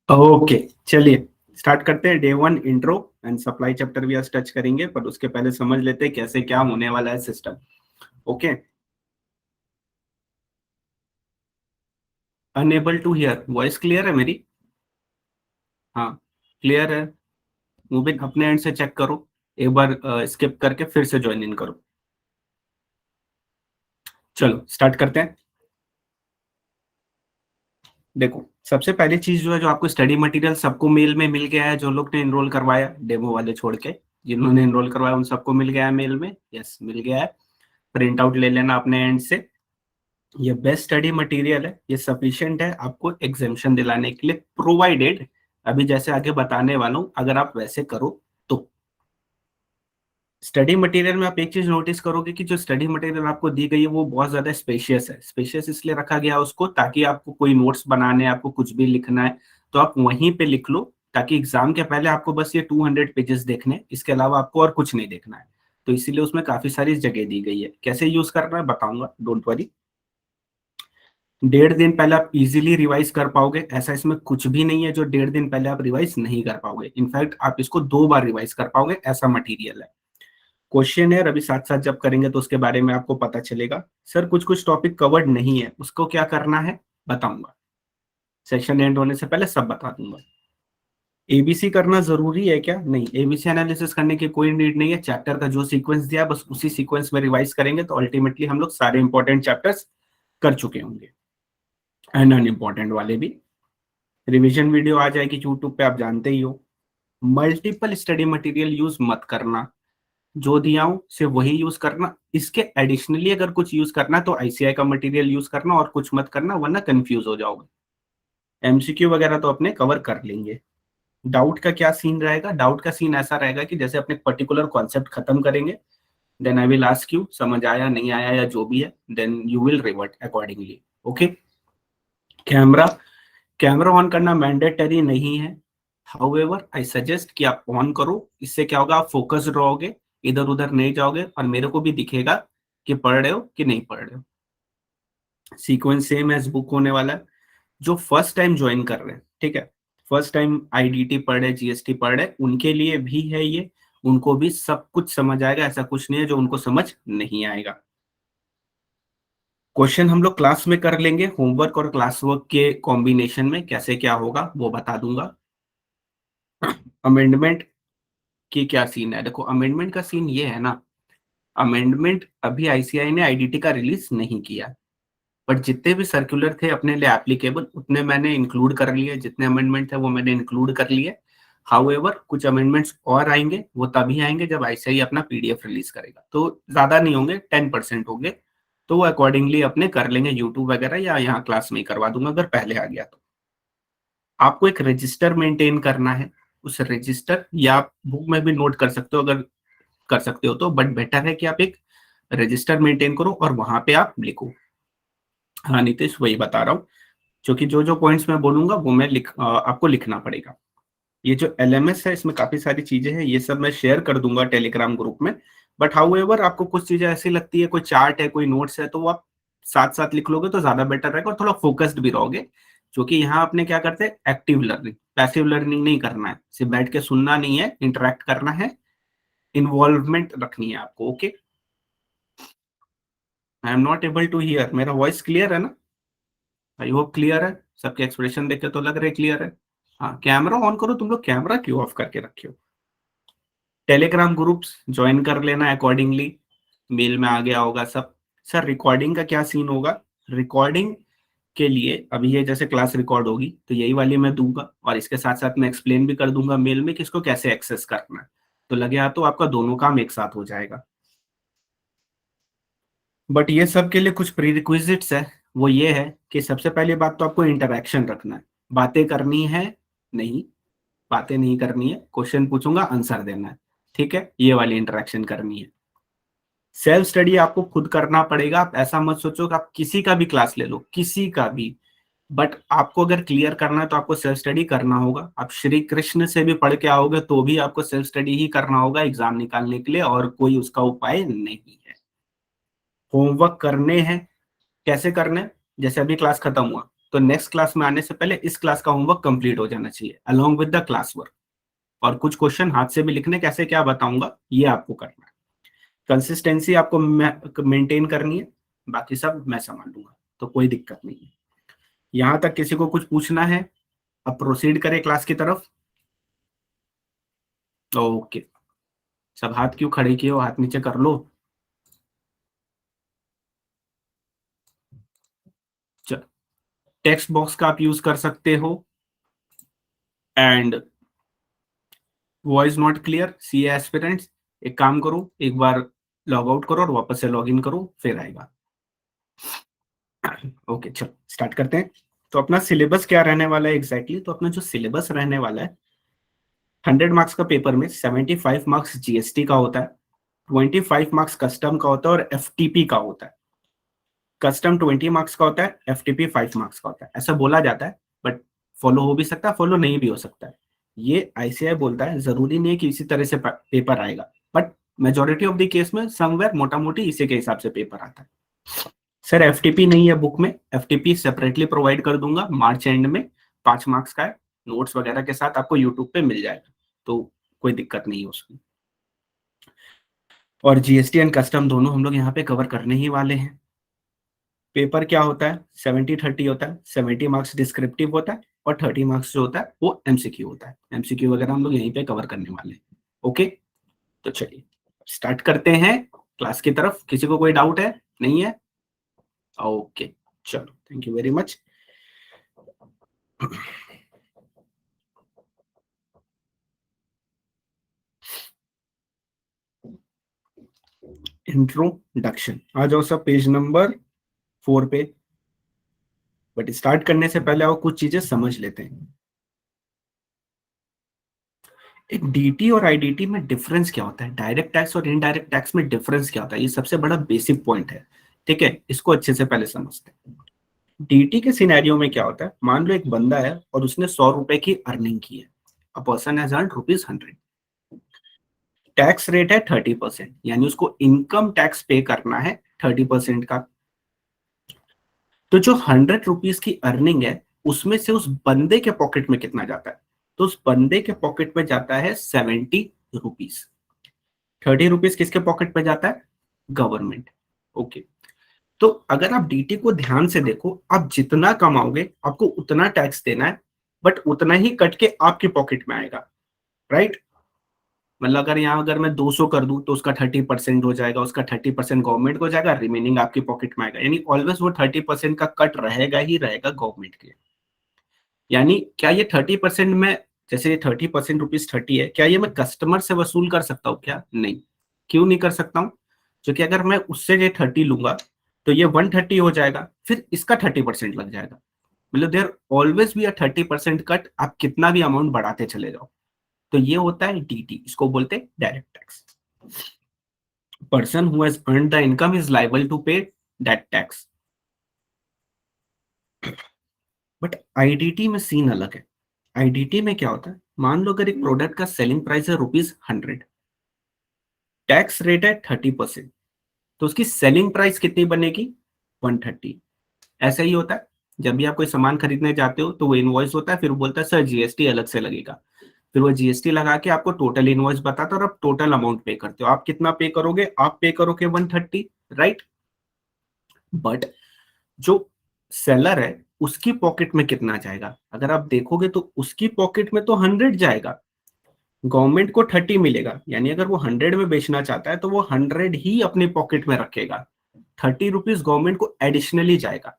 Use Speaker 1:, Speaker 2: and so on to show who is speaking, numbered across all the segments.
Speaker 1: Okay, चलिए start करते हैं। Day 1 intro and supply chapter भी आज टच करेंगे, पर उसके पहले समझ लेते हैं कैसे क्या होने वाला है system. Okay, unable to hear, voice clear है मेरी? हाँ, क्लियर है। मूविंग अपने एंड से चेक करो, एक बार स्किप करके फिर से ज्वाइन इन करो। चलो स्टार्ट करते हैं। देखो, सबसे पहली चीज जो है, जो आपको स्टडी मटेरियल सबको मेल में मिल गया है, जो लोग ने इनरोल करवाया डेमो वाले छोड़ के, जिन्होंने इनरोल करवाया उन सबको मिल गया है मेल में। यस, मिल गया है। प्रिंट आउट ले लेना अपने एंड से। ये बेस्ट स्टडी मटेरियल है, ये सफिशिएंट है आपको एग्जामिशन दिलाने के लिए, प्रोवाइडेड अभी जैसे आगे बताने वाला हूं अगर आप वैसे करो तो। स्टडी मटेरियल में आप एक चीज नोटिस करोगे कि जो स्टडी मटेरियल आपको दी गई है वो बहुत ज्यादा स्पेशियस है। स्पेशियस इसलिए रखा गया है उसको, ताकि आपको कोई नोट्स बनाने, आपको कुछ भी लिखना है तो आप वहीं पे लिख लो, ताकि एग्जाम के पहले आपको बस ये 200 पेजेस देखने, इसके अलावा आपको और कुछ नहीं देखना है। तो इसीलिए उसमें काफी सारी जगह दी गई है। कैसे यूज करना है बताऊंगा, डोंट वरी। 1.5 दिन पहले आप इजीली रिवाइज कर पाओगे, ऐसा इसमें कुछ भी नहीं है जो 1.5 दिन पहले आप रिवाइज नहीं कर पाओगे। इनफैक्ट आप इसको 2 बार रिवाइज कर पाओगे, ऐसा मटेरियल है। क्वेश्चन है, अभी साथ साथ जब करेंगे तो उसके बारे में आपको पता चलेगा। सर कुछ कुछ टॉपिक कवर्ड नहीं है, उसको क्या करना है बताऊंगा। सेशन एंड होने से पहले सब बता दूंगा। एबीसी करना जरूरी है क्या? नहीं, एबीसी एनालिसिस करने की कोई नीड नहीं है। चैप्टर का जो सीक्वेंस दिया बस उसी सीक्वेंस में रिवाइज करेंगे तो अल्टीमेटली हम लोग सारे इंपॉर्टेंट चैप्टर्स कर चुके होंगे, एंड अनइम्पॉर्टेंट वाले भी। रिवीजन वीडियो आ जाएगी यूट्यूब पे, आप जानते ही हो। मल्टीपल स्टडी मटेरियल यूज मत करना, जो दिया हूं सिर्फ वही यूज करना। इसके एडिशनली अगर कुछ यूज करना है तो आईसीआई का मटेरियल यूज करना, और कुछ मत करना वरना कंफ्यूज हो जाओगे। एमसीक्यू वगैरह तो अपने कवर कर लेंगे। डाउट का क्या सीन रहेगा? डाउट का सीन ऐसा रहेगा कि जैसे अपने पर्टिकुलर कॉन्सेप्ट खत्म करेंगे, then I will ask you, समझ आया नहीं आया या जो भी है, then you will revert accordingly. Okay. Camera, camera on करना मैंडेटरी नहीं है। हाउएवर आई सजेस्ट कि आप ऑन करो, इससे क्या होगा, आप फोकस्ड रहोगे, इधर उधर नहीं जाओगे, और मेरे को भी दिखेगा कि पढ़ रहे हो कि नहीं पढ़ रहे हो। सीक्वेंस सेम एज बुक होने वाला है। जो फर्स्ट टाइम ज्वाइन कर रहे हैं, ठीक है, फर्स्ट टाइम आईडीटी पढ़ रहे, जीएसटी पढ़ रहे, उनके लिए भी है ये। उनको भी सब कुछ समझ आएगा, ऐसा कुछ नहीं है जो उनको समझ नहीं आएगा। क्वेश्चन हम लोग क्लास में कर लेंगे, होमवर्क और क्लास वर्क के कॉम्बिनेशन में कैसे क्या होगा वो बता दूंगा। अमेंडमेंट की क्या सीन है? देखो, अमेंडमेंट का सीन ये है ना, अमेंडमेंट अभी आईसीआई ने आईडीटी का रिलीज नहीं किया, बट जितने भी सर्कुलर थे अपने लिए एप्लीकेबल उतने मैंने इंक्लूड कर लिए, जितने अमेंडमेंट थे वो मैंने इंक्लूड कर लिए। हाउएवर कुछ अमेंडमेंट्स और आएंगे, वो तभी आएंगे जब आईसीआई अपना पीडीएफ रिलीज करेगा, तो ज्यादा नहीं होंगे, 10% होंगे। तो वो अकॉर्डिंगली अपने कर लेंगे, यूट्यूब वगैरह या यहाँ क्लास में ही करवा दूंगा अगर पहले आ गया तो। आपको एक रजिस्टर मेंटेन करना है, उस रजिस्टर, या आप बुक में भी नोट कर सकते हो अगर कर सकते हो तो, बट बेटर है कि आप एक रजिस्टर मेंटेन करो और वहां पे आप लिखो। हाँ नितेश, वही बता रहा हूँ, क्योंकि जो जो पॉइंट्स मैं बोलूंगा वो मैं आपको लिखना पड़ेगा। ये जो एलएमएस है इसमें काफी सारी चीजें हैं, ये सब मैं शेयर कर दूंगा टेलीग्राम ग्रुप में। बट हाउएवर आपको कुछ चीजें ऐसी लगती है, कोई चार्ट है, कोई नोट्स है, तो वो आप साथ साथ लिख लोगे तो ज्यादा बेटर रहेगा और थोड़ा फोकस्ड भी रहोगे। क्योंकि यहाँ अपने क्या करते हैं, एक्टिव लर्निंग, पैसिव लर्निंग नहीं करना है, सिर्फ बैठ के सुनना नहीं है, इंटरेक्ट करना है, इन्वॉल्वमेंट रखनी है आपको। Okay, I am not able to hear, मेरा वॉइस क्लियर है ना? आई होप क्लियर है। सबके एक्सप्रेशन देखे तो लग रहे क्लियर है। हाँ, कैमरा ऑन करो। तुम लोग कैमरा क्यों ऑफ करके रखे हो? टेलीग्राम ग्रुप्स ज्वाइन कर लेना अकॉर्डिंगली, मेल में आ गया होगा सब। सर रिकॉर्डिंग का क्या सीन होगा? रिकॉर्डिंग के लिए अभी ये जैसे क्लास रिकॉर्ड होगी तो यही वाली मैं दूंगा, और इसके साथ साथ मैं एक्सप्लेन भी कर दूंगा मेल में कि इसको कैसे एक्सेस करना है। तो लगे हाथ तो आपका दोनों काम एक साथ हो जाएगा। बट ये सब के लिए कुछ प्री रिक्विजिट्स है। वो ये है कि सबसे पहली बात तो आपको इंटरेक्शन रखना है, बातें करनी है नहीं, बातें नहीं करनी है, क्वेश्चन पूछूंगा आंसर देना है, ठीक है, ये वाली इंटरेक्शन करनी है। सेल्फ स्टडी आपको खुद करना पड़ेगा। आप ऐसा मत सोचो कि आप किसी का भी क्लास ले लो, किसी का भी, बट आपको अगर क्लियर करना है तो आपको सेल्फ स्टडी करना होगा। आप श्री कृष्ण से भी पढ़ के आओगे तो भी आपको सेल्फ स्टडी ही करना होगा एग्जाम निकालने के लिए, और कोई उसका उपाय नहीं है। होमवर्क करने हैं, कैसे करने हैं? जैसे अभी क्लास खत्म हुआ, तो नेक्स्ट क्लास में आने से पहले इस क्लास का होमवर्क कंप्लीट हो जाना चाहिए along with the class work. और कुछ क्वेश्चन हाथ से भी लिखने कैसे क्या बताऊंगा, ये आपको करना है। कंसिस्टेंसी आपको मेंटेन करनी है, बाकी सब मैं संभाल लूंगा, तो कोई दिक्कत नहीं है। यहां तक किसी को कुछ पूछना है? अब प्रोसीड करें क्लास की तरफ। ओके, सब हाथ क्यों खड़े किए हो, हाथ नीचे कर लो। टेक्स्ट बॉक्स का आप यूज कर सकते हो। And voice not clear C aspirants, एक काम करो, एक बार लॉग आउट करो और वापस से लॉग इन करो, फिर आएगा। ओके चलो स्टार्ट करते हैं। तो अपना सिलेबस क्या रहने वाला है एग्जैक्टली तो अपना जो सिलेबस रहने वाला है, 100 मार्क्स का पेपर में 75 मार्क्स जीएसटी का होता है, 25 मार्क्स कस्टम का होता है और एफटीपी का होता है। कस्टम 20 मार्क्स का होता है, एफटीपी 5 मार्क्स का होता है, ऐसा बोला जाता है, बट फॉलो हो भी सकता है, फॉलो नहीं भी हो सकता है। ये आईसीआई बोलता है, जरूरी नहीं है कि इसी तरह से पेपर आएगा, but majority of the case में समवेयर मोटा मोटी इसी के हिसाब से पेपर आता है। सर एफटीपी नहीं है बुक में, एफटीपी सेपरेटली प्रोवाइड कर दूंगा मार्च एंड में, 5 मार्क्स का है, नोट्स वगैरह के साथ आपको यूट्यूब पे मिल जाएगा, तो कोई दिक्कत नहीं है उसमें। और जीएसटी एंड कस्टम दोनों हम लोग यहाँ पे कवर करने ही वाले हैं। पेपर क्या होता है, 70-30 होता है, 70 मार्क्स डिस्क्रिप्टिव होता है और 30 मार्क्स जो होता है वो एमसीक्यू होता है। एमसीक्यू वगैरह हम लोग यहीं पे कवर करने वाले हैं। ओके, तो चलिए स्टार्ट करते हैं क्लास की तरफ। किसी को कोई डाउट है? नहीं है? ओके चलो, thank you very much. Introduction, आ जाओ सब पेज नंबर 4 पे। बट स्टार्ट करने से पहले और कुछ चीजें समझ लेते हैं। एक डीटी और आईडीटी में डिफरेंस क्या होता है, डायरेक्ट टैक्स और इनडायरेक्ट टैक्स में डिफरेंस क्या होता है, ये सबसे बड़ा बेसिक पॉइंट है। ठीक है, इसको अच्छे से पहले समझते हैं। डीटी के सिनेरियो में क्या होता है, मान लो एक बंदा है और उसने 100 रुपए की अर्निंग की है, a person has earn ₹100। Tax rate है 30%, यानी उसको इनकम टैक्स पे करना है 30% का। तो जो 100 रुपीज की अर्निंग है, उसमें से उस बंदे के पॉकेट में कितना जाता है, तो उस बंदे के पॉकेट में जाता है 70 रुपीज। 30 रुपीज किसके पॉकेट में जाता है, गवर्नमेंट। ओके, तो अगर आप डीटी को ध्यान से देखो, आप जितना कमाओगे आपको उतना टैक्स देना है, बट उतना ही कट के आपके पॉकेट में आएगा, राइट। मतलब अगर यहाँ अगर मैं 200 कर दूं तो उसका 30% हो जाएगा, उसका 30% गवर्नमेंट को जाएगा, रिमेनिंग आपकी पॉकेट में आएगा, यानी ऑलवेज वो 30% का कट रहेगा ही रहेगा गवर्नमेंट के। यानी क्या ये 30% में, जैसे ये 30% ₹30 है, क्या ये मैं कस्टमर से वसूल कर सकता हूँ क्या? नहीं। क्यों नहीं कर सकता हूँ? क्योंकि अगर मैं उससे ये 30 लूंगा तो ये 130 हो जाएगा, फिर इसका 30% लग जाएगा। मतलब there always be a 30% cut, आप कितना भी अमाउंट बढ़ाते चले जाओ। तो ये होता है डीटी, इसको बोलते हैं direct tax. Person who has earned the income is liable to pay that tax. But IDT में सीन अलग है। आईडीटी में क्या होता है, मान लो अगर एक प्रोडक्ट का सेलिंग प्राइस है ₹100, टैक्स रेट है 30%, तो उसकी सेलिंग प्राइस कितनी बनेगी, 130। ऐसा ही होता है, जब भी आप कोई सामान खरीदने जाते हो तो वो इनवॉइस होता है, फिर वो बोलता है सर जीएसटी अलग से लगेगा, फिर वो जीएसटी लगा के आपको टोटल इनवॉइस बताता है और आप टोटल अमाउंट पे करते हो। आप कितना पे करोगे, आप पे करोगे 130, राइट। बट जो सेलर है उसकी पॉकेट में कितना जाएगा, अगर आप देखोगे तो उसकी पॉकेट में तो 100 जाएगा, गवर्नमेंट को 30 मिलेगा, यानी अगर वो 100 में बेचना चाहता है तो वो 100 ही अपने पॉकेट में रखेगा। 30 रुपीज गवर्नमेंट को एडिशनली जाएगा।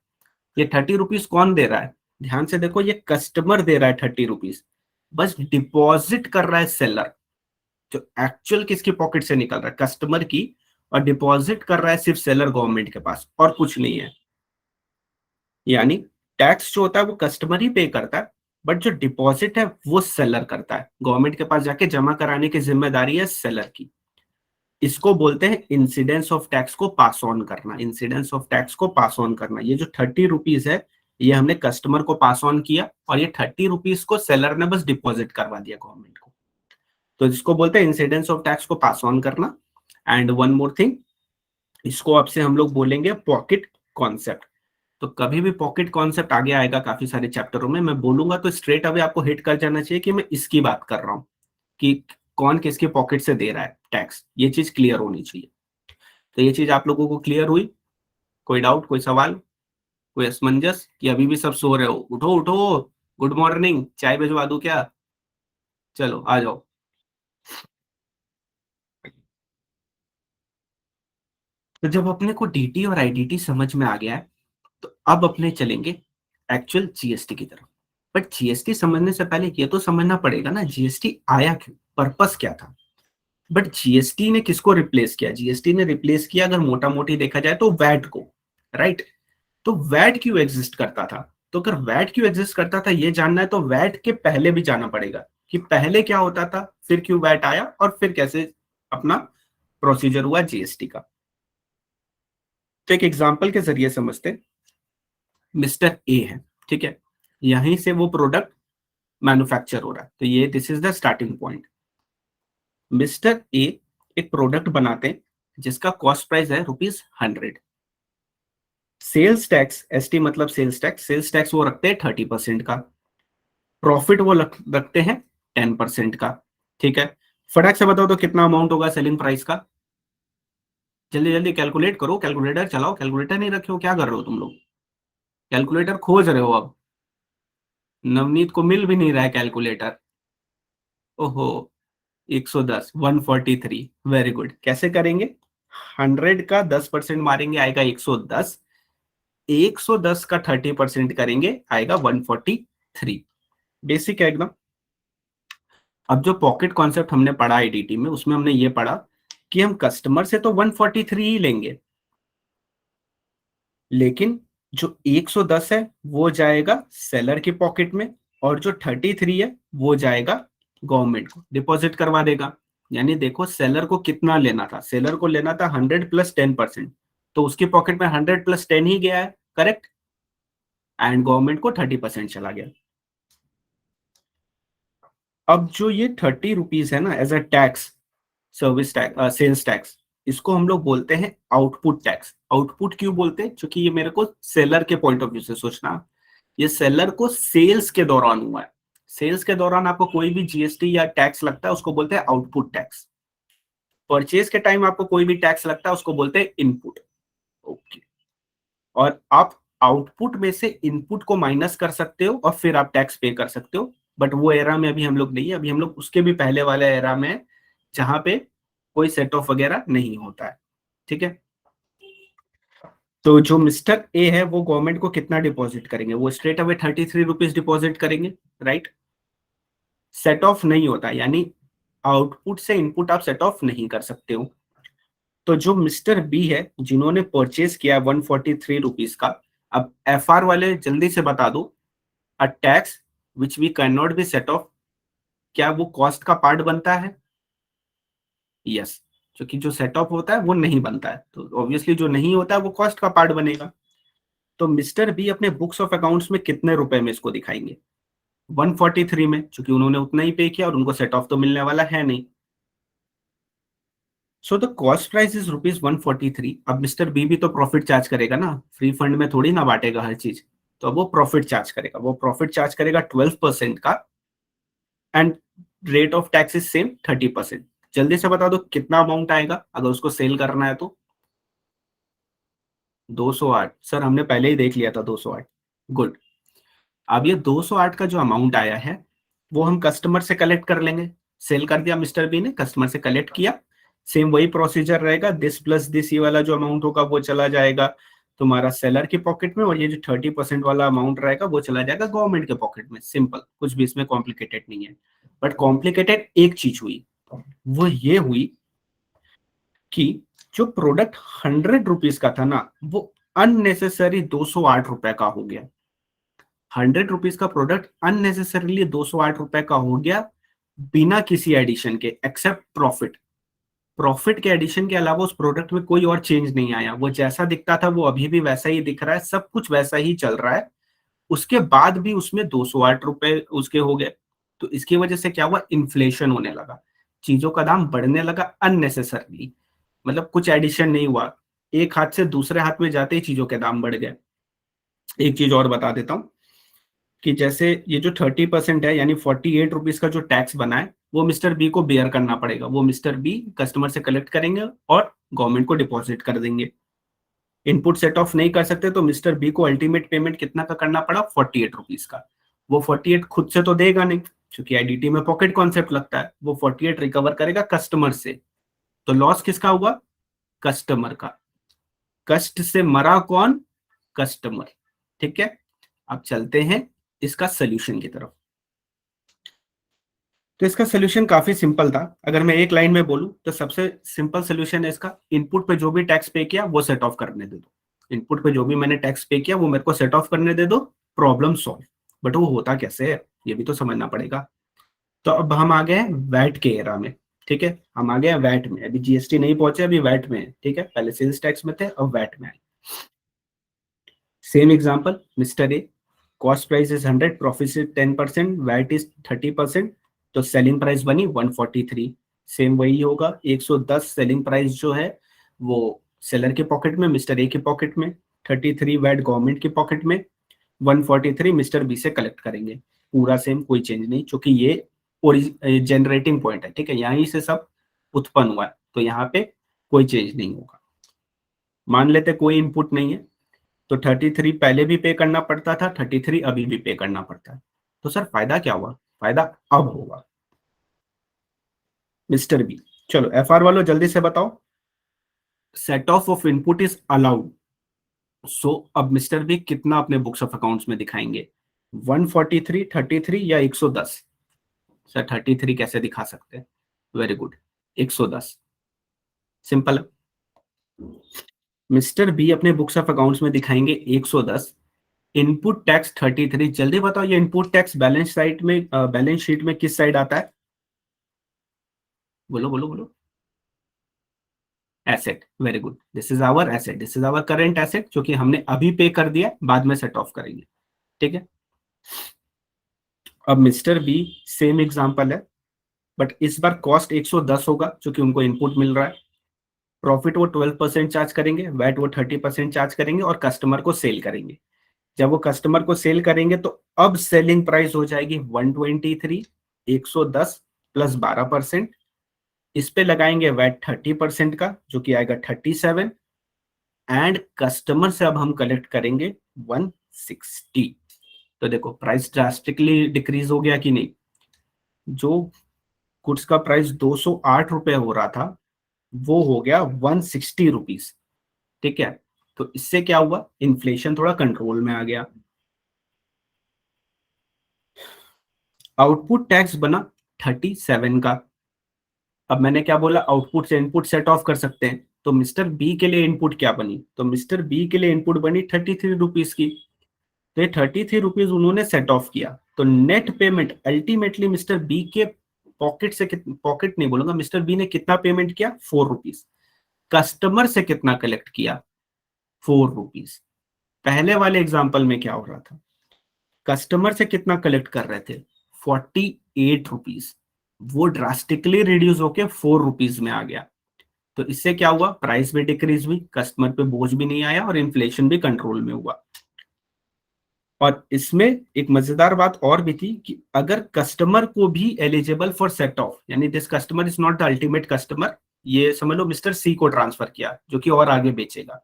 Speaker 1: ये 30 रुपीज कौन दे रहा है, ध्यान से देखो, ये कस्टमर दे रहा है 30 रुपीज, बस डिपॉजिट कर रहा है सेलर। जो एक्चुअल किसकी पॉकेट से निकल रहा है, कस्टमर की, और डिपॉजिट कर रहा है सिर्फ सेलर गवर्नमेंट के पास, और कुछ नहीं है। यानी टैक्स जो होता है वो कस्टमर ही पे करता है, बट जो डिपॉजिट है वो सेलर करता है, गवर्नमेंट के पास जाके जमा कराने की जिम्मेदारी है सेलर की। इसको बोलते हैं इंसिडेंस ऑफ टैक्स को पास ऑन करना। इंसिडेंस ऑफ टैक्स को पास ऑन करना, ये जो 30 रुपीज है ये हमने कस्टमर को पास ऑन किया, और ये 30 रुपीज को सेलर ने बस डिपॉजिट करवा दिया गवर्नमेंट को। तो इसको बोलते हैं इंसिडेंस ऑफ टैक्स को पास ऑन करना। एंड वन मोर थिंग, इसको आपसे हम लोग बोलेंगे पॉकेट कॉन्सेप्ट। तो कभी भी पॉकेट कॉन्सेप्ट आगे आएगा काफी सारे चैप्टरों में, मैं बोलूंगा तो स्ट्रेट अवे आपको हिट कर जाना चाहिए कि मैं इसकी बात कर रहा हूँ, कि कौन किसके पॉकेट से दे रहा है टैक्स, ये चीज क्लियर होनी चाहिए। तो ये चीज आप लोगों को क्लियर हुई? कोई डाउट, कोई सवाल, कोई असमंजस, कि अभी भी सब सो रहे हो? उठो उठो, गुड मॉर्निंग, चाय भिजवा दूं क्या? चलो आ जाओ। तो जब अपने को डीटी और आईडीटी समझ में आ गया है, तो अब अपने चलेंगे एक्चुअल जीएसटी की तरफ। बट जीएसटी समझने से पहले ये तो समझना पड़ेगा ना, जीएसटी आया क्यों, पर्पस क्या था। बट जीएसटी ने किसको रिप्लेस किया? जीएसटी ने रिप्लेस किया, अगर मोटा मोटी देखा जाए तो वैट को, राइट। तो वैट क्यों एग्जिस्ट करता था? तो अगर वैट क्यों एग्जिस्ट करता था ये जानना है, तो वैट के पहले भी जाना पड़ेगा कि पहले क्या होता था, फिर क्यों वैट आया, और फिर कैसे अपना प्रोसीजर हुआ जीएसटी का। तो एक एग्जांपल के जरिए समझते। मिस्टर ए है, ठीक है, यहीं से वो प्रोडक्ट मैन्युफैक्चर हो रहा है, तो ये this is the starting point. Mister A एक प्रोडक्ट बनाते हैं जिसका कॉस्ट प्राइस है ₹100। सेल्स टैक्स, एसटी मतलब सेल्स टैक्स, सेल्स टैक्स वो रखते हैं 30% का, प्रॉफिट वो रखते हैं 10% का, ठीक है। फटाक से बताओ तो कितना अमाउंट होगा सेलिंग प्राइस का? जल्दी जल्दी कैलकुलेट करो, कैलकुलेटर चलाओ, कैलकुलेटर नहीं रखे हो, क्या कर रहे हो तुम लोग? कैलकुलेटर खोज रहे हो अब? नवनीत को मिल भी नहीं रहा है कैलकुलेटर। ओहो, 110, 143, वेरी गुड। कैसे करेंगे? 100 का 10% मारेंगे, आएगा 110। 110 का 30% करेंगे, आएगा 143। बेसिक है एकदम। अब जो पॉकेट कॉन्सेप्ट हमने पढ़ा आईडीटी में, उसमें हमने ये पढ़ा कि हम कस्टमर से तो 143 ही लेंगे, लेकिन जो 110 है वो जाएगा सेलर की पॉकेट में, और जो 33 है वो जाएगा गवर्नमेंट को, डिपॉजिट करवा देगा। यानी देखो सेलर को कितना लेना था, सेलर को लेना था 100 प्लस 10%, तो उसकी पॉकेट में 100 प्लस 10 ही गया है, करेक्ट। एंड गवर्नमेंट को 30% चला गया। अब जो ये 30 रुपीज है ना as a tax, service tax, sales tax, इसको हम लोग बोलते हैं आउटपुट टैक्स। आउटपुट क्यों बोलते हैं? क्योंकि ये मेरे को सेलर के पॉइंट ऑफ व्यू से सोचना, ये सेलर को सेल्स के दौरान हुआ है। सेल्स के दौरान आपको कोई भी जीएसटी या टैक्स लगता है उसको बोलते हैं आउटपुट टैक्स। परचेज के टाइम आपको कोई भी टैक्स लगता है उसको बोलते हैं इनपुट। ओके। और आप आउटपुट में से इनपुट को माइनस कर सकते हो और फिर आप टैक्स पे कर सकते हो। बट वो एरा में अभी हम लोग नहीं है, अभी हम लोग उसके भी पहले वाले एरा में है, जहां पे कोई सेट ऑफ वगैरह नहीं होता है, ठीक है। तो जो मिस्टर ए है वो गवर्नमेंट को कितना डिपॉजिट करेंगे? वो स्ट्रेट अवे 33 रुपीज डिपॉजिट करेंगे, राइट। सेट ऑफ नहीं होता, यानी आउटपुट से इनपुट आप सेट ऑफ नहीं कर सकते हो। तो जो मिस्टर बी है जिन्होंने परचेज किया 143 रुपीज का, अब एफ आर वाले जल्दी से बता दो, a tax which we can not be set off, क्या वो कॉस्ट का पार्ट बनता है? यस। क्योंकि जो सेट ऑफ होता है वो नहीं बनता है, तो ऑब्वियसली जो नहीं होता है वो कॉस्ट का पार्ट बनेगा। तो मिस्टर बी अपने बुक्स ऑफ अकाउंट्स में कितने रुपए में इसको दिखाएंगे? 143 में, क्योंकि उन्होंने उतना ही पे किया और उनको सेट ऑफ तो मिलने वाला है नहीं। So the cost price is ₹143। अब मिस्टर बी भी तो प्रॉफिट चार्ज करेगा ना, फ्री फंड में थोड़ी ना बांटेगा हर चीज। तो अब वो प्रॉफिट चार्ज करेगा, वो प्रॉफिट चार्ज करेगा 12% का, and rate of tax is same 30%। जल्दी से बता दो कितना अमाउंट आएगा अगर उसको सेल करना है तो? 208 सर, हमने पहले ही देख लिया था 208। गुड। अब ये 208 का जो अमाउंट आया है वो हम कस्टमर से कलेक्ट कर लेंगे। सेल कर दिया मिस्टर बी ने, कस्टमर से कलेक्ट किया, सेम वही प्रोसीजर रहेगा, दिस प्लस दिस, ये वाला जो अमाउंट होगा वो चला जाएगा तुम्हारा सेलर की पॉकेट में, और ये जो 30% वाला अमाउंट रहेगा वो चला जाएगा गवर्नमेंट के पॉकेट में। सिंपल, कुछ भी इसमें कॉम्प्लिकेटेड नहीं है। बट कॉम्प्लिकेटेड एक चीज हुई, वो ये हुई कि जो प्रोडक्ट 100 रुपीज का था ना, वो अननेसेसरी 208 रुपए का हो गया। 100 रुपीज का प्रोडक्ट अननेसेसरीली 208 रुपए का हो गया, बिना किसी एडिशन के, एक्सेप्ट प्रॉफिट। प्रॉफिट के एडिशन के अलावा उस प्रोडक्ट में कोई और चेंज नहीं आया, वो जैसा दिखता था वो अभी भी वैसा ही दिख रहा है, सब कुछ वैसा ही चल रहा है। उसके बाद भी उसमें 208 रुपए उसके हो गए। तो इसकी वजह से क्या हुआ? इन्फ्लेशन होने लगा, चीजों का दाम बढ़ने लगा अननेसेसरली। मतलब कुछ एडिशन नहीं हुआ, एक हाथ से दूसरे हाथ में जाते ही चीजों के दाम बढ़ गए। एक चीज और बता देता हूँ कि जैसे ये जो 30% है यानी 48 रुपीज का जो टैक्स बना है वो मिस्टर बी को बेयर करना पड़ेगा। वो मिस्टर बी कस्टमर से कलेक्ट करेंगे और गवर्नमेंट को डिपॉजिट कर देंगे। इनपुट सेट ऑफ नहीं कर सकते तो मिस्टर बी को अल्टीमेट पेमेंट कितना का करना पड़ा, 48 रुपीज का। वो 48 खुद से तो देगा नहीं, क्योंकि आईडीटी में पॉकेट कॉन्सेप्ट लगता है। वो 48 रिकवर करेगा कस्टमर से। तो लॉस किसका हुआ, कस्टमर का। कष्ट से मरा कौन, कस्टमर। ठीक है, अब चलते हैं इसका सोल्यूशन की तरफ। तो इसका सोल्यूशन काफी सिंपल था। अगर मैं एक लाइन में बोलूं तो सबसे सिंपल सोल्यूशन है इसका, इनपुट पे जो भी टैक्स पे किया वो सेट ऑफ करने दे दो। इनपुट पे जो भी मैंने टैक्स पे किया वो मेरे को सेट ऑफ करने दे दो, प्रॉब्लम सॉल्व। बट वो होता कैसे है ये भी तो समझना पड़ेगा। तो अब हम आ गए हैं वैट के एरा में। ठीक है, हम आ गए हैं वैट में। अभी जीएसटी नहीं पहुंचे, अभी वैट में है। ठीक है, पहले सेल्स टैक्स में थे, अब वैट में आए। Same example, mister A, cost price is 100, profit is 10%, VAT is 30%। तो सेलिंग प्राइस बनी 143। सेम वही होगा, 110 सेलिंग प्राइस जो है वो सेलर के पॉकेट में, मिस्टर ए के पॉकेट में। 33 वैट गवर्नमेंट के पॉकेट में। 143 मिस्टर बी से कलेक्ट करेंगे। पूरा सेम, कोई चेंज नहीं, क्योंकि ये जनरेटिंग पॉइंट है। ठीक है, यहीं से सब उत्पन्न हुआ है, तो यहाँ पे कोई चेंज नहीं होगा। मान लेते कोई इनपुट नहीं है, तो 33 पहले भी पे करना पड़ता था, 33 अभी भी पे करना पड़ता है। तो सर फायदा क्या हुआ, फायदा अब होगा। मिस्टर बी, चलो एफआर वालों जल्दी से बताओ। Set off off input is allowed. So अब मिस्टर बी कितना अपने बुक्स ऑफ अकाउंट्स में दिखाएंगे, 143, 33 या 110। सर 33 कैसे दिखा सकते हैं, वेरी गुड, 110। सिंपल है। मिस्टर बी अपने बुक्स ऑफ अकाउंट्स में दिखाएंगे 110। Input tax 33। जल्दी बताओ ये इनपुट टैक्स बैलेंस शीट में किस साइड आता है, बोलो बोलो बोलो। Asset, very good, this is our asset, this is our current asset, क्योंकि हमने अभी पे कर दिया, बाद में सेट ऑफ करेंगे। ठीक है, अब मिस्टर बी सेम एग्जांपल है, बट इस बार कॉस्ट 110 होगा क्योंकि उनको इनपुट मिल रहा है। प्रॉफिट वो 12% चार्ज करेंगे, वैट वो 30% चार्ज करेंगे और कस्टमर को सेल करेंगे। जब वो कस्टमर को सेल करेंगे तो अब सेलिंग प्राइस हो जाएगी 123, 110 प्लस 12%। इस पे लगाएंगे वैट 30% का, जो कि आएगा 37। एंड कस्टमर से अब हम कलेक्ट करेंगे 160। तो देखो प्राइस ड्रास्टिकली डिक्रीज हो गया कि नहीं। जो गुड्स का प्राइस 208 रुपए हो रहा था वो हो गया 160 रुपीज। ठीक है, तो इससे क्या हुआ, इन्फ्लेशन थोड़ा कंट्रोल में आ गया। आउटपुट टैक्स बना 37 का। अब मैंने क्या बोला, आउटपुट से इनपुट सेट ऑफ कर सकते हैं। तो मिस्टर बी के लिए इनपुट क्या बनी, तो मिस्टर बी के लिए इनपुट बनी 33 रुपीज की। तो ये 33 रुपीज उन्होंने सेट ऑफ किया। तो net payment ultimately mister B के पॉकेट से, पॉकेट नहीं बोलूंगा, मिस्टर बी ने कितना पेमेंट किया, 4 रुपीज। कस्टमर से कितना कलेक्ट किया, 4 रुपीज। पहले वाले एग्जाम्पल में क्या हो रहा था, कस्टमर से कितना कलेक्ट कर रहे थे, 48 रुपीज। वो ड्रास्टिकली रिड्यूस होके 4 रुपीज में आ गया। तो इससे क्या हुआ, प्राइस भी डिक्रीज हुई, कस्टमर पे बोझ भी नहीं आया और इन्फ्लेशन भी कंट्रोल में हुआ। और इसमें एक मजेदार बात और भी थी कि अगर कस्टमर को भी एलिजिबल फॉर सेट ऑफ, यानी this customer is not the ultimate customer, ये समझ लो मिस्टर सी को ट्रांसफर किया जो कि और आगे बेचेगा,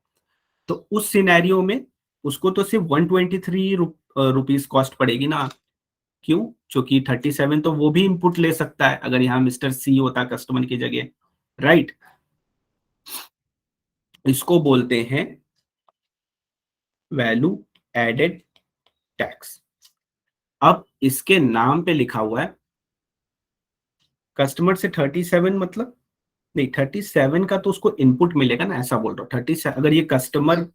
Speaker 1: तो उस सिनेरियो में उसको तो सिर्फ 123 रुपीज कॉस्ट पड़ेगी ना। क्यों, क्योंकि 37 तो वो भी इनपुट ले सकता है अगर यहाँ मिस्टर सी होता कस्टमर की जगह, राइट। इसको बोलते हैं वैल्यू एडेड टैक्स। अब इसके नाम पे लिखा हुआ है कस्टमर से 37, मतलब नहीं 37 का तो उसको इनपुट मिलेगा ना, ऐसा बोल रहा हूँ। 37 अगर ये कस्टमर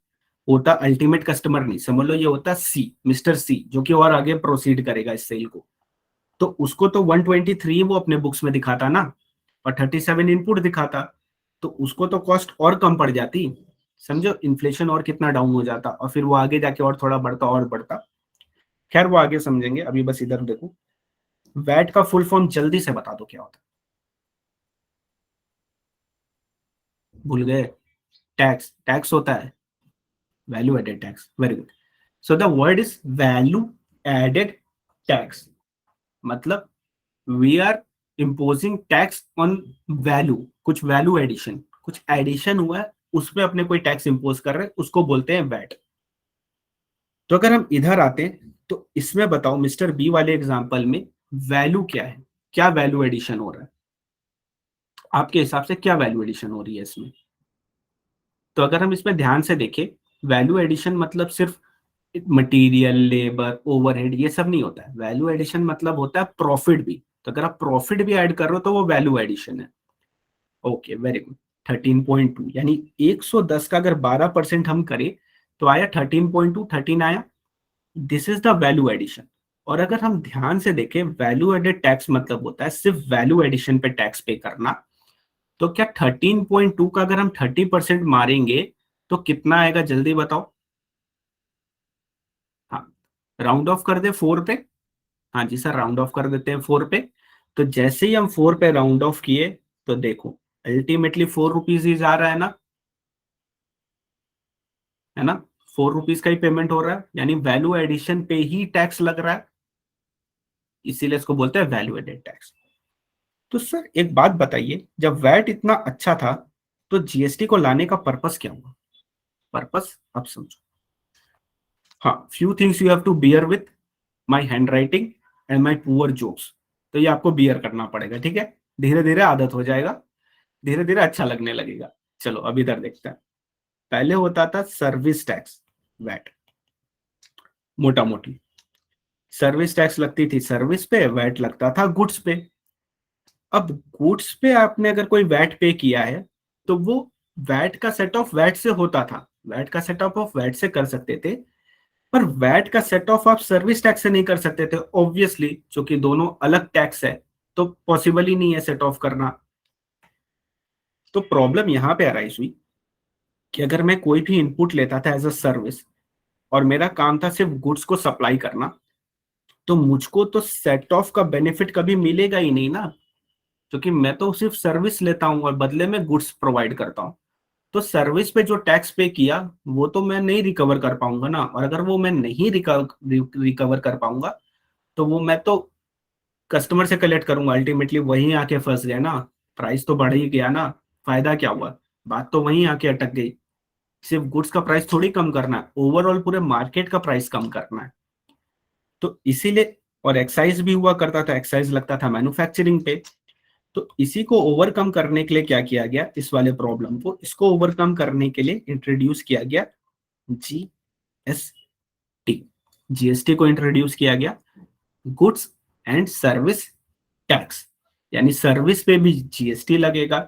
Speaker 1: होता, अल्टीमेट कस्टमर नहीं, समझ लो ये होता सी, मिस्टर सी, जो कि और आगे प्रोसीड करेगा इस सेल को, तो उसको तो 123 वो अपने बुक्स में दिखाता ना, और 37 इनपुट दिखाता, तो उसको तो कॉस्ट और कम पड़ जाती। समझो इन्फ्लेशन और कितना डाउन हो जाता, और फिर वो आगे जाके और थोड़ा बढ़ता और बढ़ता। खैर वो आगे समझेंगे, अभी बस इधर देखो। वैट का फुल फॉर्म जल्दी से बता दो क्या होता है, भूल गए। टैक्स, टैक्स होता है value added tax, very good. So the word is value added tax, मतलब we are imposing tax on value, कुछ वैल्यू एडिशन, कुछ एडिशन हुआ है उस पर अपने कोई टैक्स इम्पोज कर रहे हैं, उसको बोलते हैं वैट। तो अगर हम इधर आते हैं तो इसमें बताओ मिस्टर बी वाले एग्जांपल में वैल्यू क्या है, क्या वैल्यू एडिशन हो रहा है, आपके हिसाब से क्या वैल्यू एडिशन हो रही है इसमें? तो अगर हम इसमें ध्यान से देखें, वैल्यू एडिशन मतलब सिर्फ मटेरियल, लेबर, ओवरहेड ये सब नहीं होता है। वैल्यू एडिशन मतलब होता है प्रॉफिट भी। तो अगर आप प्रॉफिट भी ऐड कर रहे हो तो वो वैल्यू एडिशन है। Okay, very good. 13.2 यानी 110 का अगर 12% हम करें तो आया 13.2, 13 आया। This is the value addition. और अगर हम ध्यान से देखें, वैल्यू एडेड टैक्स मतलब होता है सिर्फ वैल्यू एडिशन पे टैक्स पे करना। तो क्या 13.2 का अगर हम 30% मारेंगे तो कितना आएगा, जल्दी बताओ। हाँ, राउंड ऑफ कर दे 4 पे। हाँ जी सर, राउंड ऑफ कर देते हैं 4 पे। तो जैसे ही हम 4 पे राउंड ऑफ किए तो देखो अल्टीमेटली 4 रुपीज ही जा रहा है ना। 4 रुपीज का ही पेमेंट हो रहा है, यानी वैल्यू एडिशन पे ही टैक्स लग रहा है, इसीलिए इसको बोलते हैं वैल्यू एडेड टैक्स। तो सर एक बात बताइए, जब वैट इतना अच्छा था तो जीएसटी को लाने का पर्पस क्या हुआ? पर्पस अब समझो। हाँ, few things you have to bear with my handwriting and my poor jokes. तो ये आपको बियर करना पड़ेगा, ठीक है। धीरे धीरे आदत हो जाएगा, धीरे धीरे अच्छा लगने लगेगा। चलो अब इधर देखते हैं। पहले होता था सर्विस टैक्स, वैट, मोटा मोटी सर्विस टैक्स लगती थी सर्विस पे, वैट लगता था गुड्स पे। अब गुड्स पे आपने अगर कोई वैट पे किया है तो वो वैट का सेट ऑफ वैट से होता था, वैट का सेट ऑफ वैट से कर सकते थे। पर वैट का सेट ऑफ आप सर्विस टैक्स से नहीं कर सकते थे ऑब्वियसली, क्योंकि दोनों अलग टैक्स है, तो पॉसिबल ही नहीं है सेट ऑफ करना। तो प्रॉब्लम यहां पे अराइज हुई कि अगर मैं कोई भी इनपुट लेता था एज अ सर्विस और मेरा काम था सिर्फ गुड्स को सप्लाई करना, तो मुझको तो सेट ऑफ का बेनिफिट कभी मिलेगा ही नहीं ना, क्योंकि मैं तो सिर्फ सर्विस लेता हूँ और बदले में गुड्स प्रोवाइड करता हूँ। तो सर्विस पे जो टैक्स पे किया वो तो मैं नहीं रिकवर कर पाऊंगा ना, और अगर वो मैं नहीं रिकवर कर पाऊंगा तो वो मैं तो कस्टमर से कलेक्ट करूंगा, अल्टीमेटली वहीं आके फंस गया ना। प्राइस तो बढ़ ही गया ना, फायदा क्या हुआ? बात तो वहीं आके अटक गई। सिर्फ गुड्स का प्राइस थोड़ी कम करना है, ओवरऑल पूरे मार्केट का प्राइस कम करना है। तो इसीलिए, और एक्साइज भी हुआ करता था, एक्साइज लगता था मैन्युफैक्चरिंग पे। तो इसी को ओवरकम करने के लिए क्या किया गया, इस वाले प्रॉब्लम को, इसको ओवरकम करने के लिए इंट्रोड्यूस किया गया जीएसटी। जीएसटी को इंट्रोड्यूस किया गया, गुड्स एंड सर्विस टैक्स। यानी सर्विस पे भी जीएसटी लगेगा,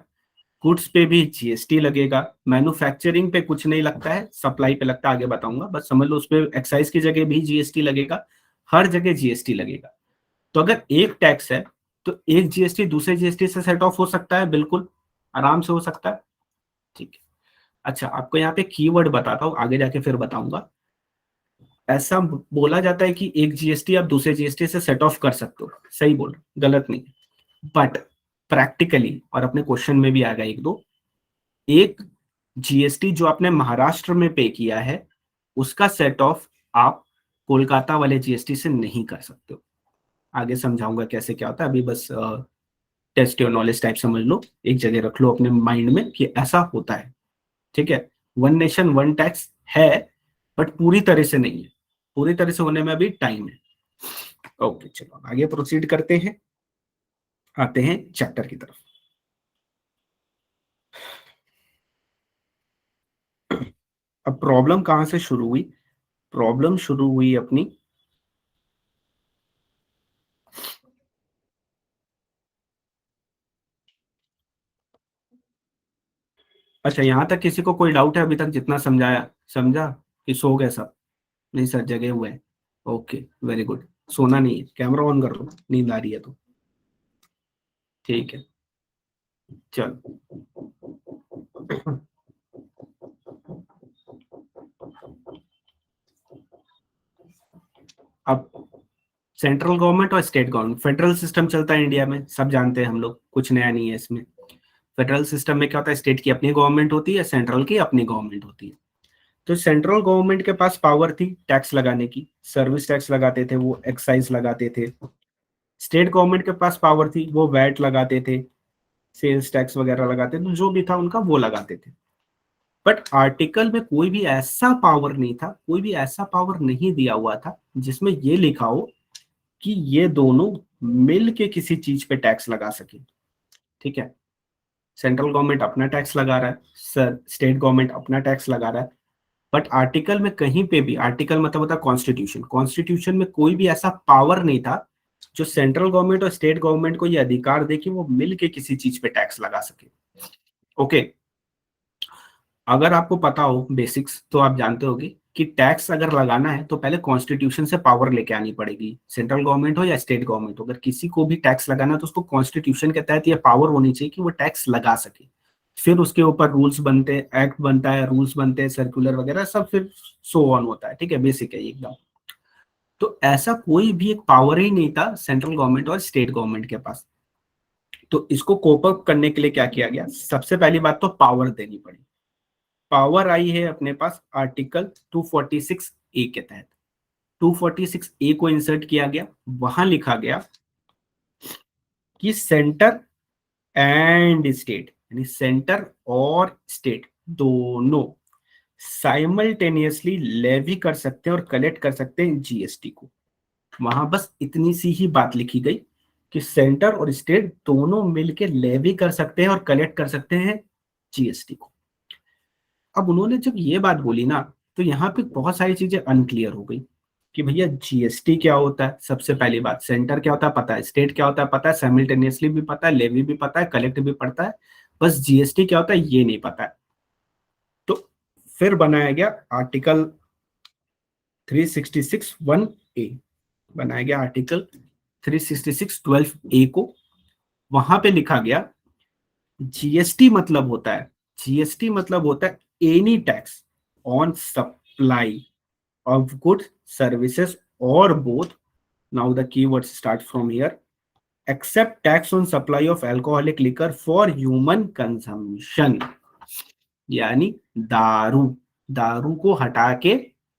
Speaker 1: गुड्स पे भी जीएसटी लगेगा, मैन्युफैक्चरिंग पे कुछ नहीं लगता है, सप्लाई पे लगता है, आगे बताऊंगा, बस समझ लो। उस पे एक्साइज की जगह भी जीएसटी लगेगा, हर जगह जीएसटी लगेगा। तो अगर एक टैक्स है तो एक जीएसटी दूसरे जीएसटी से सेट ऑफ हो सकता है, बिल्कुल आराम से हो सकता है, ठीक है। अच्छा, आपको यहाँ पे कीवर्ड बताता हूँ, आगे जाके फिर बताऊंगा। ऐसा बोला जाता है कि एक जीएसटी आप दूसरे जीएसटी से सेट ऑफ कर सकते हो, सही बोल रहे हो, गलत नहीं। बट प्रैक्टिकली, और अपने क्वेश्चन में भी आएगा एक दो, एक जीएसटी जो आपने महाराष्ट्र में पे किया है उसका सेट ऑफ आप कोलकाता वाले जीएसटी से नहीं कर सकते हो। आगे समझाऊंगा कैसे क्या होता है, अभी बस टेस्ट योर नॉलेज टाइप समझ लो, एक जगह रख लो अपने माइंड में कि ऐसा होता है, ठीक है। वन नेशन वन टैक्स है, बट पूरी तरह से नहीं है, पूरी तरह से होने में अभी टाइम है। ओके चलो आगे प्रोसीड करते हैं, आते हैं चैप्टर की तरफ। अब प्रॉब्लम कहां से शुरू हुई? प्रॉब्लम शुरू हुई अपनी, अच्छा यहां तक किसी को कोई डाउट है अभी तक जितना समझाया, समझा कि सो गए सब? नहीं सर, जगे हुए हैं। Okay, very good. सोना नहीं है, कैमरा ऑन कर लो, नींद आ रही है तो, ठीक है। चलो अब सेंट्रल गवर्नमेंट और स्टेट गवर्नमेंट, फेडरल सिस्टम चलता है इंडिया में, सब जानते हैं हम लोग, कुछ नया नहीं है इसमें। फेडरल सिस्टम में क्या होता है, स्टेट की अपनी गवर्नमेंट होती है, सेंट्रल की अपनी गवर्नमेंट होती है। तो सेंट्रल गवर्नमेंट के पास पावर थी टैक्स लगाने की, सर्विस टैक्स लगाते थे, वो एक्साइज लगाते थे। स्टेट गवर्नमेंट के पास पावर थी, वो वैट लगाते थे, सेल्स टैक्स वगैरह लगाते थे, तो जो भी था उनका वो लगाते थे। बट आर्टिकल में कोई भी ऐसा पावर नहीं था, कोई भी ऐसा पावर नहीं दिया हुआ था जिसमें ये लिखा हो कि ये दोनों मिल के किसी चीज पे टैक्स लगा सके। ठीक है, सेंट्रल गवर्नमेंट अपना टैक्स लगा रहा है, सर स्टेट गवर्नमेंट अपना टैक्स लगा रहा है, बट आर्टिकल में कहीं पे भी, आर्टिकल मतलब होता है कॉन्स्टिट्यूशन, कॉन्स्टिट्यूशन में कोई भी ऐसा पावर नहीं था जो सेंट्रल गवर्नमेंट और स्टेट गवर्नमेंट को ये अधिकार दे कि वो मिल के किसी चीज पे टैक्स लगा सके। ओके, अगर आपको पता हो बेसिक्स तो आप जानते होगे कि टैक्स अगर लगाना है तो पहले कॉन्स्टिट्यूशन से पावर लेके आनी पड़ेगी, सेंट्रल गवर्नमेंट हो या स्टेट गवर्नमेंट हो, अगर किसी को भी टैक्स लगाना है तो उसको कॉन्स्टिट्यूशन के तहत ये पावर होनी चाहिए कि वो टैक्स लगा सके। फिर उसके ऊपर रूल्स बनते, एक्ट बनता है, रूल्स बनते हैं, सर्कुलर वगैरह सब, फिर सो ऑन होता है। ठीक है, बेसिक है एकदम। तो ऐसा कोई भी एक पावर ही नहीं था सेंट्रल गवर्नमेंट और स्टेट गवर्नमेंट के पास। तो इसको कोप अप करने के लिए क्या किया गया, सबसे पहली बात तो पावर देनी पड़ी। पावर आई है अपने पास आर्टिकल 246 ए के तहत। 246 ए को इंसर्ट किया गया, वहां लिखा गया कि सेंटर एंड स्टेट, यानी सेंटर और स्टेट दोनों साइमल्टेनियसली लेवी कर सकते हैं और कलेक्ट कर सकते हैं जीएसटी को। वहां बस इतनी सी ही बात लिखी गई कि सेंटर और स्टेट दोनों मिलकर लेवी कर सकते हैं और कलेक्ट कर सकते हैं जीएसटी को। अब उन्होंने जब ये बात बोली ना, तो यहाँ पे बहुत सारी चीजें अनक्लियर हो गई कि भैया जीएसटी क्या होता है। सबसे पहली बात, सेंटर क्या होता है पता है, स्टेट क्या होता है पता है, साइमल्टेनियसली भी पता है, लेवी भी पता है, कलेक्ट भी पड़ता है, बस जीएसटी क्या होता है ये नहीं पता है। तो फिर बनाया गया आर्टिकल 366(1) ए, बनाया गया आर्टिकल 366(12) ए को। वहां पे लिखा गया जीएसटी मतलब होता है, जीएसटी मतलब होता है any tax on supply of goods, services, or both. Now the keywords start from here. Except tax on supply of alcoholic liquor for human consumption. यानी दारू, दारू को हटा के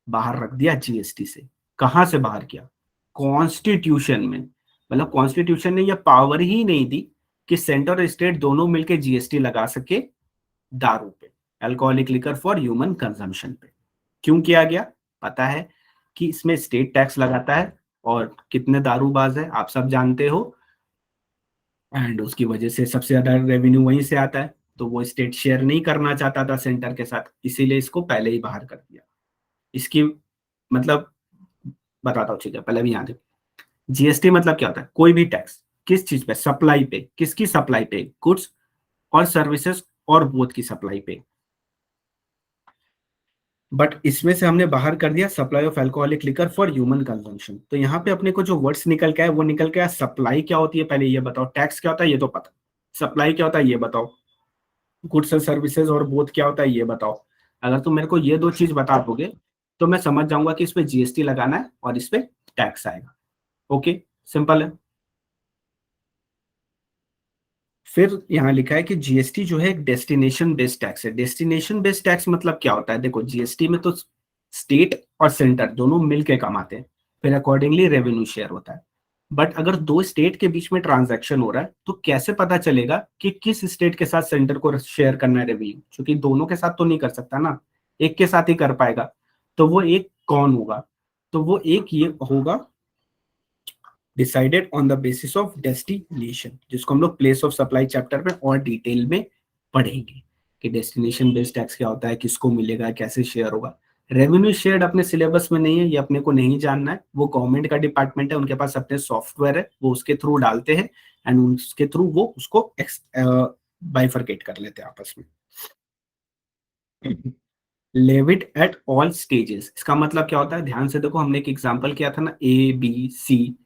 Speaker 1: बाहर रख दिया जीएसटी से। कहां से बाहर किया, कॉन्स्टिट्यूशन में। मतलब कॉन्स्टिट्यूशन ने यह पावर ही नहीं दी कि सेंटर और स्टेट दोनों मिलकर जीएसटी लगा सके दारू पे, alcoholic liquor for human consumption पे। क्यों किया गया, पता है कि इसमें स्टेट टैक्स लगाता है और कितने दारूबाज है आप सब जानते हो, एंड उसकी वजह से सबसे ज्यादा रेवेन्यू वहीं से आता है। तो वो स्टेट शेयर नहीं करना चाहता था सेंटर के साथ, इसीलिए इसको पहले ही बाहर कर दिया। इसकी मतलब बताता हूँ, ठीक है, पहले भी यहाँ देखो। जीएसटी मतलब क्या होता है, कोई भी टैक्स किस चीज पे, सप्लाई पे, किसकी सप्लाई पे, गुड्स और सर्विसेज और बोथ की सप्लाई पे। बट इसमें से हमने बाहर कर दिया supply of alcoholic liquor for human consumption. तो यहाँ पे अपने को जो वर्ड्स निकल के आए वो निकल के आया, सप्लाई क्या होती है पहले ये बताओ, टैक्स क्या होता है ये तो पता, सप्लाई क्या होता है ये बताओ, goods and services or both क्या होता है ये बताओ। अगर तुम मेरे को ये दो चीज बता दोगे तो मैं समझ जाऊंगा कि इस पे जीएसटी लगाना है और इस पे टैक्स आएगा। ओके, सिंपल है। फिर यहाँ लिखा है कि जीएसटी जो है एक डेस्टिनेशन बेस्ड टैक्स है। डेस्टिनेशन बेस्ड टैक्स मतलब क्या होता है, देखो जीएसटी में तो स्टेट और सेंटर दोनों मिलके कमाते हैं, फिर अकॉर्डिंगली रेवेन्यू शेयर होता है। बट अगर दो स्टेट के बीच में ट्रांजैक्शन हो रहा है तो कैसे पता चलेगा कि किस स्टेट के साथ सेंटर को शेयर करना है रेवेन्यू, क्योंकि दोनों के साथ तो नहीं कर सकता ना, एक के साथ ही कर पाएगा। तो वो एक कौन होगा, तो वो एक ये होगा decided on the basis of destination, जिसको हम लोग प्लेस ऑफ सप्लाई चैप्टर में और डिटेल में पढ़ेंगे कि डेस्टिनेशन बेस्ड टैक्स क्या होता है, किसको मिलेगा, कैसे शेयर होगा। रेवेन्यू शेयर अपने सिलेबस में नहीं है, ये अपने को नहीं जानना है, वो गवर्नमेंट का डिपार्टमेंट है, उनके पास अपने सॉफ्टवेयर है, वो उसके थ्रू डालते हैं एंड उसके थ्रू वो उसको बाइफरकेट कर लेते हैं आपस में। लेविड एट ऑल स्टेजेस, इसका मतलब क्या होता है, ध्यान से देखो, हमने एक एग्जांपल किया था ना, ए बी सी।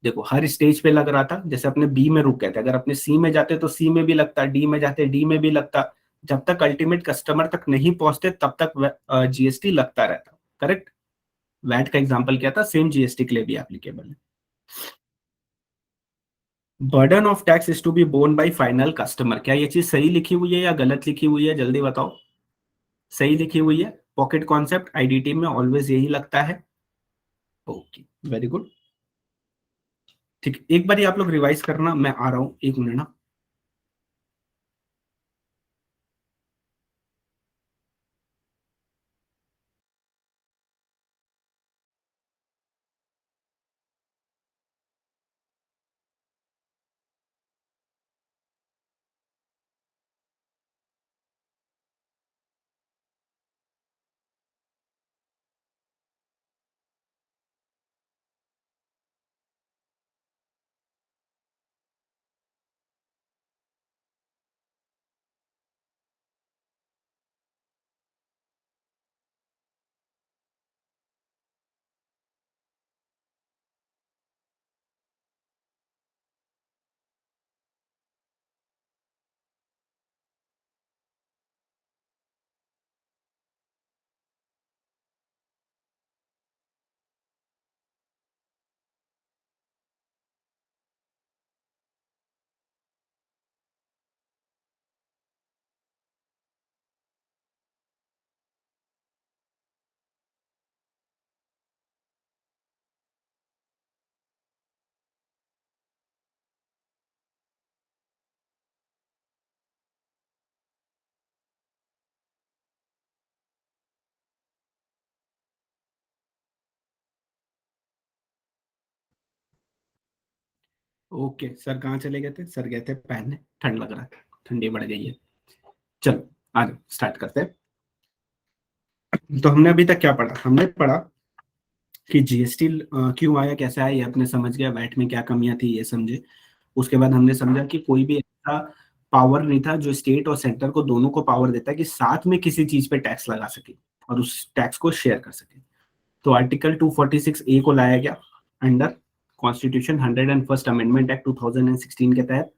Speaker 1: देखो हर स्टेज पे लग रहा था, जैसे अपने बी में रुक गए थे, अगर अपने सी में जाते तो सी में भी लगता, डी में जाते डी में भी लगता, जब तक अल्टीमेट कस्टमर तक नहीं पहुंचते तब तक जीएसटी लगता रहता। करेक्ट, वैट का एग्जांपल क्या था, सेम जीएसटी के लिए भी एप्लीकेबल है। Burden of tax is to be borne by final customer, क्या ये चीज सही लिखी हुई है या गलत लिखी हुई है, जल्दी बताओ। सही लिखी हुई है, पॉकेट कॉन्सेप्ट आईडीटी में ऑलवेज यही लगता है। Okay, very good. ठीक, एक बार आप लोग रिवाइज करना, मैं आ रहा हूँ 1 मिनट ना। ओके सर, कहाँ चले गए थे? सर गए थे पहनने, ठंड लग रहा है, ठंडी बढ़ गई है। चलो आ जाओ, स्टार्ट करते हैं। तो हमने अभी तक क्या पढ़ा? हमने पढ़ा कि जीएसटी क्यों आया, कैसे आया, ये अपने समझ गया, वैट में क्या कमियां थी ये समझे। उसके बाद हमने समझा कि कोई भी ऐसा पावर नहीं था जो स्टेट और सेंटर को दोनों को पावर देता है कि साथ में किसी चीज पे टैक्स लगा सके और उस टैक्स को शेयर कर सके। तो आर्टिकल 246 ए को लाया गया under constitution 101st amendment act 2016 के तहत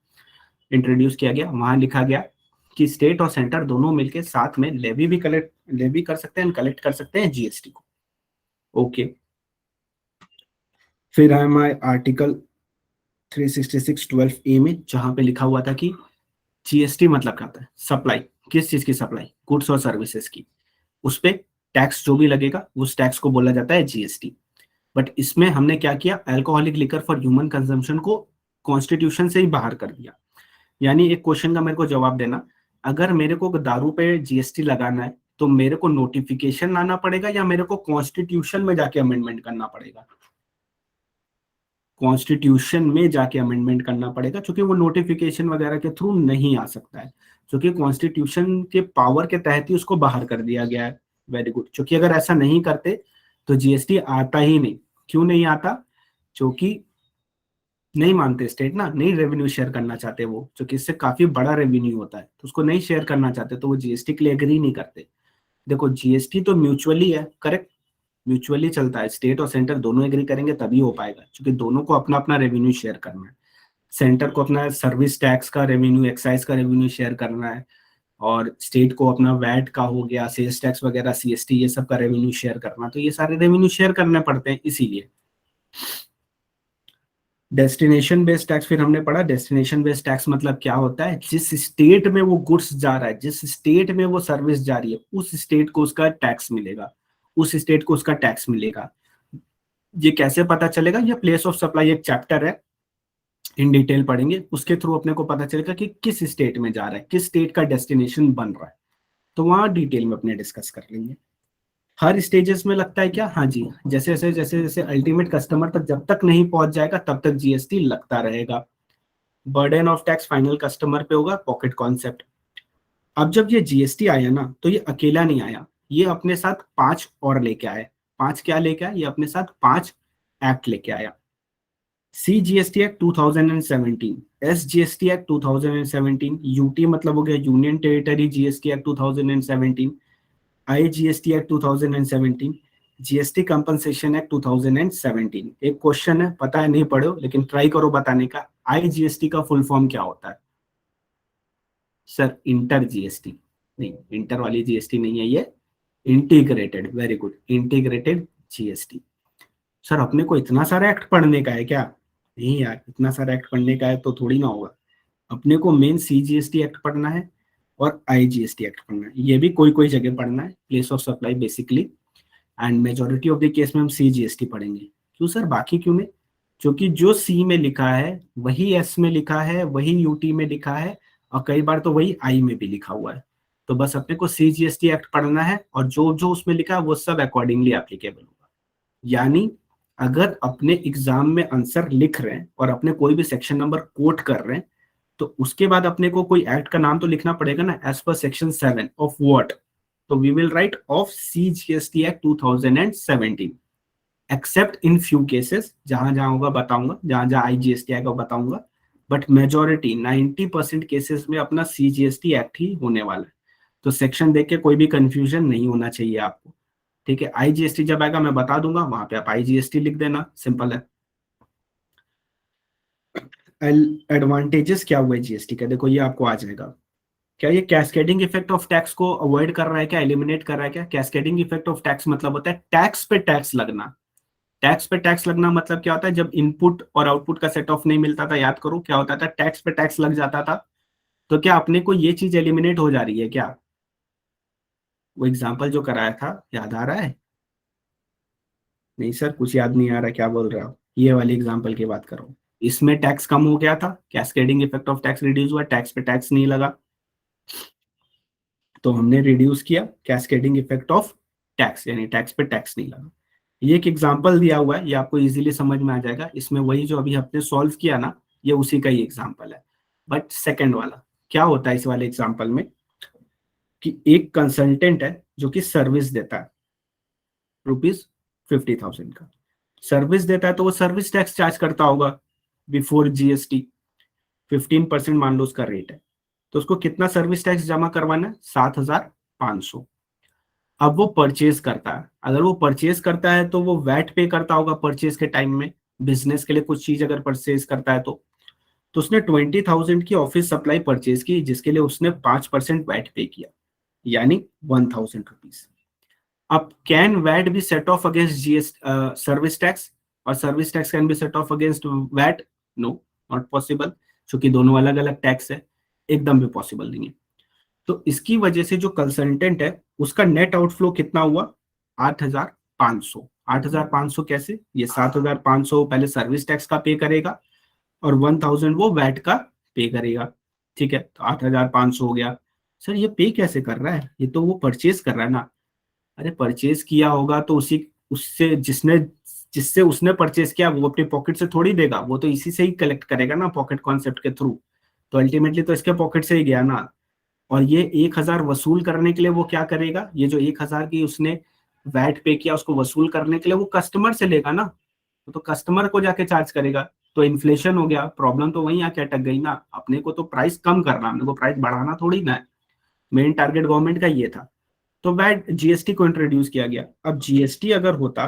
Speaker 1: इंट्रोड्यूस किया गया। वहां लिखा गया कि स्टेट और सेंटर दोनों मिलकर साथ में लेवी कर सकते हैं, कलेक्ट कर सकते हैं जीएसटी को। ओके, फिर हमारे आर्टिकल 366(12) ए में जहां पे लिखा हुआ था कि जीएसटी मतलब क्या होता है? सप्लाई, किस चीज की सप्लाई? गुड्स और सर्विसेज की। उस पे टैक्स जो भी लगेगा उस टैक्स को बोला जाता है जीएसटी। बट इसमें हमने क्या किया, alcoholic liquor for human consumption को कॉन्स्टिट्यूशन से ही बाहर कर दिया। यानी एक क्वेश्चन का मेरे को जवाब देना, अगर मेरे को दारू पे जीएसटी लगाना है तो मेरे को नोटिफिकेशन लाना पड़ेगा या मेरे को कॉन्स्टिट्यूशन में जाके अमेंडमेंट करना पड़ेगा? कॉन्स्टिट्यूशन में जाके अमेंडमेंट करना पड़ेगा, क्योंकि वो नोटिफिकेशन वगैरह के थ्रू नहीं आ सकता है, क्योंकि कॉन्स्टिट्यूशन के पावर के तहत ही उसको बाहर कर दिया गया है। वेरी गुड, क्योंकि अगर ऐसा नहीं करते तो जीएसटी आता ही नहीं। क्यों नहीं आता? क्योंकि नहीं मानते स्टेट ना, नहीं रेवेन्यू शेयर करना चाहते वो, क्योंकि इससे काफी बड़ा रेवेन्यू होता है, तो उसको नहीं शेयर करना चाहते, तो वो जीएसटी के लिए एग्री नहीं करते। देखो जीएसटी तो म्यूचुअली है, करेक्ट, म्यूचुअली चलता है, स्टेट और सेंटर दोनों एग्री करेंगे तभी हो पाएगा, क्योंकि दोनों को अपना अपना रेवेन्यू शेयर करना है। सेंटर को अपना सर्विस टैक्स का रेवेन्यू, एक्साइज का रेवेन्यू शेयर करना है, और स्टेट को अपना वैट का हो गया, सेल्स टैक्स वगैरह, सीएसटी, ये सब का रेवेन्यू शेयर करना। तो ये सारे रेवेन्यू शेयर करने पड़ते हैं इसीलिए। डेस्टिनेशन बेस्ड टैक्स फिर हमने पढ़ा। डेस्टिनेशन बेस्ड टैक्स मतलब क्या होता है? जिस स्टेट में वो गुड्स जा रहा है, जिस स्टेट में वो सर्विस जा रही है, उस स्टेट को उसका टैक्स मिलेगा, उस स्टेट को उसका टैक्स मिलेगा। ये कैसे पता चलेगा? ये प्लेस ऑफ सप्लाई एक चैप्टर है, इन डिटेल पढ़ेंगे, उसके थ्रू अपने को पता चलेगा कि किस स्टेट में जा रहा है, किस स्टेट का डेस्टिनेशन बन रहा है। तो वहां डिटेल में अपने डिस्कस कर लेंगे। हर स्टेजेस में लगता है क्या? हाँ जी, जैसे जैसे अल्टीमेट कस्टमर तक जब तक नहीं पहुंच जाएगा तब तक जीएसटी लगता रहेगा। Burden of tax final customer पे होगा, पॉकेट कॉन्सेप्ट। अब जब ये जीएसटी आया ना, तो ये अकेला नहीं आया, ये अपने साथ 5 और लेके आया। 5 क्या लेके आया? ये अपने साथ 5 एक्ट लेके आया। C GST act 2017, S GST act 2017, UT मतलब हो गया union territory GST act 2017, I GST act 2017, GST compensation act 2017। एक क्वेश्चन है, पता है नहीं पढ़ो, लेकिन ट्राई करो बताने का। आई जीएसटी का फुल फॉर्म क्या होता है? सर इंटर जीएसटी नहीं, इंटर वाली जीएसटी नहीं है ये, integrated. Very good, integrated GST. Sir अपने को इतना सारा एक्ट पढ़ने का है क्या? नहीं यार, इतना सारा एक्ट पढ़ने का है तो थोड़ी ना होगा। अपने को मेन सीजीएसटी एक्ट पढ़ना है, और IGST एक्ट पढ़ना है। ये भी कोई कोई जगह पढ़ना है, place of supply basically, and majority of the case में हम CGST पढ़ेंगे। क्यों सर, बाकी क्यों नहीं? क्योंकि जो C में लिखा है वही S में लिखा है, वही UT में लिखा है, और कई बार तो वही I में भी लिखा हुआ है। तो बस अपने को CGST एक्ट पढ़ना है, और जो जो उसमें लिखा है वो सब अकॉर्डिंगली एप्लीकेबल होगा। यानी अगर अपने एग्जाम में आंसर लिख रहे हैं और अपने कोई भी सेक्शन नंबर कोट कर रहे हैं, तो उसके बाद अपने को कोई एक्ट का नाम तो लिखना पड़ेगा ना, as per section 7 of what. तो we will write off CGST act 2017, except in few cases, जहां जहां होगा बताऊंगा, जहां जहां IGST आएगा बताऊंगा, बट मेजोरिटी 90% केसेस में अपना CGST एक्ट ही होने वाला है। तो सेक्शन देख के कोई भी कंफ्यूजन नहीं होना चाहिए आपको, ठीक है। IGST जब आएगा मैं बता दूंगा, वहां पे आप IGST लिख देना, सिंपल है। एडवांटेजेस क्या हुए GST का, देखो ये आपको आ जाएगा। क्या ये कैस्केडिंग इफेक्ट ऑफ टैक्स को अवॉइड कर रहा है क्या, एलिमिनेट कर रहा है क्या? कैस्केडिंग इफेक्ट ऑफ टैक्स मतलब होता है टैक्स पे टैक्स लगना। टैक्स पे टैक्स लगना मतलब क्या होता है, जब इनपुट और आउटपुट का सेट ऑफ नहीं मिलता था, याद करो क्या होता था, टैक्स पे टैक्स लग जाता था। तो क्या अपने को ये चीज एलिमिनेट हो जा रही है क्या? वो एग्जाम्पल जो कराया था याद आ रहा है? नहीं सर, कुछ याद नहीं आ रहा, क्या बोल रहा हो? ये वाली एग्जाम्पल की बात करो। इसमें टैक्स कम हो गया था, cascading effect of tax reduce हुआ, टैक्स पे टैक्स नहीं लगा, तो हमने रिड्यूस किया कैस्केडिंग इफेक्ट ऑफ टैक्स, यानी टैक्स पे टैक्स नहीं लगा। ये एक एग्जांपल दिया हुआ है, ये आपको इजीली समझ में आ जाएगा। इसमें वही जो अभी आपने सॉल्व किया ना, ये उसी का ही एग्जांपल है। बट सेकंड वाला क्या होता है, इस वाले एग्जांपल में कि एक कंसल्टेंट है जो कि सर्विस देता है ₹50,000 का, सर्विस देता है, तो वो सर्विस टैक्स चार्ज करता होगा बिफोर GST। 15% मान लो उसका रेट है, तो उसको कितना सर्विस टैक्स जमा करवाना है? 7,500। अब वो परचेज करता है, अगर वो परचेज करता है तो वो वैट पे करता होगा परचेज के टाइम में, बिजनेस के लिए कुछ चीज अगर परचेज करता है तो उसने 20,000 की ऑफिस सप्लाई परचेज की, जिसके लिए उसने 5% वैट पे किया, यानी 1,000 रुपीज। अब can VAT be set off against service tax, और service tax can be set off against VAT? No, not possible, क्योंकि दोनों अलग अलग टैक्स है, एकदम भी पॉसिबल नहीं है। तो इसकी वजह से जो कंसल्टेंट है उसका नेट आउटफ्लो कितना हुआ? 8,500। 8,500 कैसे? ये 7,500 पहले सर्विस टैक्स का पे करेगा और 1,000 वो वैट का पे करेगा, ठीक है। तो 8,500 हो गया। सर ये पे कैसे कर रहा है, ये तो वो परचेज कर रहा है ना। अरे परचेज किया होगा तो उसी उससे जिससे उसने परचेज किया वो अपने पॉकेट से थोड़ी देगा, वो तो इसी से ही कलेक्ट करेगा ना, पॉकेट कॉन्सेप्ट के थ्रू। तो अल्टीमेटली तो इसके पॉकेट से ही गया ना। और ये 1,000 वसूल करने के लिए वो क्या करेगा, ये जो 1,000 की उसने वैट पे किया उसको वसूल करने के लिए वो कस्टमर से लेगा ना, तो कस्टमर को जाके चार्ज करेगा। तो इन्फ्लेशन हो गया, प्रॉब्लम तो वहीं आके अटक गई ना। अपने को तो प्राइस कम करना, अपने को प्राइस बढ़ाना थोड़ी ना है। मेन टारगेट गवर्नमेंट का ये था। तो वैट GST को इंट्रोड्यूस किया गया। अब GST अगर होता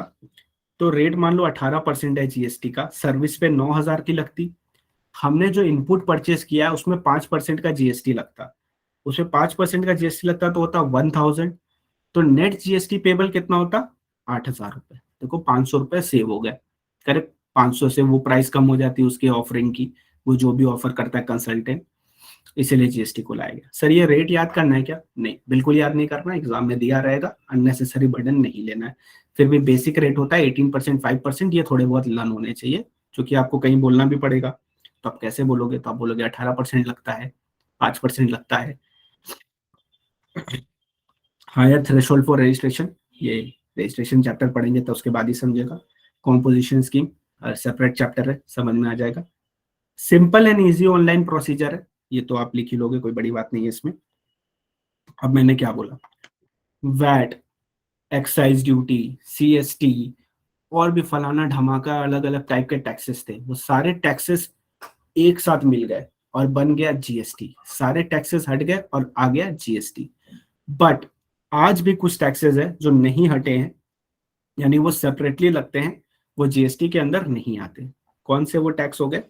Speaker 1: तो रेट मान लो 18% है GST का, सर्विस पे 9,000 की लगती। हमने जो इनपुट परचेज किया है उसमें 5% का GST लगता, उसमें 5% का GST लगता तो होता 1,000। तो नेट GST पेबल कितना होता? 8,000 रुपए। देखो 500 रुपए सेव हो गए, करेक्ट। 500 से वो प्राइस कम हो जाती है उसकी ऑफरिंग की, वो जो भी ऑफर करता है कंसल्टेंट, इसीलिए GST को लाया गया। सर ये रेट याद करना है क्या? नहीं, बिल्कुल याद नहीं करना, एग्जाम में दिया रहेगा, अननेसेसरी बर्डन नहीं लेना है। फिर भी बेसिक रेट होता है 18%, 5%, ये थोड़े बहुत लर्न होने चाहिए, क्योंकि आपको कहीं बोलना भी पड़ेगा। तो आप कैसे बोलोगे, तो आप बोलोगे 18% लगता है, 5% लगता है। हायर थ्रेशोल्ड फॉर रजिस्ट्रेशन, ये रजिस्ट्रेशन चैप्टर पढ़ेंगे तो उसके बाद ही समझेगा। कॉम्पोजिशन स्कीम सेपरेट चैप्टर है, समझ में आ जाएगा। Simple and easy online procedure है, ये तो आप लिख ही लोगे, कोई बड़ी बात नहीं है इसमें। अब मैंने क्या बोला, वैट, एक्साइज ड्यूटी, CST और भी फलाना धमाका अलग अलग टाइप के टैक्सेस थे, वो सारे टैक्सेस एक साथ मिल गए और बन गया GST। सारे टैक्सेस हट गए और आ गया GST। बट आज भी कुछ टैक्सेस है जो नहीं हटे हैं, यानी वो सेपरेटली लगते हैं, वो GST के अंदर नहीं आते। कौन से वो टैक्स हो गए?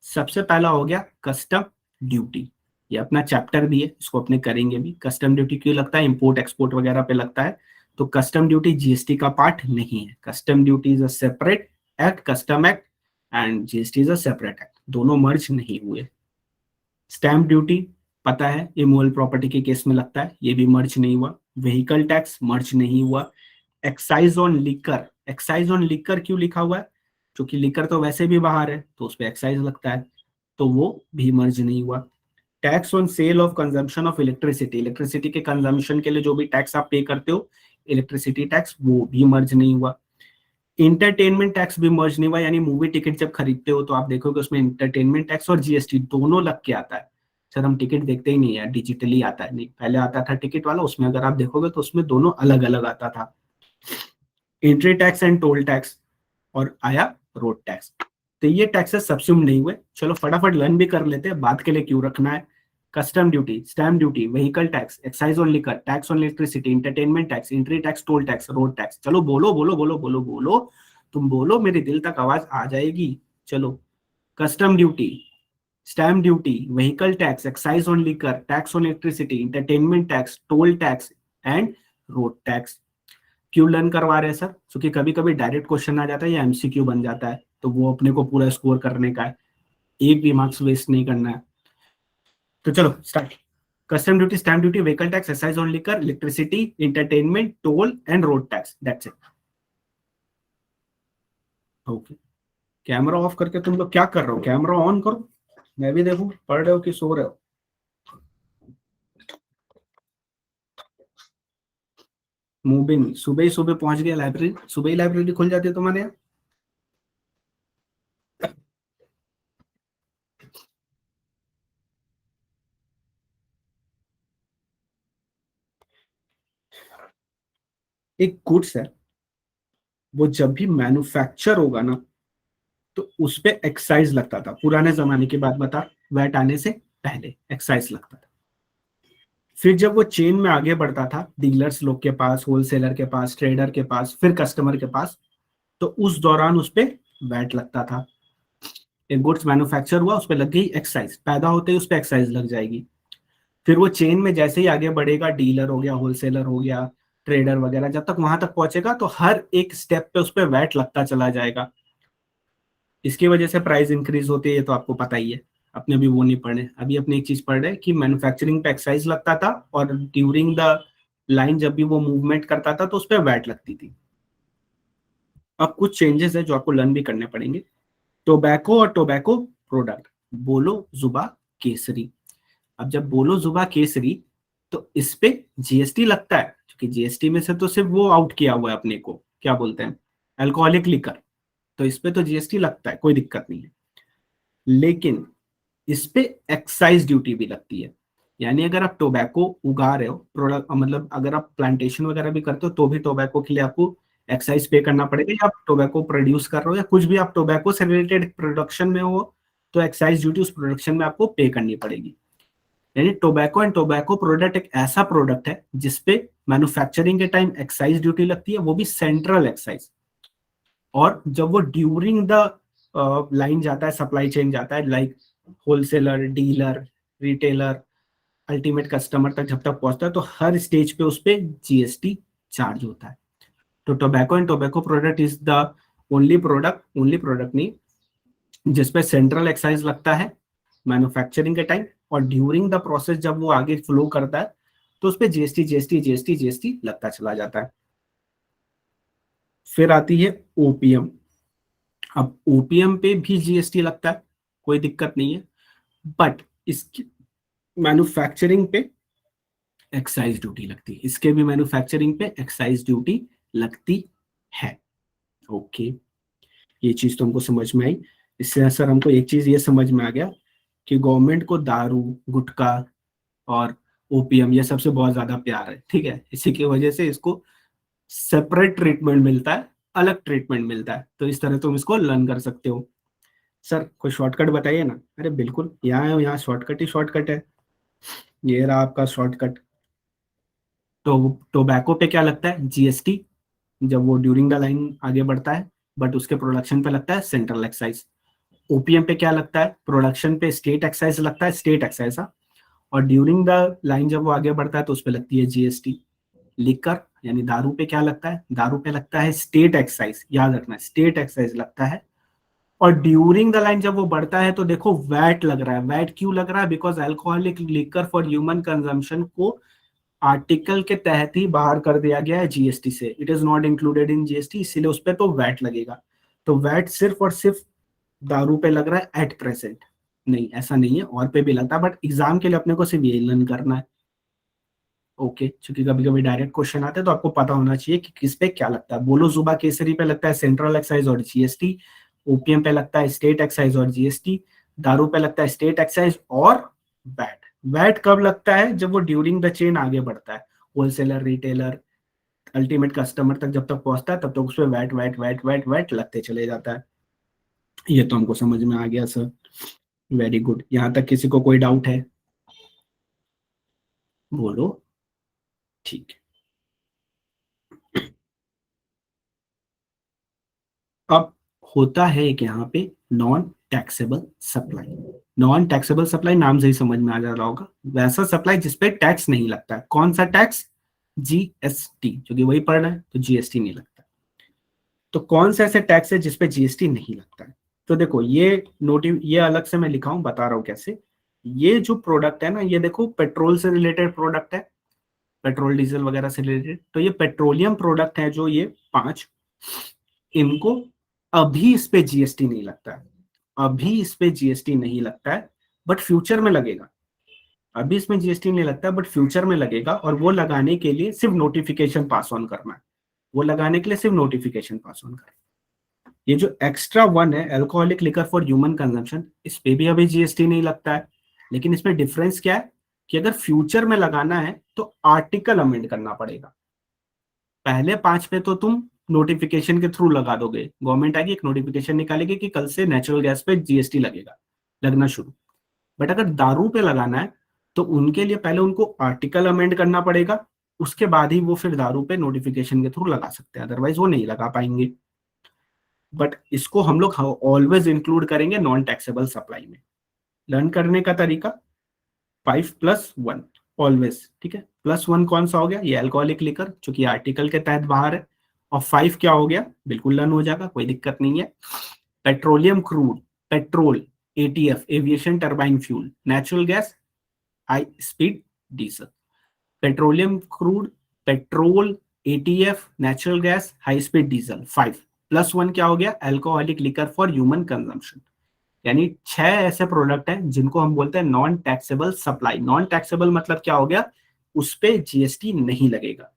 Speaker 1: सबसे पहला हो गया कस्टम ड्यूटी। ये अपना चैप्टर भी है, इसको अपने करेंगे भी। कस्टम ड्यूटी क्यों लगता है? इंपोर्ट एक्सपोर्ट वगैरह पे लगता है। तो कस्टम ड्यूटी GST का पार्ट नहीं है। Custom duty is a separate act, custom act, and GST is a separate act, दोनों मर्ज नहीं हुए। स्टैंप ड्यूटी पता है इमोरल प्रॉपर्टी के केस में लगता है, ये भी मर्ज नहीं हुआ। व्हीकल टैक्स मर्ज नहीं हुआ। Excise on liquor, excise on liquor क्यों लिखा हुआ है? क्योंकि लिकर तो वैसे भी बाहर है तो उस पर एक्साइज लगता है, तो वो भी मर्ज नहीं हुआ। Tax on sale of consumption of electricity, electricity के कंजम्पशन के लिए जो भी टैक्स आप पे करते हो, इलेक्ट्रिसिटी टैक्स, वो भी मर्ज नहीं हुआ। इंटरटेनमेंट टैक्स भी मर्ज नहीं हुआ, यानी मूवी टिकट जब खरीदते हो तो आप देखोगे उसमें इंटरटेनमेंट टैक्स और जीएसटी दोनों लग के आता है। सर हम टिकट देखते ही नहीं है, डिजिटली आता है, नहीं पहले आता था टिकट वाला, उसमें अगर आप देखोगे तो उसमें दोनों अलग अलग आता था, entry tax and told tax, और आया रोड टैक्स। तो ये टैक्सेस सब्स्यूम नहीं हुए। चलो फटाफट लर्न भी कर लेते हैं, बात के लिए क्यों रखना है। Custom duty, stamp duty, vehicle tax, excise on liquor, tax on electricity, entertainment tax, entry tax, toll tax, road tax. चलो बोलो बोलो बोलो बोलो बोलो, तुम बोलो, मेरे दिल तक आवाज आ जाएगी। चलो, custom duty, stamp duty, vehicle tax, excise on liquor, tax on electricity, entertainment tax, toll tax and road tax. क्यों लर्न करवा रहे हैं सर? क्योंकि कभी कभी डायरेक्ट क्वेश्चन आ जाता है या एमसीक्यू बन जाता है, तो वो अपने को पूरा स्कोर करने का है, एक भी मार्क्स वेस्ट नहीं करना है। तो चलो start. Custom duty, stamp duty, vehicle tax, excise on liquor, electricity, entertainment, toll and road tax, that's it. Okay, camera off करके तुम लोग क्या कर रहे हो? कैमरा ऑन करो, मैं भी देखूं पढ़ रहे हो कि सो रहे हो। मूबिन सुबह ही सुबह पहुंच गया लाइब्रेरी, सुबह ही लाइब्रेरी खुल जाती है तुम्हारे यहाँ। एक गुड्स है, वो जब भी मैन्युफैक्चर होगा ना, तो उस पे एक्साइज लगता था, पुराने जमाने की बात बता, वैट आने से पहले एक्साइज लगता था। फिर जब वो चेन में आगे बढ़ता था, डीलर्स लोग के पास, होलसेलर के पास, ट्रेडर के पास, फिर कस्टमर के पास, तो उस दौरान उस पे वैट लगता था। एक गुड्स मैन्युफैक्चर हुआ, उस पे लग गई एक्साइज, पैदा होते ही उस पे एक्साइज लग जाएगी। फिर वो चेन में जैसे ही आगे बढ़ेगा, डीलर हो गया, होलसेलर हो गया, ट्रेडर वगैरह, जब तक वहां तक पहुंचेगा तो हर एक स्टेप पे उस पे वैट लगता चला जाएगा। इसकी वजह से प्राइस इंक्रीज होती है, ये तो आपको पता ही है। अपने अभी वो नहीं पढ़े, अभी अपने एक चीज पढ़ रहे हैं कि मैन्युफैक्चरिंग पे एक्साइज लगता था, और ड्यूरिंग द लाइन जब भी वो मूवमेंट करता था तो उस पर वैट लगती थी। अब कुछ चेंजेस है जो आपको लर्न भी करने पड़ेंगे। टोबैको और टोबैको प्रोडक्ट, बोलो जुबा केसरी। अब जब बोलो जुबा केसरी, तो इस पे जीएसटी लगता है, क्योंकि जीएसटी में से तो सिर्फ वो आउट किया हुआ है अपने को, क्या बोलते हैं, अल्कोहलिक लिकर, तो इस पे तो जीएसटी लगता है, कोई दिक्कत नहीं है। लेकिन इस पे एक्साइज ड्यूटी भी लगती है। यानी अगर आप टोबैको उगा रहे हो, प्रोडक्ट मतलब अगर आप प्लांटेशन वगैरह भी करते हो, तो भी टोबैको के लिए आपको एक्साइज पे करना पड़ेगा, या आप टोबैको प्रोड्यूस कर रहे हो या कुछ भी आप टोबैको से रिलेटेड प्रोडक्शन में हो, तो एक्साइज ड्यूटी उस प्रोडक्शन में आपको पे करनी पड़ेगी। यानी टोबैको एंड टोबैको प्रोडक्ट एक ऐसा प्रोडक्ट है जिसपे मैन्युफैक्चरिंग के टाइम एक्साइज ड्यूटी लगती है, वो भी सेंट्रल एक्साइज। और जब वो ड्यूरिंग द लाइन जाता है, सप्लाई चेन जाता है, like wholesaler, dealer, retailer, ultimate customer तक जब तक पहुंचता है, तो हर स्टेज पे उस पर जीएसटी चार्ज होता है। तो tobacco and tobacco product is the only product नहीं, जिसपे सेंट्रल एक्साइज लगता है मैन्युफैक्चरिंग के टाइम, और ड्यूरिंग द प्रोसेस जब वो आगे फ्लो करता है तो उस पर जीएसटी जीएसटी जीएसटी जीएसटी लगता चला जाता है। फिर आती है ओपीएम। अब ओपीएम पे भी जीएसटी लगता है, कोई दिक्कत नहीं है, बट इसकी मैन्युफैक्चरिंग पे एक्साइज ड्यूटी लगती है, इसके भी मैन्युफैक्चरिंग पे एक्साइज ड्यूटी लगती है। ओके, ये चीज तो हमको समझ में आई। इससे सर हमको एक चीज ये समझ में आ गया कि गवर्नमेंट को दारू, गुटखा और ओपीएम ये सबसे बहुत ज्यादा प्यार है, ठीक है, इसी की वजह से इसको सेपरेट ट्रीटमेंट मिलता है, अलग ट्रीटमेंट मिलता है, तो इस तरह तुम इसको लर्न कर सकते हो। सर कोई शॉर्टकट बताइए ना। अरे बिल्कुल, यहाँ शॉर्टकट ही शॉर्टकट है, ये रहा आपका शॉर्टकट। तो टोबैको पे क्या लगता है? जीएसटी, जब वो ड्यूरिंग द लाइन आगे बढ़ता है, बट उसके प्रोडक्शन पे लगता है सेंट्रल एक्साइज। ओपीएम पे क्या लगता है? प्रोडक्शन पे स्टेट एक्साइज लगता है, स्टेट एक्साइज, और ड्यूरिंग द लाइन जब वो आगे बढ़ता है तो उस पे लगती है जीएसटी। लिकर यानी दारू पे क्या लगता है? दारू पे लगता है स्टेट एक्साइज, याद रखना स्टेट एक्साइज लगता है, और ड्यूरिंग द लाइन जब वो बढ़ता है तो देखो वैट लग रहा है। वैट क्यों लग रहा है? Because alcoholic liquor for human consumption को आर्टिकल के तहत ही बाहर कर दिया गया है जीएसटी से। It is not included in GST, इसीलिए उस पर तो वैट लगेगा। तो वैट सिर्फ और सिर्फ दारू पे लग रहा है एट प्रेजेंट। नहीं, ऐसा नहीं है, और पे भी लगता है, बट एग्जाम के लिए अपने को सिर्फ यही लर्न करना है। ओके, क्योंकि कभी कभी डायरेक्ट क्वेश्चन आते हैं तो आपको पता होना चाहिए कि किस पे क्या लगता है। बोलो जुबा केसरी पे लगता है सेंट्रल एक्साइज और जीएसटी, ओपीएम पे लगता है स्टेट एक्साइज और जीएसटी, दारू पे लगता है स्टेट एक्साइज और वैट। वैट कब लगता है? जब वो ड्यूरिंग द चेन आगे बढ़ता है, होलसेलर, रिटेलर, अल्टीमेट कस्टमर तक जब तक पहुंचता है तब तक उस पर VAT VAT VAT VAT VAT लगते चले जाता है। ये तो हमको समझ में आ गया सर। Very good. यहाँ तक किसी को कोई डाउट है? बोलो। ठीक है। अब होता है एक यहाँ पे non taxable supply. Non taxable supply नाम से ही समझ में आ जा रहा होगा, वैसा सप्लाई जिसपे टैक्स नहीं लगता है। कौन सा टैक्स? जीएसटी, क्योंकि वही पढ़ रहे हैं तो जीएसटी नहीं लगता। तो कौन सा ऐसे टैक्स है जिसपे जीएसटी नहीं लगता है? तो देखो ये अलग से मैं लिखा हूं, बता रहा हूं कैसे। ये जो प्रोडक्ट है ना, ये देखो पेट्रोल से रिलेटेड प्रोडक्ट है, पेट्रोल डीजल वगैरह से रिलेटेड। तो ये पेट्रोलियम प्रोडक्ट है जो ये 5, इनको अभी इस पे जीएसटी नहीं लगता है। अभी इस पे जीएसटी नहीं लगता है, बट फ्यूचर में लगेगा। अभी इसमें जीएसटी नहीं लगता बट फ्यूचर में लगेगा, और वो लगाने के लिए सिर्फ नोटिफिकेशन पास ऑन करना है। वो लगाने के लिए सिर्फ नोटिफिकेशन पास ऑन करना है। ये जो एक्स्ट्रा वन है, alcoholic liquor for human consumption, इस पे भी अभी जीएसटी नहीं लगता है। लेकिन इसमें डिफरेंस क्या है कि अगर फ्यूचर में लगाना है तो आर्टिकल अमेंड करना पड़ेगा। पहले 5 पे तो तुम नोटिफिकेशन के थ्रू लगा दोगे, गवर्नमेंट आएगी एक नोटिफिकेशन निकालेगी कि कल से नेचुरल गैस पे जीएसटी लगेगा, लगना शुरू। बट अगर दारू पे लगाना है तो उनके लिए पहले उनको आर्टिकल अमेंड करना पड़ेगा, उसके बाद ही वो फिर दारू पे नोटिफिकेशन के थ्रू लगा सकते हैं, अदरवाइज वो नहीं लगा पाएंगे। बट इसको हम लोग ऑलवेज इंक्लूड करेंगे नॉन टैक्सेबल सप्लाई में। लर्न करने का तरीका 5+1 ऑलवेज, ठीक है। +1 कौन सा हो गया? ये अल्कोहलिक लिकर, चूंकि आर्टिकल के तहत बाहर है। और 5 क्या हो गया? बिल्कुल लर्न हो जाएगा, कोई दिक्कत नहीं है। Petroleum crude, petrol, ETF aviation turbine fuel, natural gas, high speed diesel. Petroleum crude, petrol, ETF, natural gas, high speed diesel, 5+1 क्या हो गया? Alcoholic liquor for human consumption. यानी 6 ऐसे प्रोडक्ट हैं जिनको हम बोलते हैं non taxable supply. Non taxable मतलब क्या हो गया? उस पे जीएसटी नहीं लगेगा।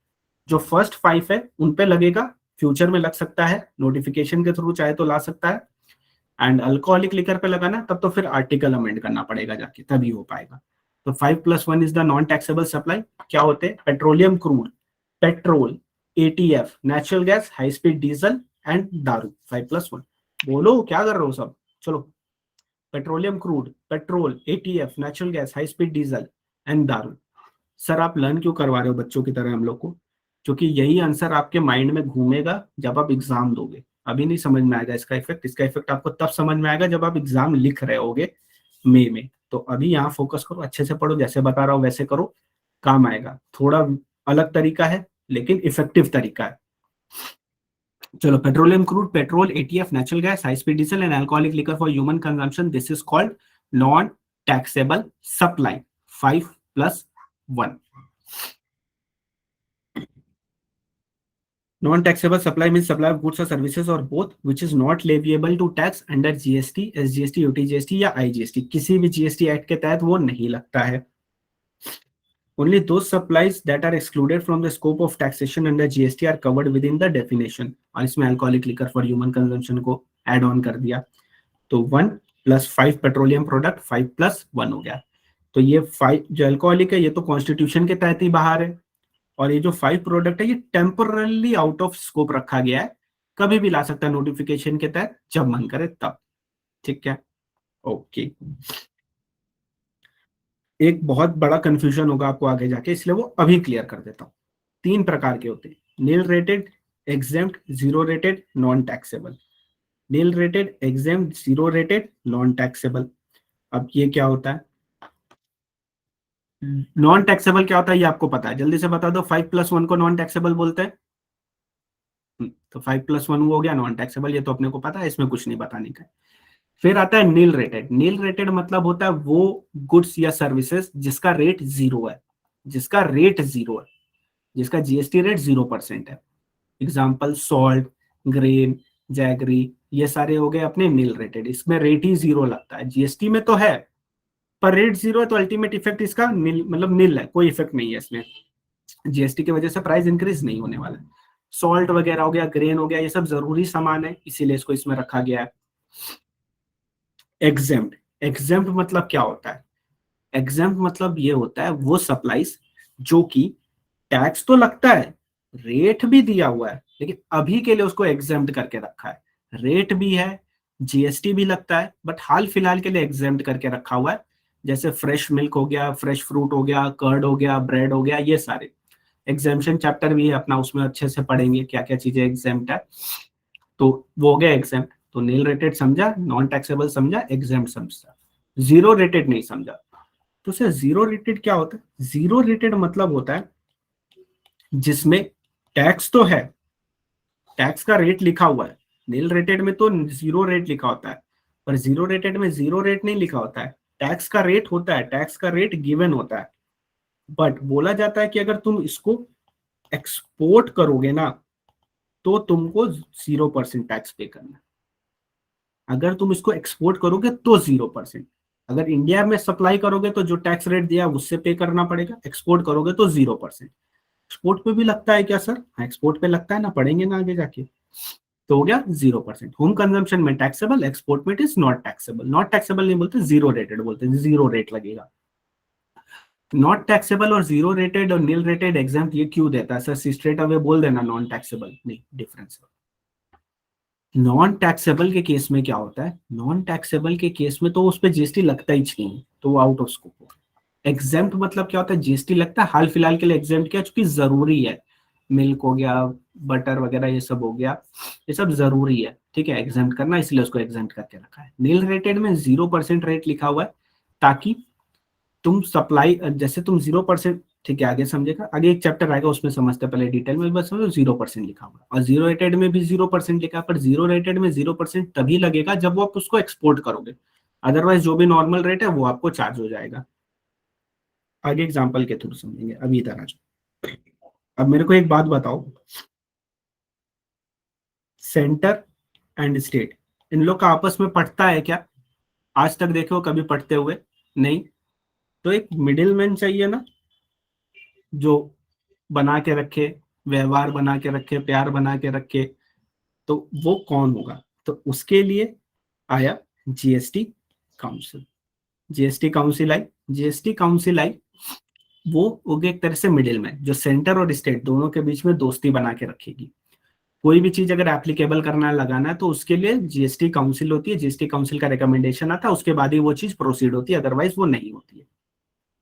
Speaker 1: जो फर्स्ट 5 है उन पे लगेगा, फ्यूचर में लग सकता है, नोटिफिकेशन के थ्रू चाहे तो ला सकता है। एंड अल्कोहलिक लिकर पे लगाना तब तो फिर आर्टिकल अमेंड करना पड़ेगा जाके, तभी हो पाएगा। तो 5+1 is the non taxable supply. क्या होते हैं? Petroleum crude, petrol, ETF, natural gas, high speed diesel and दारू। 5+1। बोलो क्या कर रहे हो सब? चलो। Petroleum crude, petrol, ETF, natural gas, high speed diesel and दारू। सर आप लर्न क्यों करवा रहे हो बच्चों की तरह हम लोग को? क्योंकि यही आंसर आपके माइंड में घूमेगा जब आप एग्जाम दोगे। अभी नहीं समझ में आएगा इसका इफेक्ट। इसका इफेक्ट आपको तब समझ में आएगा जब आप एग्जाम लिख रहे होगे मई में। तो अभी यहाँ फोकस करो, अच्छे से पढ़ो, जैसे बता रहा हूँ वैसे करो, काम आएगा। थोड़ा अलग तरीका है लेकिन इफेक्टिव तरीका है। चलो, petroleum crude, petrol, ETF, natural gas, high speed diesel and alcoholic liquor for human consumption, this is called non taxable supply. 5+1। Non-taxable supply means supply of goods or services or both which is not leviable to tax under GST, SGST, UTGST या IGST। किसी भी GST act के तहत वो नहीं लगता है। Only those supplies that are excluded from the scope of taxation under GST are covered within the definition। और इसमें alcoholic liquor for human consumption को एड ऑन कर दिया। तो 1+5 पेट्रोलियम प्रोडक्ट, 5+1 हो गया। तो ये 5 जो अल्कोहलिक है ये तो कॉन्स्टिट्यूशन के तहत ही बाहर है, और ये जो 5 प्रोडक्ट है ये टेम्परली आउट ऑफ स्कोप रखा गया है। कभी भी ला सकता है नोटिफिकेशन के तहत, जब मन करे तब। ठीक है, ओके। एक बहुत बड़ा कंफ्यूजन होगा आपको आगे जाके, इसलिए वो अभी क्लियर कर देता हूँ। 3 प्रकार के होते हैं: nil rated, exempt, zero rated, non taxable. Nil rated, exempt, zero rated, non taxable. अब ये क्या होता है? नॉन टैक्सेबल क्या होता है ये आपको पता है? जल्दी से बता दो। 5+1 को नॉन टैक्सेबल बोलते हैं। तो 5+1 हो गया नॉन टैक्सेबल, ये तो अपने को पता है, इसमें कुछ नहीं बताने का। फिर आता है नील रेटेड। नील रेटेड मतलब होता है वो गुड्स या सर्विसेज जिसका रेट जीरो है, जिसका रेट जीरो है, जिसका जीएसटी रेट 0% है। एग्जाम्पल सॉल्ट, ग्रेन, जैगरी, ये सारे हो गए अपने नील रेटेड। इसमें रेट ही जीरो लगता है, जीएसटी में तो है पर रेट जीरो है, तो अल्टीमेट इफेक्ट इसका नील, मतलब नील है, कोई इफेक्ट नहीं है इसमें, जीएसटी की वजह से प्राइस इंक्रीज नहीं होने वाला है। सॉल्ट वगैरह हो गया, ग्रेन हो गया, ये सब जरूरी सामान है, इसीलिए इसको इसमें रखा गया है। एग्जेम्प्ट, एग्जेम्प्ट मतलब क्या होता है? एग्जेम्प्ट मतलब ये होता है वो सप्लाईज जो कि टैक्स तो लगता है, रेट भी दिया हुआ है, लेकिन अभी के लिए उसको एग्जेम्प्ट करके रखा है। रेट भी है, जीएसटी भी लगता है, बट हाल फिलहाल के लिए एग्जेम्प्ट करके रखा हुआ है। जैसे फ्रेश मिल्क हो गया, फ्रेश फ्रूट हो गया, कर्ड हो गया, ब्रेड हो गया, ये सारे एग्जेम्पशन चैप्टर भी है अपना, उसमें अच्छे से पढ़ेंगे क्या क्या चीजें एग्जेम्प्ट है। तो वो हो गया एग्जेम्प्ट। तो नील रेटेड समझा, नॉन टैक्सेबल समझा, एग्जेम्प्ट समझा, जीरो रेटेड नहीं समझा। तो सर जीरो रेटेड क्या होता है? जीरो रेटेड मतलब होता है जिसमें टैक्स तो है, टैक्स का रेट लिखा हुआ है। नील रेटेड में तो जीरो रेट लिखा होता है, पर जीरो रेटेड में जीरो रेट नहीं लिखा होता है, टैक्स का रेट होता है, टैक्स का रेट गिवन होता है। बट बोला जाता है कि अगर तुम इसको एक्सपोर्ट करोगे ना तो तुमको 0% टैक्स पे करना है। अगर तुम इसको एक्सपोर्ट करोगे तो 0%, अगर इंडिया में सप्लाई करोगे तो जो टैक्स रेट दिया है उससे पे करना पड़ेगा, एक्सपोर्ट करोगे तो 0%। एक्सपोर्ट पे भी लगता है क्या सर? हाँ, एक्सपोर्ट पे लगता है ना, पढ़ेंगे ना आगे जाके। तो हो गया 0%। होम कंजम्पशन में टैक्सेबल, एक्सपोर्ट में it is not taxable. Not taxable नहीं बोलते, जीरो रेटेड बोलते हैं, जीरो रेट लगेगा। नॉट टैक्सेबल और जीरो रेटेड और नील रेटेड एग्जाम्प्ट ये क्यों देता है सर? स्ट्रेट अवे बोल देना नॉन टैक्सेबल, नहीं डिफरेंस। नॉन टैक्सेबल के केस में क्या होता है? नॉन टैक्सेबल के केस में तो उस पर जीएसटी लगता ही नहीं, तो वो आउट ऑफ स्कोप। एग्जेम्प्ट मतलब क्या होता है? जीएसटी लगता है, हाल फिलहाल के लिए एग्जेम्प्ट किया चूंकि जरूरी है। मिल्क हो गया, बटर वगैरह ये सब हो गया, ये सब जरूरी है, ठीक है, एग्जेम्प्ट करना, इसलिए उसको एग्जेम्प्ट करके रखा है। नील रेटेड में 0% रेट लिखा हुआ है ताकि तुम सप्लाई, जैसे तुम 0%, ठीक है आगे समझेगा, आगे एक चैप्टर आएगा उसमें समझते हैं, पहले डिटेल में बस समझो। 0% लिखा हुआ है और जीरो रेटेड में भी 0% लिखा है, पर जीरो रेटेड में 0% तभी लगेगा जब वो आप उसको एक्सपोर्ट करोगे, अदरवाइज जो भी नॉर्मल रेट है वो आपको चार्ज हो जाएगा। आगे एग्जाम्पल के थ्रू समझेंगे, अभी इधर आ जाओ। अब मेरे को एक बात बताओ, सेंटर एंड स्टेट, इन लोग का आपस में पटता है क्या? आज तक देखो कभी पटते हुए नहीं। तो एक मिडिल मैन चाहिए ना, जो बना के रखे, व्यवहार बना के रखे, प्यार बना के रखे। तो वो कौन होगा? तो उसके लिए आया जीएसटी काउंसिल। जीएसटी काउंसिल आई, जीएसटी काउंसिल आई, वो हो गया एक तरह से मिडिल मैन, जो सेंटर और स्टेट दोनों के बीच में दोस्ती बना के रखेगी। कोई भी चीज अगर एप्लीकेबल करना है, लगाना है, तो उसके लिए जीएसटी काउंसिल होती है, जीएसटी काउंसिल का रिकमेंडेशन आता है, उसके बाद ही वो चीज प्रोसीड होती है, अदरवाइज वो नहीं होती है।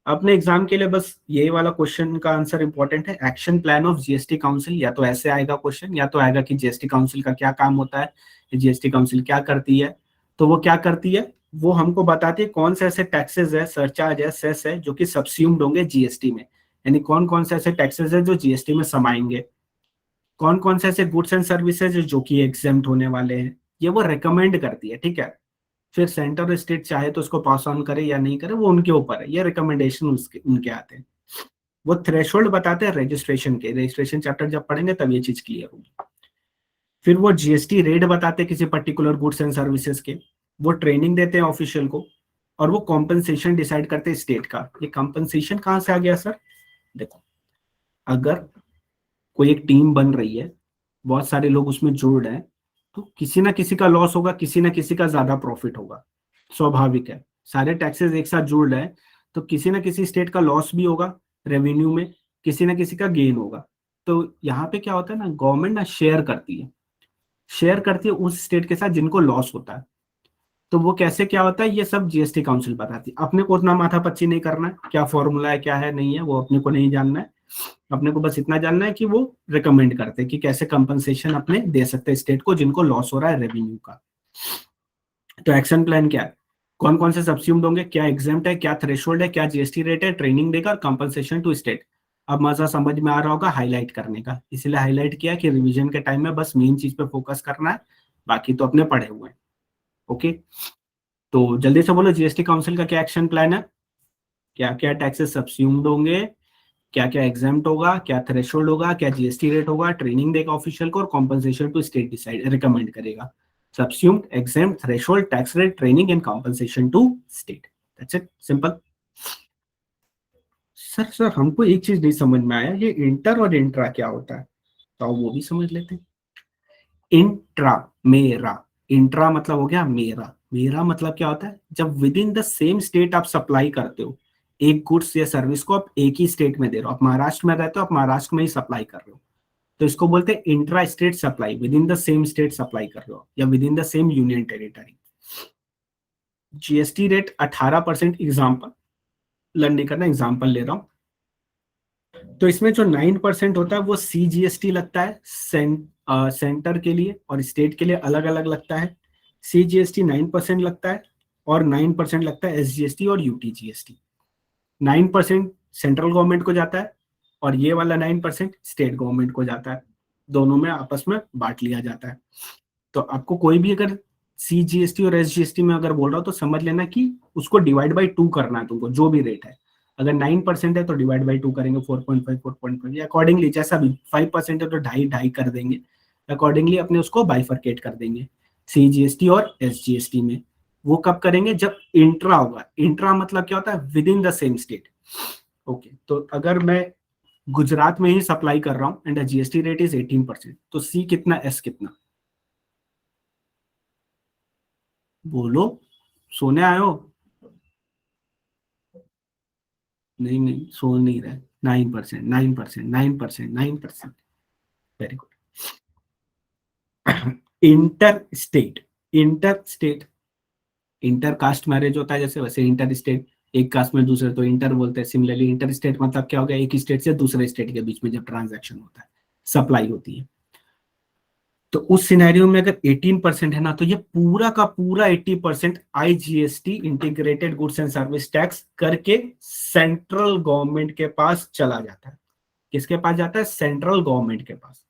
Speaker 1: अपने एग्जाम के लिए बस यही वाला क्वेश्चन का आंसर इंपॉर्टेंट है, action plan of GST council. या तो ऐसे आएगा क्वेश्चन, या तो आएगा कि जीएसटी काउंसिल का क्या काम होता है, जीएसटी काउंसिल क्या करती है। तो वो क्या करती है, वो हमको बताती है कौन से ऐसे टैक्सेस है, सरचार्ज है, सेस है जो कि सब्स्यूम्ड होंगे जीएसटी में, यानी कौन कौन से ऐसे टैक्सेस है जो जीएसटी में समाएंगे, कौन कौन से ऐसे गुड्स एंड सर्विसेज जो कि एग्जेम्प्ट होने वाले हैं, ये वो रेकमेंड करती है, ठीक है। फिर सेंटर और स्टेट चाहे तो उसको पास ऑन करे या नहीं करे, वो उनके ऊपर है, ये रिकमेंडेशन उसके उनके आते हैं। वो थ्रेशोल्ड बताते हैं रजिस्ट्रेशन के, रजिस्ट्रेशन चैप्टर जब पढ़ेंगे तब ये चीज क्लियर होगी। फिर वो जीएसटी रेट बताते हैं किसी पर्टिकुलर गुड्स एंड सर्विसेज के, वो ट्रेनिंग देते हैं ऑफिशियल को, और वो कॉम्पनसेशन डिसाइड करते हैं स्टेट का। ये कॉम्पनसेशन कहाँ से आ गया सर? देखो, अगर कोई एक टीम बन रही है, बहुत सारे लोग उसमें जुड़ रहे हैं, तो किसी ना किसी का लॉस होगा, किसी ना किसी का ज्यादा प्रॉफिट होगा, स्वाभाविक है। सारे टैक्सेस एक साथ जुड़ रहे हैं तो किसी ना किसी स्टेट का लॉस भी होगा रेवेन्यू में, किसी ना किसी का गेन होगा। तो यहाँ पे क्या होता है ना, गवर्नमेंट ना शेयर करती है, शेयर करती है उस स्टेट के साथ जिनको लॉस होता है। तो वो कैसे क्या होता है, ये सब जीएसटी काउंसिल बताती है। अपने को उतना माथा पच्ची नहीं करना है, क्या फॉर्मूला है क्या है नहीं है वो अपने को नहीं जानना है। अपने को बस इतना जानना है कि वो रिकमेंड करते हैं कि कैसे कंपनसेशन अपने दे सकते हैं स्टेट को जिनको लॉस हो रहा है रेवेन्यू का। तो एक्शन प्लान क्या है, कौन कौन से सब्स्यूम्ड होंगे, क्या एग्जेम्प्ट है, क्या थ्रेशोल्ड है, क्या जीएसटी रेट है, ट्रेनिंग देगा और कंपनसेशन टू स्टेट। अब मजा समझ में आ रहा होगा हाईलाइट करने का, इसलिए हाईलाइट किया कि रिवीजन के टाइम में बस मेन चीज पे फोकस करना है, बाकी तो अपने पढ़े हुए हैं। ओके, तो जल्दी से बोलो जीएसटी काउंसिल का क्या एक्शन प्लान है, क्या क्या टैक्सेस सब्स्यूम्ड होंगे, क्या क्या एग्जाम्प्ट होगा, क्या थ्रेशोल्ड होगा, क्या जीएसटी रेट होगा, ट्रेनिंग देगा ऑफिशियल को, और compensation to state decide recommend करेगा। Subsumed, exempt, threshold, tax rate, training and compensation to state. That's it, simple. Sir हमको एक चीज नहीं समझ में आया, ये इंटर और इंट्रा क्या होता है, तो वो भी समझ लेते हैं। इंट्रा, मेरा, इंट्रा मतलब हो गया मेरा, मेरा मतलब क्या होता है, जब with in the same state आप सप्लाई करते हो, एक गुड्स या सर्विस को आप एक ही स्टेट में दे रहे हो, आप महाराष्ट्र में रहते हो, आप महाराष्ट्र में ही सप्लाई कर रहे हो, तो इसको बोलते हैं intra state supply, with in the same state supply कर रहे हो या with in the same union territory. GST rate 18%, example learn नहीं करना, एग्जाम्पल ले रहा हूँ। तो इसमें जो 9% होता है वो सीजीएसटी लगता है, सेंटर के लिए, और स्टेट के लिए अलग अलग लगता है। सीजीएसटी 9% लगता है, और 9% लगता है एसजीएसटी और यूटीजीएसटी। 9% सेंट्रल गवर्नमेंट को जाता है, और ये वाला 9% स्टेट गवर्नमेंट को जाता है, दोनों में आपस में बांट लिया जाता है। तो आपको कोई भी अगर सीजीएसटी और एसजीएसटी में अगर बोल रहा हो तो समझ लेना कि उसको डिवाइड बाई 2 करना है तुमको, जो भी रेट है। अगर 9% है तो डिवाइड बाई 2 करेंगे, 4.5 4.5 या अकॉर्डिंगली, जैसा भी। 5% है तो ढाई ढाई कर देंगे, अकॉर्डिंगली अपने उसको बाइफरकेट कर देंगे सीजीएसटी और एसजीएसटी में। वो कब करेंगे, जब इंट्रा होगा। इंट्रा मतलब क्या होता है, with in the same state. Okay, तो अगर मैं गुजरात में ही सप्लाई कर रहा हूँ एंड जीएसटी रेट इज 18%, तो सी कितना, एस कितना, बोलो, सोने आए हो? नहीं नहीं, सो नहीं रहे। 9%, 9%, 9%, 9%। Very good. Inter state, inter state, inter caste marriage होता है जैसे, वैसे इंटर स्टेट, एक कास्ट में दूसरे, तो इंटर बोलते हैं। सिमिलरली इंटर स्टेट मतलब क्या हो गया, एक स्टेट से दूसरे स्टेट के बीच में जब ट्रांजैक्शन होता है, सप्लाई होती है। तो उस सिनेरियो में अगर 18% है ना, तो ये पूरा का पूरा 80% IGST, integrated goods and service tax करके सेंट्रल गवर्नमेंट के पास चला जाता है। किसके पास जाता है, सेंट्रल गवर्नमेंट के पास।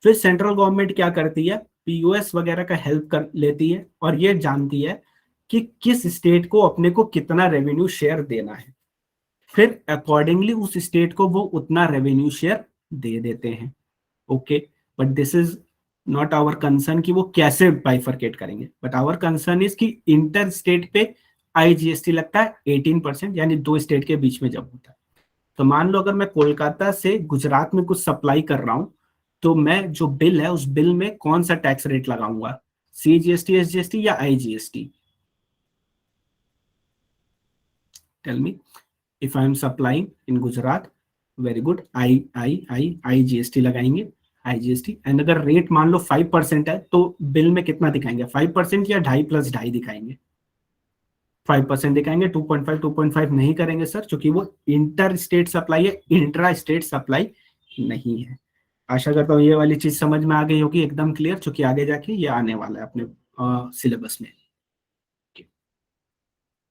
Speaker 1: फिर सेंट्रल गवर्नमेंट क्या करती है, पीओएस वगैरह का हेल्प कर लेती है, और ये जानती है कि किस स्टेट को अपने को कितना रेवेन्यू शेयर देना है, फिर अकॉर्डिंगली उस स्टेट को वो उतना रेवेन्यू शेयर दे देते हैं। Okay, but this is not our concern कि वो कैसे बाइफरकेट करेंगे, बट आवर कंसर्न इज कि इंटर स्टेट पे आईजीएसटी लगता है 18%, यानी दो स्टेट के बीच में जब होता है। तो मान लो अगर मैं कोलकाता से गुजरात में कुछ सप्लाई कर रहा हूं, तो मैं जो बिल है उस बिल में कौन सा टैक्स रेट लगाऊंगा, सीजीएसटी, एसजीएसटी या IGST? Tell me. If I am supplying in Gujarat, very good, I GST लगाएंगे, आईजीएसटी। एंड अगर रेट मान लो 5% है, तो बिल में कितना दिखाएंगे, 5% या ढाई प्लस ढाई दिखाएंगे? 5% दिखाएंगे। 2.5 नहीं करेंगे सर, क्योंकि वो इंटर स्टेट सप्लाई है, इंट्रा स्टेट सप्लाई नहीं है। आशा करता हूँ ये वाली चीज समझ में आ गई होगी, एकदम क्लियर, क्योंकि आगे जाके ये आने वाला है अपने सिलेबस में।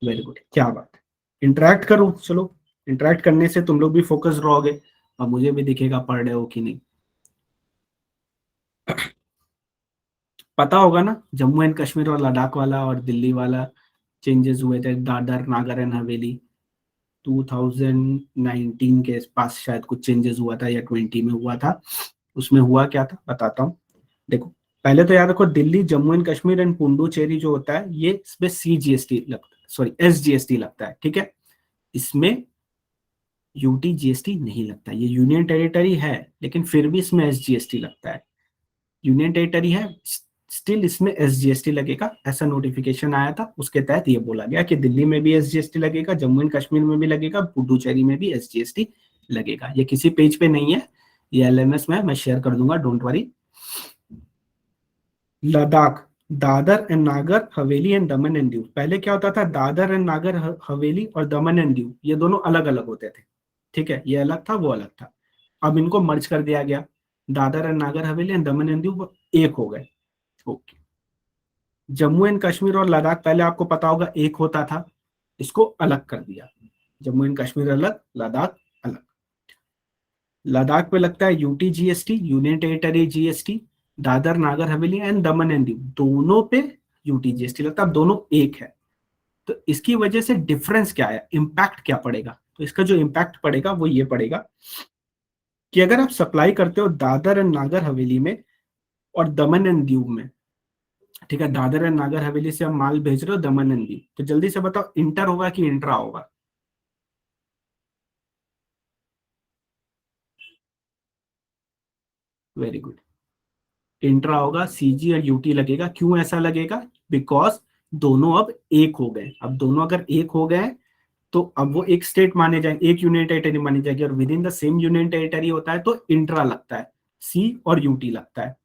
Speaker 1: वेरी गुड, क्या बात है। इंटरेक्ट करो, चलो। इंटरेक्ट करने से तुम लोग भी फोकस रहोगे, और मुझे भी दिखेगा पढ़ रहे हो कि नहीं। पता होगा ना, जम्मू एंड कश्मीर और लद्दाख वाला और दिल्ली वाला चेंजेस हुए थे, दादर नागर एंड हवेली। 2019 के पास शायद कुछ चेंजेस हुआ था, या 20 में हुआ था। उसमें हुआ क्या था बताता हूँ। देखो, पहले तो याद रखो, दिल्ली, जम्मू एंड कश्मीर एंड पुडुचेरी जो होता है, ये इसमें सीजीएसटी लगता है, सॉरी एसजीएसटी लगता है, ठीक है। इसमें यूटी जीएसटी नहीं लगता, ये यूनियन टेरिटरी है, लेकिन फिर भी इसमें एसजीएसटी लगता है। यूनियन टेरिटरी है, स्टिल इसमें एसजीएसटी लगेगा, ऐसा नोटिफिकेशन आया था, उसके तहत ये बोला गया कि दिल्ली में भी एसजीएसटी लगेगा, जम्मू एंड कश्मीर में भी लगेगा, पुडुचेरी में भी एसजीएसटी लगेगा। ये किसी पेज पे नहीं है, ये एलएमएस में मैं शेयर कर दूंगा, don't worry. Ladakh, Dadar and Nagar Haveli and Daman and Diu. पहले क्या होता था, दादर एंड नागर हवेली और दमन एंड दीव, ये दोनों अलग अलग होते थे, ठीक है, ये अलग था, वो अलग था। अब इनको मर्ज कर दिया गया, Dadar and Nagar Haveli and Daman and Diu एक हो गए। ओके। जम्मू एंड कश्मीर और लद्दाख पहले आपको पता होगा एक होता था, इसको अलग कर दिया, जम्मू एंड कश्मीर अलग, लद्दाख अलग। लद्दाख पे लगता है UT GST, union territory GST, Dadar Nagar Haveli and Daman and Diu दोनों पे यूटी जीएसटी लगता है। अब दोनों एक है, तो इसकी वजह से डिफरेंस क्या है, इम्पैक्ट क्या पड़ेगा? तो इसका जो इम्पैक्ट पड़ेगा वो ये पड़ेगा कि अगर आप सप्लाई करते हो दादर एंड नागर हवेली में और दमन एंड दीव में, ठीक है, दादर एंड नागर हवेली से आप माल भेज रहे हो दमन एंड दीव, तो जल्दी से बताओ इंटर होगा कि इंट्रा होगा? वेरी गुड, इंट्रा होगा, सीजी और यूटी लगेगा। क्यों ऐसा लगेगा? बिकॉज दोनों अब एक हो गए। अब दोनों अगर एक हो गए तो अब वो एक स्टेट माने जाएंगे, एक यूनियन टेरिटरी मानी जाएगी, और with in the same union territory होता है तो इंट्रा लगता है, सी और यूटी लगता है।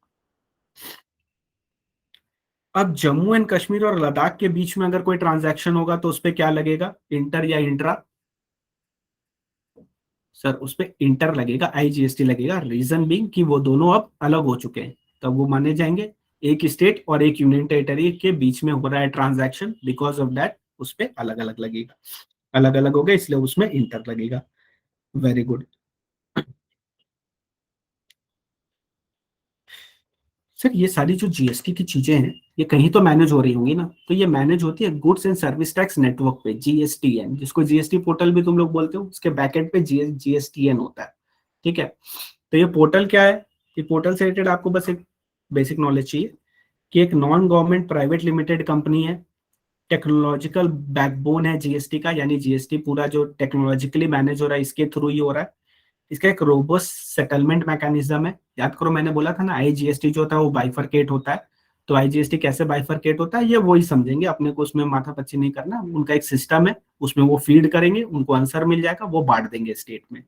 Speaker 1: अब जम्मू एंड कश्मीर और लद्दाख के बीच में अगर कोई ट्रांजैक्शन होगा तो उस पर क्या लगेगा, इंटर या इंट्रा? सर उस पर इंटर लगेगा, आईजीएसटी लगेगा। रीजन बीइंग कि वो दोनों अब अलग हो चुके हैं, तब वो माने जाएंगे। एक स्टेट और एक यूनियन टेरिटरी के बीच में हो रहा है ट्रांजैक्शन, बिकॉज ऑफ दैट उस पर अलग अलग लगेगा, अलग अलग हो गए इसलिए उसमें इंटर लगेगा। Very good. सर ये सारी जो जीएसटी की चीजें हैं ये कहीं तो मैनेज हो रही होंगी ना, तो ये मैनेज होती है goods and service tax network पे, जीएसटीएन, जिसको जीएसटी पोर्टल भी तुम लोग बोलते हो, उसके बैकएंड पे जीएसटीएन होता है। ठीक है, तो ये पोर्टल क्या है? ये पोर्टल से रिलेटेड आपको बस एक बेसिक नॉलेज चाहिए कि एक non government private limited company है, टेक्नोलॉजिकल बैकबोन है जीएसटी का, यानी जीएसटी पूरा जो टेक्नोलॉजिकली मैनेज हो रहा है इसके थ्रू ही हो रहा है। इसका एक रोबस्ट सेटलमेंट मैकेनिज्म है। याद करो मैंने बोला था ना आईजीएसटी जो होता है वो बाइफरकेट होता है, तो आईजीएसटी कैसे बाइफरकेट होता है ये वही समझेंगे, अपने को उसमें माथा पच्ची नहीं करना। उनका एक सिस्टम है, उसमें वो फीड करेंगे, उनको आंसर मिल जाएगा, वो बांट देंगे स्टेट में।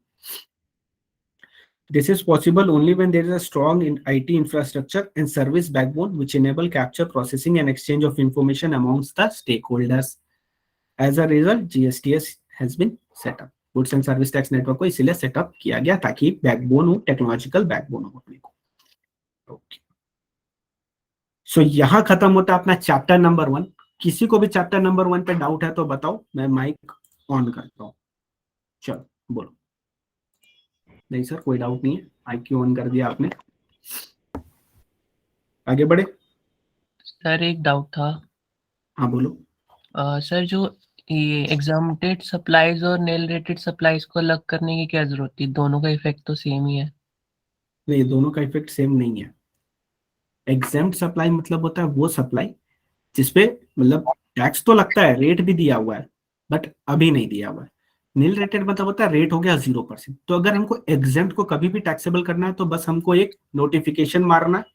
Speaker 1: This is possible only when there is a strong IT infrastructure and service backbone which enable capture, processing and exchange of information amongst the stakeholders. As a result, GSTS has been set up. Goods and service tax network को इसीलिए setup किया गया ताकि backbone हो, technological backbone हो अपने को। Okay, सो यहाँ खत्म होता है अपना चैप्टर नंबर 1। किसी को भी चैप्टर नंबर 1 पे डाउट है तो बताओ, मैं माइक ऑन करता हूँ। चलो बोलो। नहीं सर कोई डाउट नहीं है, माइक क्यों ऑन कर दिया आपने? आगे बढ़े।
Speaker 2: सर एक डाउट था।
Speaker 1: हाँ बोलो।
Speaker 2: सर जो ये एग्जाम्प्टेड सप्लाईज और नेल रेटेड सप्लाईज को अलग करने की क्या जरूरत थी? दोनों का इफेक्ट तो सेम ही है।
Speaker 1: नहीं, दोनों का इफेक्ट सेम नहीं है। एग्जेम्प्ट सप्लाई मतलब होता है वो सप्लाई जिसपे मतलब टैक्स तो लगता है, रेट भी दिया हुआ है, बट अभी नहीं दिया हुआ है। नील रेटेड मतलब होता है रेट हो गया 0%। तो अगर हमको एग्जेम्प्ट को कभी भी टैक्सेबल करना है तो बस हमको एक नोटिफिकेशन मारना है,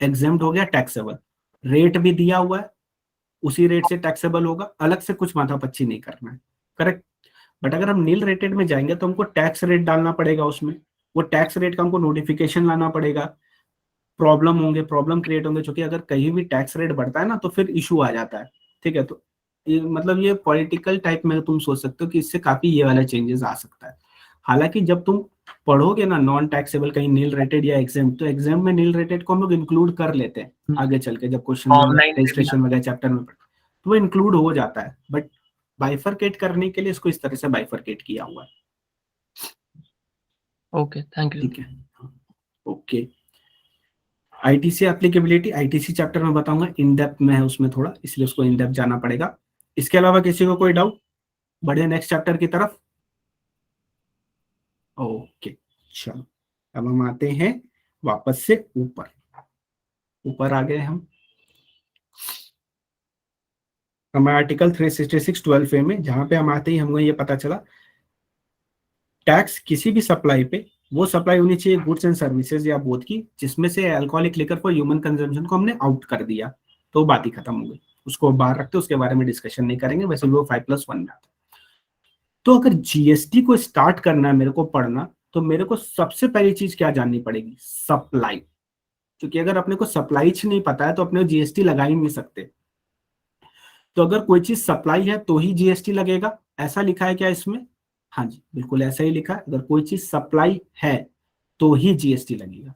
Speaker 1: एग्जेम्प्ट हो गया टैक्सेबल, रेट भी दिया हुआ है, उसी रेट से टैक्सेबल होगा, अलग से कुछ माथापच्ची नहीं करना है। करेक्ट। बट अगर हम नील रेटेड में जाएंगे तो हमको टैक्स रेट डालना पड़ेगा उसमें, वो टैक्स रेट का हमको नोटिफिकेशन लाना पड़ेगा, प्रॉब्लम होंगे, प्रॉब्लम क्रिएट होंगे, क्योंकि अगर कहीं भी टैक्स रेट बढ़ता है ना तो फिर इशू आ जाता है। ठीक है, तो ये मतलब ये पॉलिटिकल टाइप में तुम सोच सकते हो कि इससे काफी ये वाला चेंजेस आ सकता है। हालांकि जब तुम पढ़ोगे ना नॉन टैक्सेबल कहीं नील रेटेड या एग्जाम, तो एग्जाम में नील रेटेड को हम लोग इंक्लूड कर लेते हैं आगे चल के, जब क्वेश्चन
Speaker 2: ऑनलाइन में भी
Speaker 1: रजिस्ट्रेशन वगैरह चैप्टर में पढ़ते तो वो इंक्लूड हो जाता है। बट बाइफरकेट करने के लिए इसको इस तरह से बाइफरकेट किया हुआ है।
Speaker 2: Okay, thank you.
Speaker 1: ठीक है, okay. ITC applicability ITC chapter में बताऊंगा, इन डेप्थ में है उसमें थोड़ा, इसलिए उसको इन डेप्थ जाना पड़ेगा। इसके अलावा किसी को कोई डाउट? बढ़े नेक्स्ट चैप्टर की तरफ। ओके, चलो अब हम आते हैं वापस से ऊपर। ऊपर आ गए हम हमारे आर्टिकल 366 12A में, जहां पे हम आते ही हमको ये पता चला टैक्स किसी भी सप्लाई पे वो सप्लाई होनी चाहिए गुड्स एंड सर्विसेज या बोथ की जिसमें से alcoholic liquor for human consumption को हमने आउट कर दिया, तो बात ही खत्म हो गई। उसको बाहर रखते उसके बारे में डिस्कशन नहीं करेंगे, वैसे भी वो 5+1 में आता है। तो अगर जीएसटी को स्टार्ट करना है मेरे को पढ़ना, तो मेरे को सबसे पहली चीज क्या जाननी पड़ेगी, सप्लाई। क्योंकि अगर अपने को सप्लाई नहीं पता है तो अपने जीएसटी लगा ही नहीं सकते। तो अगर कोई चीज सप्लाई है तो ही जीएसटी लगेगा, ऐसा लिखा है क्या इसमें? हाँ जी बिल्कुल ऐसा ही लिखा है, अगर कोई चीज सप्लाई है तो ही जीएसटी लगेगा।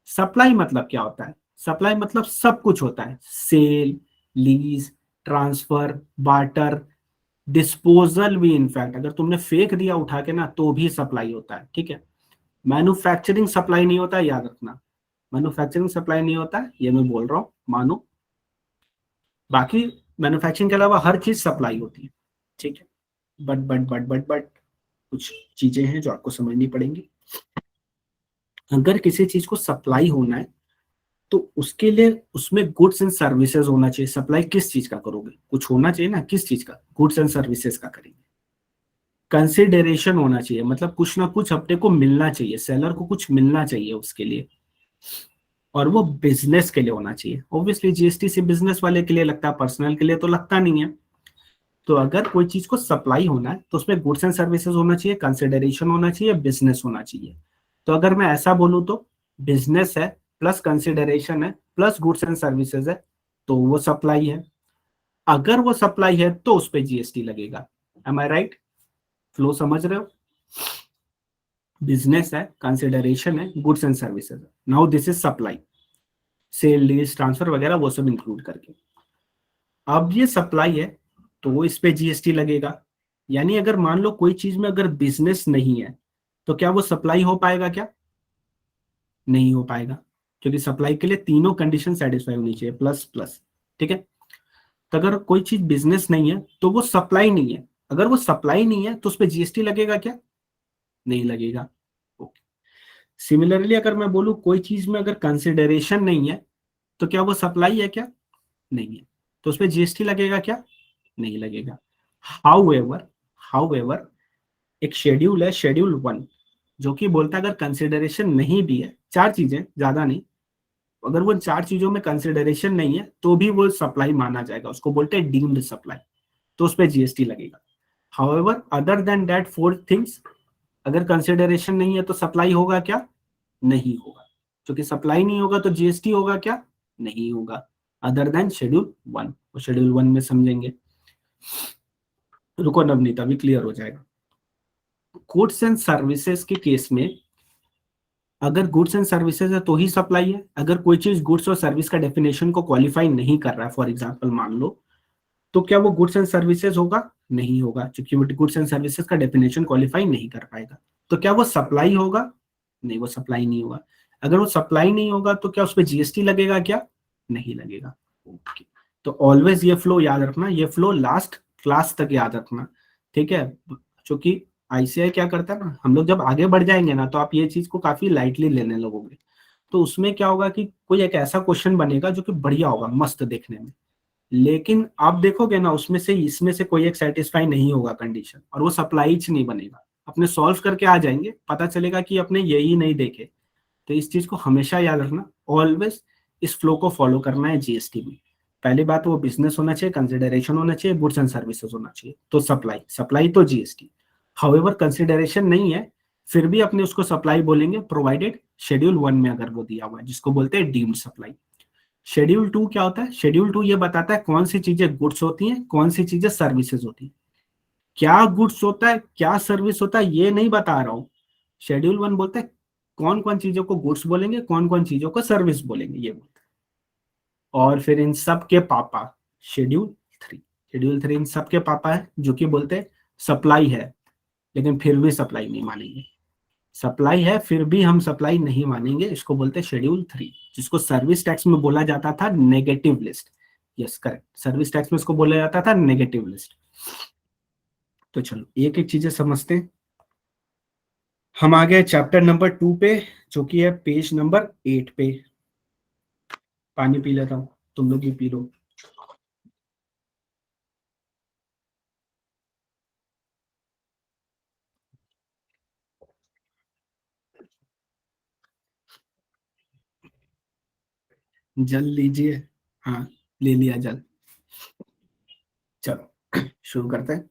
Speaker 1: सप्लाई मतलब क्या होता है? सप्लाई मतलब सब कुछ होता है, sale, lease, transfer, barter, disposal भी। इनफैक्ट अगर तुमने फेंक दिया उठा के ना तो भी सप्लाई होता है। ठीक है, मैन्युफैक्चरिंग सप्लाई नहीं होता, याद रखना, मैन्युफैक्चरिंग सप्लाई नहीं होता, ये मैं बोल रहा हूँ, मानो। बाकी मैन्युफैक्चरिंग के अलावा हर चीज सप्लाई होती है, ठीक है। बट कुछ चीजें हैं जो आपको समझनी पड़ेंगी। अगर किसी चीज को सप्लाई होना है तो उसके लिए उसमें गुड्स एंड सर्विसेज होना चाहिए। सप्लाई किस चीज का करोगे, कुछ होना चाहिए ना, किस चीज का, गुड्स एंड सर्विसेज का करेंगे। कंसिडरेशन होना चाहिए, मतलब कुछ ना कुछ अपने को मिलना चाहिए, सेलर को कुछ मिलना चाहिए उसके लिए, और वो बिजनेस के लिए होना चाहिए। ऑब्वियसली जीएसटी से बिजनेस वाले के लिए लगता है, पर्सनल के लिए तो लगता नहीं है। तो अगर कोई चीज को सप्लाई होना है तो उसमें गुड्स एंड सर्विसेज होना चाहिए, कंसिडरेशन होना चाहिए, बिजनेस होना चाहिए। तो अगर मैं ऐसा बोलूँ तो बिजनेस है प्लस कंसिडरेशन है प्लस गुड्स एंड सर्विसेज है, तो वो सप्लाई है। अगर वो सप्लाई है तो उस पर जीएसटी लगेगा। एम आई राइट? फ्लो समझ रहे हो? बिजनेस है, कंसिडरेशन है, गुड्स एंड सर्विसेज है। Now this is supply, sale, lease, transfer वगैरह वो सब इंक्लूड करके। अब ये सप्लाई है तो इस पे जीएसटी लगेगा। यानी अगर मान लो कोई चीज में अगर बिजनेस नहीं है तो क्या वो सप्लाई हो पाएगा क्या? नहीं हो पाएगा, क्योंकि सप्लाई के लिए तीनों कंडीशन सेटिस्फाई होनी चाहिए, प्लस प्लस, ठीक है। तो अगर कोई चीज बिजनेस नहीं है तो वो सप्लाई नहीं है। अगर वो सप्लाई नहीं है तो उस पर जीएसटी लगेगा क्या? नहीं लगेगा। ओके। सिमिलरली अगर मैं बोलूं कोई चीज में अगर कंसिडरेशन नहीं है तो क्या वो सप्लाई है क्या? नहीं है, तो उस पर जीएसटी लगेगा क्या? नहीं लगेगा। हाउएवर हाउएवर एक शेड्यूल है, शेड्यूल 1, जो कि बोलता है अगर कंसिडरेशन नहीं भी है, चार चीजें, ज्यादा नहीं, अगर वो चार चीजों में कंसिडरेशन नहीं है तो भी वो सप्लाई माना जाएगा, उसको बोलते हैं डीम्ड सप्लाई, तो उस पर जीएसटी लगेगा। However other than that four things, अगर कंसिडरेशन नहीं है तो सप्लाई होगा क्या? नहीं होगा। क्योंकि सप्लाई नहीं होगा तो जीएसटी होगा क्या? नहीं होगा, अदर देन शेड्यूल 1। वो शेड्यूल 1 में समझेंगे। रुको नवनीत, अभी क्लियर हो जाएगा। गुड्स एंड सर्विसेज के केस में अगर गुड्स एंड सर्विसेज है तो ही सप्लाई है। अगर कोई चीज गुड्स और सर्विस का डेफिनेशन को क्वालिफाई नहीं कर रहा है, फॉर एग्जांपल मान लो, तो क्या वो गुड्स एंड सर्विसेज होगा? नहीं होगा, क्योंकि वो गुड्स एंड सर्विसेज का डेफिनेशन क्वालिफाई नहीं कर पाएगा। तो क्या वो सप्लाई होगा? नहीं, वो सप्लाई नहीं होगा। अगर वो सप्लाई नहीं होगा तो क्या उस पर जीएसटी लगेगा क्या? नहीं लगेगा। ओके। तो ऑलवेज ये फ्लो याद रखना, ये फ्लो लास्ट क्लास तक याद रखना, ठीक है। क्योंकि आईसीआई क्या करता है ना, हम लोग जब आगे बढ़ जाएंगे ना तो आप ये चीज को काफी लाइटली लेने लगोगे। तो उसमें क्या होगा कि कोई एक ऐसा क्वेश्चन बनेगा जो कि बढ़िया होगा, मस्त देखने में, लेकिन आप देखोगे ना उसमें से इसमें से कोई एक सेटिस्फाई नहीं होगा कंडीशन, और वो सप्लाई नहीं बनेगा। अपने सॉल्व करके आ जाएंगे, पता चलेगा कि अपने यही नहीं देखे। तो इस चीज को हमेशा याद रखना, ऑलवेज इस फ्लो को फॉलो करना है जीएसटी में। पहली बात वो बिजनेस होना चाहिए, कंसिडरेशन होना चाहिए, गुड्स एंड सर्विसेज होना चाहिए, तो सप्लाई, सप्लाई तो जीएसटी। हाउएवर कंसिडरेशन नहीं है फिर भी अपने उसको सप्लाई बोलेंगे, प्रोवाइडेड शेड्यूल 1 में अगर वो दिया हुआ है, जिसको बोलते हैं डीम्ड सप्लाई। शेड्यूल 2 क्या होता है? शेड्यूल 2 ये बताता है कौन सी चीजें गुड्स होती हैं, कौन सी चीजें सर्विसेज होती हैं। क्या गुड्स होता है, क्या सर्विस होता है, ये नहीं बता रहा हूं। शेड्यूल 1 बोलता है कौन कौन चीजों को गुड्स बोलेंगे, कौन कौन चीजों को सर्विस बोलेंगे, ये बोलता है। और फिर इन सब के पापा शेड्यूल 3। शेड्यूल 3 इन सब के पापा है, जो कि बोलते हैं सप्लाई है लेकिन फिर भी सप्लाई नहीं मानेंगे। सप्लाई है फिर भी हम सप्लाई नहीं मानेंगे, इसको बोलते हैं शेड्यूल 3, जिसको सर्विस टैक्स में बोला जाता था negative list. Yes correct, service tax में इसको बोला जाता था नेगेटिव लिस्ट। तो चलो एक एक चीजें समझते हैं। हम आ गए चैप्टर नंबर 2 पे, जो कि है पेज नंबर 8 पे। पानी पी लेता हूँ, तुम लोग भी पी लो। जल लीजिए। हाँ, ले लिया जल। चलो शुरू करते हैं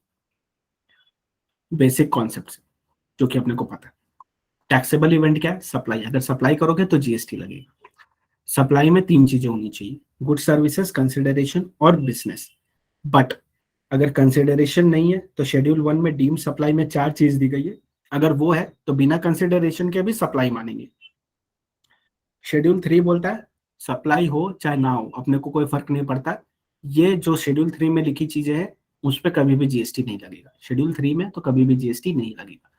Speaker 1: बेसिक कॉन्सेप्ट से, जो कि अपने को पता है। टैक्सेबल इवेंट क्या है? सप्लाई। अगर सप्लाई करोगे तो जीएसटी लगेगा। सप्लाई में तीन चीजें होनी चाहिए, गुड सर्विसेज, कंसिडरेशन और बिजनेस। बट अगर कंसिडरेशन नहीं है तो शेड्यूल 1 में डीम सप्लाई में चार चीज दी गई है, अगर वो है तो बिना कंसिडरेशन के भी सप्लाई मानेंगे। शेड्यूल 3 बोलता है सप्लाई हो चाहे ना हो अपने को कोई फर्क नहीं पड़ता, ये जो शेड्यूल 3 में लिखी चीजें हैं उस पर कभी भी जीएसटी नहीं लगेगा। शेड्यूल 3 में तो कभी भी जीएसटी नहीं लगेगा।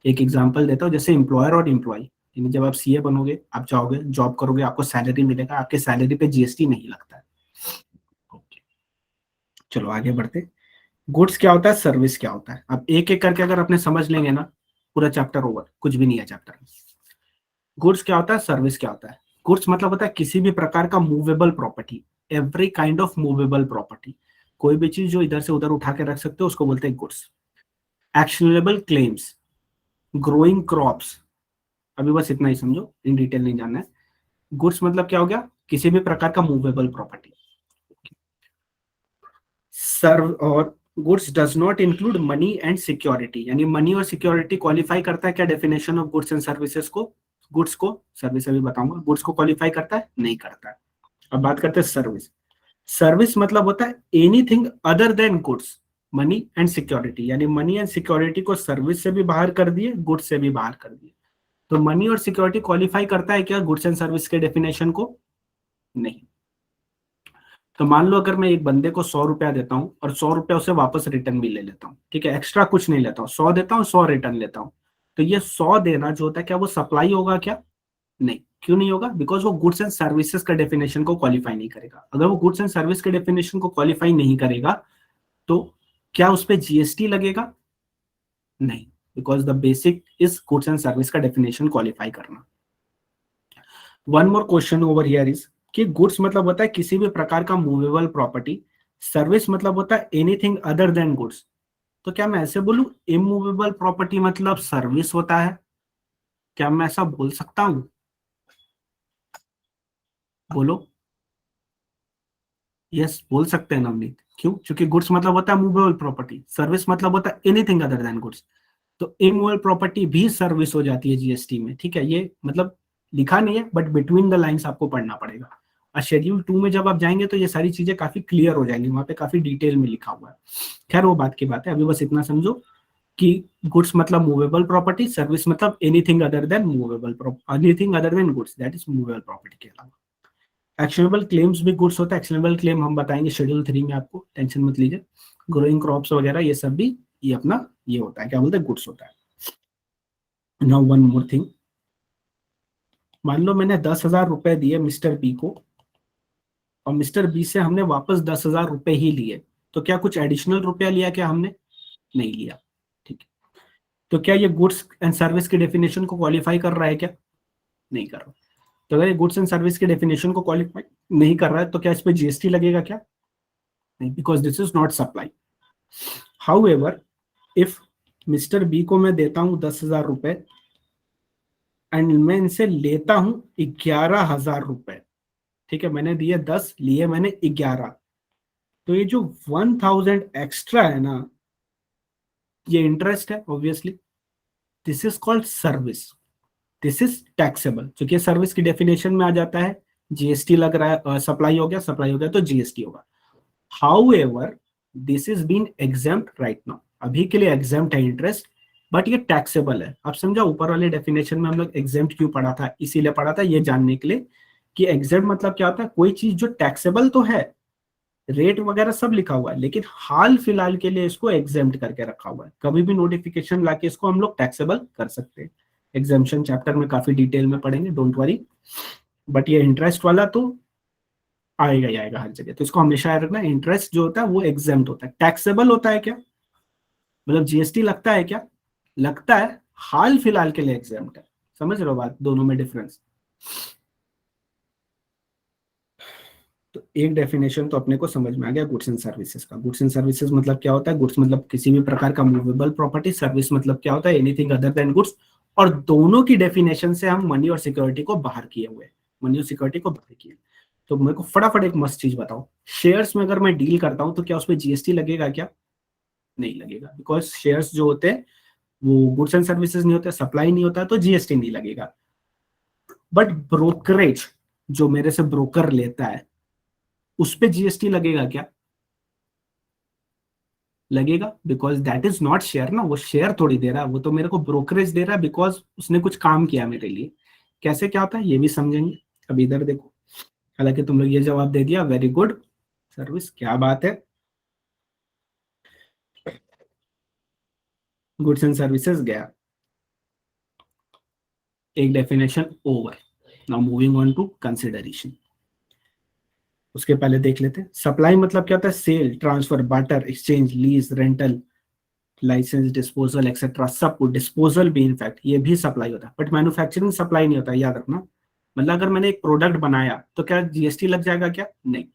Speaker 1: एक एग्जांपल देता हूँ, जैसे एम्प्लॉयर और एम्प्लॉय, यानी जब आप सीए बनोगे, आप जाओगे जॉब करोगे, आपको सैलरी मिलेगा, आपके सैलरी पे जीएसटी नहीं लगता है। ओके, चलो आगे बढ़ते। गुड्स क्या होता है, सर्विस क्या होता है, अब एक एक करके अगर अपने समझ लेंगे ना, पूरा चैप्टर ओवर, कुछ भी नहीं है चैप्टर में। गुड्स क्या होता है, सर्विस क्या होता है। गुड्स मतलब होता है किसी भी प्रकार का movable property, every kind of movable property, कोई भी चीज जो इधर से उधर उठा के रख सकते हो उसको बोलते हैं goods. Actionable claims, growing crops, अभी बस इतना ही समझो, इन डिटेल नहीं जानना है। गुड्स मतलब क्या हो गया, किसी भी प्रकार का मूवेबल प्रॉपर्टी। सर्व और goods does not include money and security, यानी मनी और सिक्योरिटी क्वालिफाई करता है क्या definition of goods and services को, गुड्स को, सर्विस अभी बताऊंगा, गुड्स को क्वालिफाई करता है, नहीं करता है। अब बात करते हैं सर्विस। सर्विस मतलब होता है anything other than goods, money and security, यानी मनी एंड सिक्योरिटी को सर्विस से भी बाहर कर दिए, गुड्स से भी बाहर कर दिए। तो मनी और सिक्योरिटी क्वालिफाई करता है क्या गुड्स एंड सर्विस के डेफिनेशन को, नहीं। तो मान लो अगर मैं एक बंदे को 100 रुपया देता हूँ और 100 रुपया उसे वापस रिटर्न भी ले लेता हूँ, ठीक है, एक्स्ट्रा कुछ नहीं लेता हूँ, 100 देता हूँ, 100 रिटर्न लेता हूँ, तो ये 100 देना जो होता है क्या वो सप्लाई होगा क्या, नहीं। क्यों नहीं होगा, बिकॉज वो गुड्स एंड सर्विसेज का डेफिनेशन को क्वालिफाई नहीं करेगा। अगर वो गुड्स एंड सर्विस के डेफिनेशन को क्वालिफाई नहीं करेगा तो क्या उस पर जीएसटी लगेगा, नहीं, because the basic is goods and service का डेफिनेशन क्वालिफाई करना। One more question over here is कि गुड्स मतलब होता है किसी भी प्रकार का मूवेबल प्रॉपर्टी, सर्विस मतलब होता है एनीथिंग अदर देन गुड्स। तो क्या मैं ऐसे बोलूं इमूवेबल प्रॉपर्टी मतलब सर्विस होता है, क्या मैं ऐसा बोल सकता हूं, बोलो। यस बोल सकते हैं नवनीत, क्यों, क्योंकि गुड्स मतलब होता है मूवेबल प्रॉपर्टी, सर्विस मतलब होता है एनीथिंग अदर देन गुड्स। तो इमूवेबल प्रॉपर्टी भी सर्विस हो जाती है जीएसटी में, ठीक है, ये मतलब लिखा नहीं है बट बिटवीन द लाइंस आपको पढ़ना पड़ेगा। और शेड्यूल 2 में जब आप जाएंगे तो ये सारी चीजें काफी क्लियर हो जाएंगी, वहां पे काफी डिटेल में लिखा हुआ है। खैर वो बात की बात है, अभी बस इतना समझो कि गुड्स मतलब मूवेबल प्रॉपर्टी, सर्विस मतलब anything other than movable, anything other than goods that is movable property के अलावा। एक्शनेबल क्लेम्स भी गुड्स होता है, एक्शनेबल क्लेम हम बताएंगे शेड्यूल 3 में, आपको टेंशन मत लीजिए। ग्रोइंग क्रॉप्स वगैरह ये सब भी ये अपना ये होता है, क्या बोलते हैं, गुड्स होता है। नाउ वन मोर थिंग, मान लो मैंने 10,000 रुपए दिए मिस्टर बी को और मिस्टर बी से हमने वापस 10,000 रुपए ही लिए, तो क्या कुछ एडिशनल रुपया लिया क्या हमने, नहीं लिया, ठीक है। तो क्या ये गुड्स एंड सर्विस की डेफिनेशन को क्वालिफाई कर रहा है क्या, नहीं कर रहा। तो अगर ये गुड्स एंड सर्विस के डेफिनेशन को क्वालिफाई नहीं कर रहा है तो क्या इस पे जीएसटी लगेगा क्या, नहीं, because this is not supply. However if mister B को मैं देता हूं 10,000 रुपए एंड मैं इनसे लेता हूं 11,000 रुपए, ठीक है, मैंने दिए 10, लिए मैंने 11, तो ये जो 1,000 एक्स्ट्रा है ना, ये इंटरेस्ट है obviously, this is called service, this is taxable, क्योंकि सर्विस की डेफिनेशन में आ जाता है, जीएसटी लग रहा है, सप्लाई हो गया, सप्लाई हो गया तो जीएसटी होगा। However this is been exempt right now, अभी के लिए एग्जाम्प्ट है इंटरेस्ट, बट ये टैक्सेबल है। आप समझा ऊपर वाले डेफिनेशन में हम लोग एग्जाम्प्ट क्यों पढ़ा था, इसीलिए पढ़ा था ये जानने के लिए कि एग्जाम्प्ट मतलब क्या होता है, कोई चीज जो टैक्सेबल तो है, रेट वगैरह सब लिखा हुआ है, लेकिन हाल फिलहाल के लिए इसको एग्जाम्प्ट करके रखा हुआ है, कभी भी नोटिफिकेशन लाके इसको हम लोग टैक्सेबल कर सकते हैं। एग्जाम्पशन चैप्टर में काफी डिटेल में पढ़ेंगे, डोंट वरी, बट ये इंटरेस्ट वाला तो आएगा ही आएगा हर जगह, तो इसको हमेशा याद रखना, इंटरेस्ट जो होता है वो एग्जाम्प्ट होता है, टैक्सेबल होता है क्या, मतलब जीएसटी लगता है क्या, लगता है, हाल फिलहाल के लिए एग्जाम्प्ट है। समझ रहे हो बात, दोनों में डिफरेंस। तो एक डेफिनेशन तो अपने को समझ में आ गया गुड्स एंड सर्विसेज का। गुड्स एंड सर्विसेज मतलब क्या होता है, गुड्स मतलब किसी भी प्रकार का मूवेबल प्रॉपर्टी, सर्विस मतलब क्या होता है, एनीथिंग अदर देन गुड्स, और दोनों की डेफिनेशन से हम मनी और सिक्योरिटी को बाहर किए हुए, मनी और सिक्योरिटी को बाहर किए। तो मेरे को फटाफट एक मस्त चीज बताओ, शेयर्स में अगर मैं डील करता हूं तो क्या उसमें जीएसटी लगेगा क्या, नहीं लगेगा, बिकॉज शेयर्स जो होते हैं वो गुड्स एंड सर्विसेज नहीं होते, सप्लाई नहीं होता, तो जीएसटी नहीं लगेगा। बट ब्रोकरेज जो मेरे से ब्रोकर लेता है उस पे जीएसटी लगेगा क्या, लगेगा, because that is not share ना, वो शेयर थोड़ी दे रहा है, वो तो मेरे को ब्रोकरेज दे रहा है, बिकॉज उसने कुछ काम किया मेरे लिए। कैसे क्या होता है ये भी समझेंगे। अब इधर देखो, हालांकि तुम लोग ये जवाब दे दिया, वेरी गुड, सर्विस क्या बात है, गुड्स एंड सर्विसेज गया। एक definition over. Now moving on to consideration. उसके पहले देख लेते हैं सप्लाई मतलब क्या होता है, sale, transfer, barter, exchange, lease, rental, licence, disposal etcetera, सब कुछ। डिस्पोजल भी इनफैक्ट ये भी सप्लाई होता है, बट मैन्युफैक्चरिंग सप्लाई नहीं होता, याद रखना। मतलब अगर मैंने एक प्रोडक्ट बनाया तो क्या जीएसटी लग जाएगा क्या? नहीं।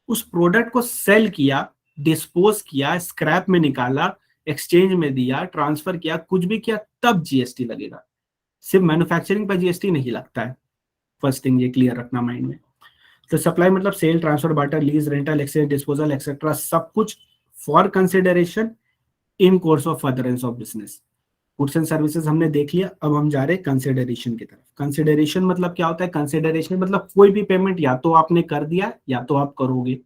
Speaker 1: उस प्रोडक्ट को सेल किया, डिस्पोज किया, स्क्रैप में निकाला, एक्सचेंज में दिया, ट्रांसफर किया, कुछ भी किया, तब जीएसटी लगेगा। सिर्फ मैन्युफैक्चरिंग पर जीएसटी नहीं लगता है। फर्स्ट थिंग ये क्लियर रखना माइंड में। तो सप्लाई मतलब sale, transfer, barter, lease, rental, exchange, disposal etcetera, सब कुछ for consideration in course of furtherance of business. Goods and services हमने देख लिया, अब हम जा रहे हैं कंसिडरेशन की तरफ। कंसिडरेशन मतलब क्या होता है? कंसिडरेशन मतलब कोई भी पेमेंट या तो आपने कर दिया या तो आप करोगे,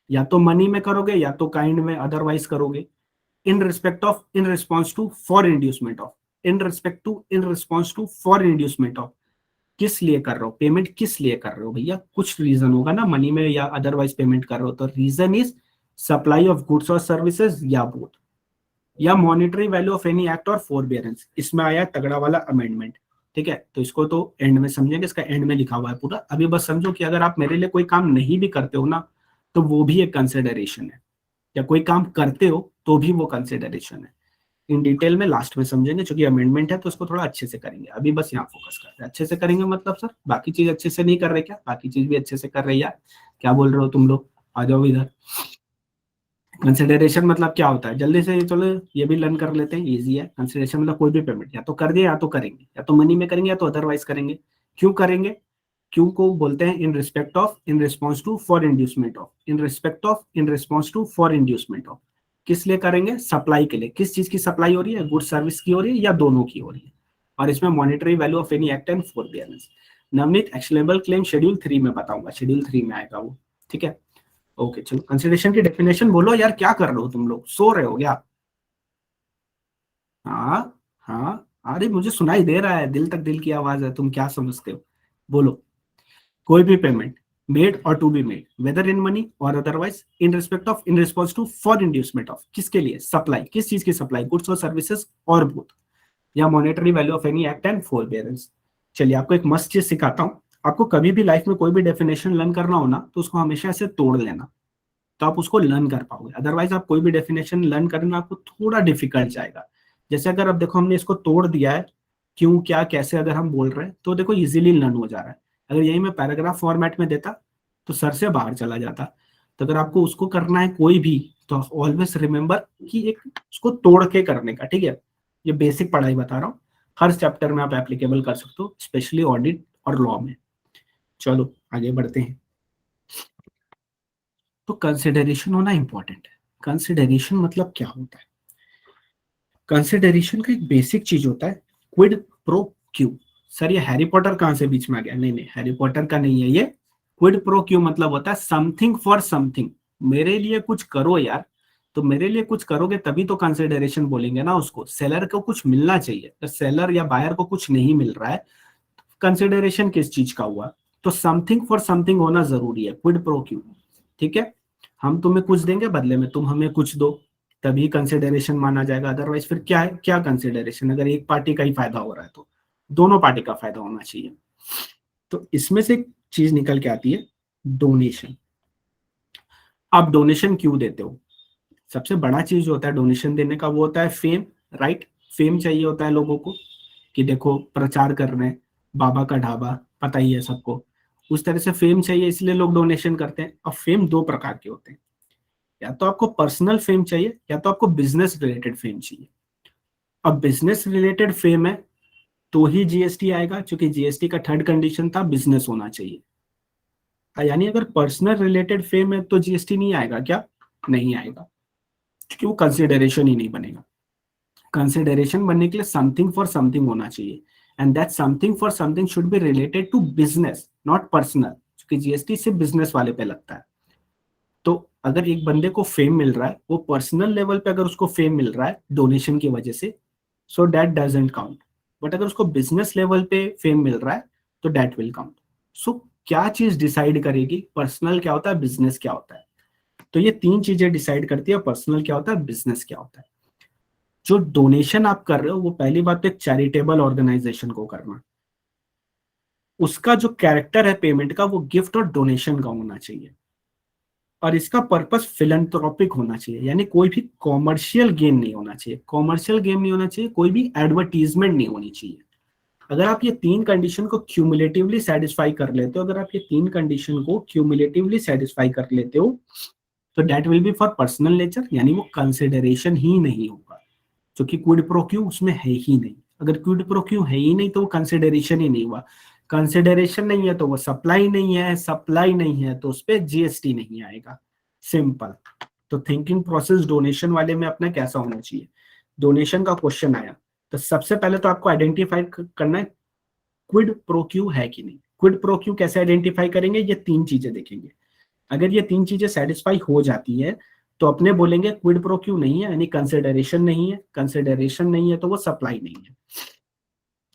Speaker 1: या तो मनी में करोगे या तो काइंड में अदरवाइज करोगे, in respect of, in response to, for inducement of, in respect to, in response to, for inducement of. किस लिए कर रहे हो पेमेंट? किस लिए कर रहे हो भैया? कुछ रीजन होगा ना, मनी में या अदरवाइज पेमेंट कर रहे हो, तो reason is supply of goods और सर्विसेज या बोथ, या monetary value of any act और फोरबियरेंस। इसमें आया तगड़ा वाला अमेंडमेंट। ठीक है, तो इसको तो एंड में समझेंगे, इसका एंड में लिखा हुआ है पूरा। अभी बस समझो कि अगर आप मेरे लिए कोई काम नहीं भी करते हो ना, तो वो भी एक कंसिडरेशन है, या कोई काम करते हो तो भी वो कंसिडरेशन है। इन डिटेल में लास्ट में समझेंगे, क्योंकि अमेंडमेंट है तो उसको थोड़ा अच्छे से करेंगे। अभी बस यहाँ फोकस करते हैं। अच्छे से करेंगे मतलब सर बाकी चीज अच्छे से नहीं कर रहे क्या? बाकी चीज भी अच्छे से कर रही है, क्या बोल रहे हो तुम लोग? आ जाओ इधर। कंसिडरेशन मतलब क्या होता है? जल्दी से चलो ये भी लर्न कर लेते हैं, इजी है। कंसिडरेशन मतलब कोई भी पेमेंट या तो कर दिया या तो करेंगे, या तो मनी में करेंगे या तो अदरवाइज करेंगे। क्यों करेंगे? क्यों को बोलते हैं in respect of, in response to, for inducement of, in respect of, in response to, for inducement of. किस लिए करेंगे? सप्लाई के लिए। किस चीज की सप्लाई हो रही है? गुड सर्विस की हो रही है या दोनों की हो रही है? और इसमें monetary value of any act and forbearance. Navneet actionable claim schedule 3 में बताऊंगा, शेड्यूल 3 में आएगा वो। ठीक है, ओके चलो कंसिडरेशन की डेफिनेशन बोलो यार, क्या कर रहे हो तुम लोग? सो रहे हो क्या? हाँ हाँ, अरे मुझे सुनाई दे रहा है, दिल तक दिल की आवाज है, तुम क्या समझते हो? बोलो। कोई भी payment made or to be made whether in money or otherwise in respect of, in response to, for inducement of. किसके लिए? सप्लाई। किस चीज की सप्लाई? गुड्स और सर्विसेज और बोथ, या monetary value of any act and forbearance. चलिए आपको एक मस्त चीज सिखाता हूँ। आपको कभी भी लाइफ में कोई भी डेफिनेशन लर्न करना हो ना, तो उसको हमेशा ऐसे तोड़ लेना, तो आप उसको लर्न कर पाओगे। अदरवाइज आप कोई भी डेफिनेशन लर्न करना आपको थोड़ा डिफिकल्ट जाएगा। जैसे अगर अब देखो हमने इसको तोड़ दिया है, क्यों, क्या, कैसे, अगर हम बोल रहे हैं तो देखो इजीली लर्न हो जा रहा है। अगर यही मैं पैराग्राफ फॉर्मेट में देता तो सर से बाहर चला जाता। तो अगर आपको उसको करना है कोई भी, तो ऑलवेज रिमेंबर कि एक उसको तोड़ के करने का। ठीक है, ये बेसिक पढ़ाई बता रहा हूँ, हर चैप्टर में आप एप्लीकेबल कर सकते हो, स्पेशली ऑडिट और लॉ में। चलो आगे बढ़ते हैं। तो कंसिडरेशन होना इंपॉर्टेंट है। कंसिडरेशन मतलब क्या होता है? कंसिडरेशन का एक बेसिक चीज होता है क्विड प्रो क्यू। सर ये हैरी पॉटर कहां से बीच में आ गया? नहीं नहीं, हैरी पॉटर का नहीं है ये। क्विड प्रो क्यू मतलब होता है समथिंग फॉर समथिंग। मेरे लिए कुछ करो यार, तो मेरे लिए कुछ करोगे तभी तो कंसिडरेशन बोलेंगे ना उसको। सेलर को कुछ मिलना चाहिए, अगर सेलर या बायर को कुछ नहीं मिल रहा है, कंसिडरेशन किस चीज का हुआ? तो समथिंग फॉर समथिंग होना जरूरी है, क्विड प्रो क्यू। ठीक है, हम तुम्हें कुछ देंगे बदले में तुम हमें कुछ दो, तभी कंसिडरेशन माना जाएगा। अदरवाइज फिर क्या है? क्या कंसिडरेशन? अगर एक पार्टी का ही फायदा हो रहा है तो दोनों पार्टी का फायदा होना चाहिए। तो इसमें से एक चीज निकल के आती है डोनेशन। आप डोनेशन क्यों देते हो? सबसे बड़ा चीज जो होता है डोनेशन देने का वो होता है फेम। राइट, फेम चाहिए होता है लोगों को, कि देखो प्रचार कर रहे हैं, बाबा का ढाबा, पता ही है सबको। उस तरह से फेम चाहिए, इसलिए लोग डोनेशन करते हैं। अब फेम दो प्रकार के होते हैं, या तो आपको पर्सनल फेम चाहिए या तो आपको बिजनेस रिलेटेड फेम चाहिए। अब बिजनेस रिलेटेड फेम है तो ही जीएसटी आएगा, क्योंकि जीएसटी का थर्ड कंडीशन था बिजनेस होना चाहिए। यानी अगर पर्सनल रिलेटेड फेम है तो जीएसटी नहीं आएगा क्या? नहीं आएगा, क्योंकि वो कंसिडरेशन ही नहीं बनेगा। कंसिडरेशन बनने के लिए समथिंग फॉर समथिंग होना चाहिए, and that something for something should be related to business not personal, क्योंकि जीएसटी सिर्फ बिजनेस वाले पे लगता है। तो अगर एक बंदे को फेम मिल रहा है, वो पर्सनल लेवल पे अगर उसको फेम मिल रहा है डोनेशन की वजह से, so that doesn't count. But अगर उसको बिजनेस लेवल पे फेम मिल रहा है तो दैट विल काउंट। सो क्या चीज डिसाइड करेगी पर्सनल क्या होता है, बिजनेस क्या होता है? तो ये तीन चीजें डिसाइड करती है पर्सनल क्या होता है, बिजनेस क्या होता है। जो डोनेशन आप कर रहे हो वो पहली बात तो एक चैरिटेबल ऑर्गेनाइजेशन को करना, उसका जो कैरेक्टर है पेमेंट का वो गिफ्ट और डोनेशन का होना चाहिए, और इसका पर्पस फिलैंथ्रोपिक होना चाहिए, यानी कोई भी कॉमर्शियल गेन नहीं होना चाहिए, कॉमर्शियल गेन नहीं होना चाहिए, कोई भी एडवर्टीजमेंट नहीं होनी चाहिए। अगर आप ये तीन कंडीशन को क्यूमुलेटिवली सेटिस्फाई कर लेते हो, अगर आप ये तीन कंडीशन को क्यूमुलेटिवली सेटिस्फाई कर लेते हो, तो that will B for personal nature, यानी वो कंसिडरेशन ही नहीं होगा, क्योंकि क्विड प्रो क्यू उसमें है ही नहीं। अगर क्विड प्रो क्यू है ही नहीं तो वो कंसिडरेशन ही नहीं हुआ, कंसिडरेशन नहीं है तो वो सप्लाई नहीं है, सप्लाई नहीं है तो उस पर जीएसटी नहीं आएगा, सिंपल। तो थिंकिंग प्रोसेस डोनेशन वाले में अपना कैसा होना चाहिए, डोनेशन का क्वेश्चन आया तो सबसे पहले तो आपको आइडेंटिफाई करना है क्विड प्रो क्यू है कि नहीं। क्विड प्रो क्यू कैसे आइडेंटिफाई करेंगे, ये तीन चीजें देखेंगे, अगर ये तीन चीजें सेटिस्फाई हो जाती है तो अपने बोलेंगे क्विड प्रो क्यू नहीं है, यानी कंसिडरेशन नहीं है, कंसिडरेशन नहीं है तो वो सप्लाई नहीं है।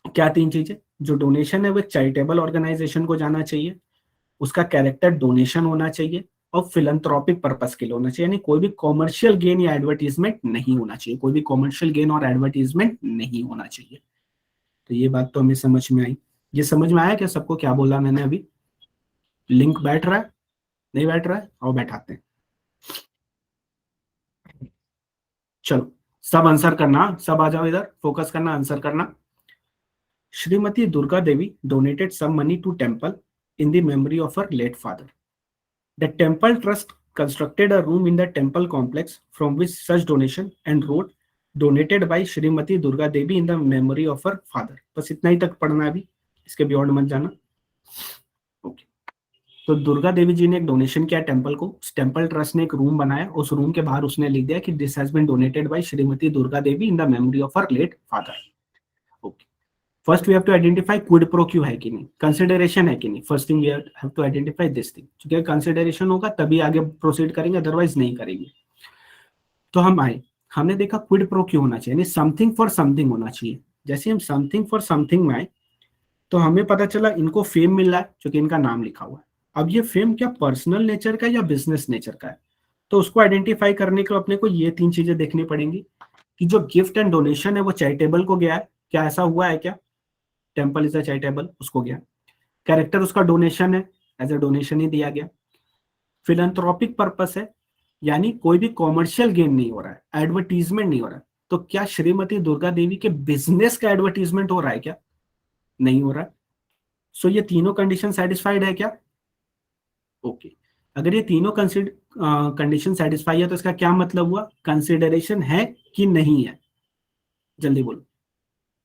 Speaker 1: क्या तीन चीजें, जो डोनेशन है वो चैरिटेबल ऑर्गेनाइजेशन को जाना चाहिए, उसका कैरेक्टर डोनेशन होना चाहिए, और फिलंथ्रोपिक पर्पस के लिए होना चाहिए, यानी कोई भी कॉमर्शियल गेन या एडवर्टीजमेंट नहीं होना चाहिए, कोई भी कॉमर्शियल गेन और एडवर्टीजमेंट नहीं होना चाहिए। तो ये बात तो हमें समझ में आई। ये समझ में आया क्या सबको, क्या बोला मैंने अभी? लिंक बैठ रहा है, नहीं बैठ रहा है? और बैठाते हैं, चलो सब आंसर करना, सब आ जाओ इधर, फोकस करना, आंसर करना। Shrimati Durga Devi donated some money to temple in the memory of her late father. The temple trust constructed a room in the temple complex from which such donation and wrote donated by Shrimati Durga Devi in the memory of her father। बस इतना ही तक पढ़ना है अभी, इसके beyond मत जाना। Okay, तो दुर्गा देवी जी ने एक डोनेशन किया टेम्पल को, टेम्पल ट्रस्ट ने एक रूम बनाया, उस रूम के बाहर उसने लिख दिया कि this has been donated by Shrimati Durga Devi in the memory of her late father. Okay, first we have to identify quid pro quo है कि नहीं, कंसिडरेशन है कि नहीं। First thing we have to identify this thing, क्योंकि कंसिडरेशन होगा तभी आगे प्रोसीड करेंगे, अदरवाइज नहीं करेंगे। तो हम आए, हमने देखा क्विड प्रो क्यू होना चाहिए, यानी समथिंग फॉर समथिंग होना चाहिए। जैसे हम समथिंग फॉर समथिंग में आए तो हमें पता चला इनको फेम मिल रहा है क्योंकि इनका नाम लिखा हुआ है। अब ये फेम क्या पर्सनल नेचर का या बिजनेस नेचर का है, तो उसको आइडेंटिफाई करने के अपने को ये तीन चीजें देखनी पड़ेंगी कि जो गिफ्ट एंड डोनेशन है वो चैरिटेबल को गया है, क्या ऐसा हुआ है क्या, टेम्पल इज अ चैरिटेबल, उसको गया। कैरेक्टर उसका डोनेशन है, एज अ डोनेशन ही दिया गया। फिलंथ्रोपिक पर्पस है, यानी कोई भी कॉमर्शियल गेन नहीं हो रहा है, एडवर्टीजमेंट नहीं हो रहा है। तो क्या श्रीमती दुर्गा देवी के बिजनेस का एडवर्टीजमेंट हो रहा है क्या, नहीं हो रहा है। सो ये तीनों कंडीशन सेटिस्फाइड है क्या, ओके। अगर ये तीनों कंडीशन सेटिस्फाई है तो इसका क्या मतलब हुआ, कंसिडरेशन है कि नहीं है, जल्दी बोलो।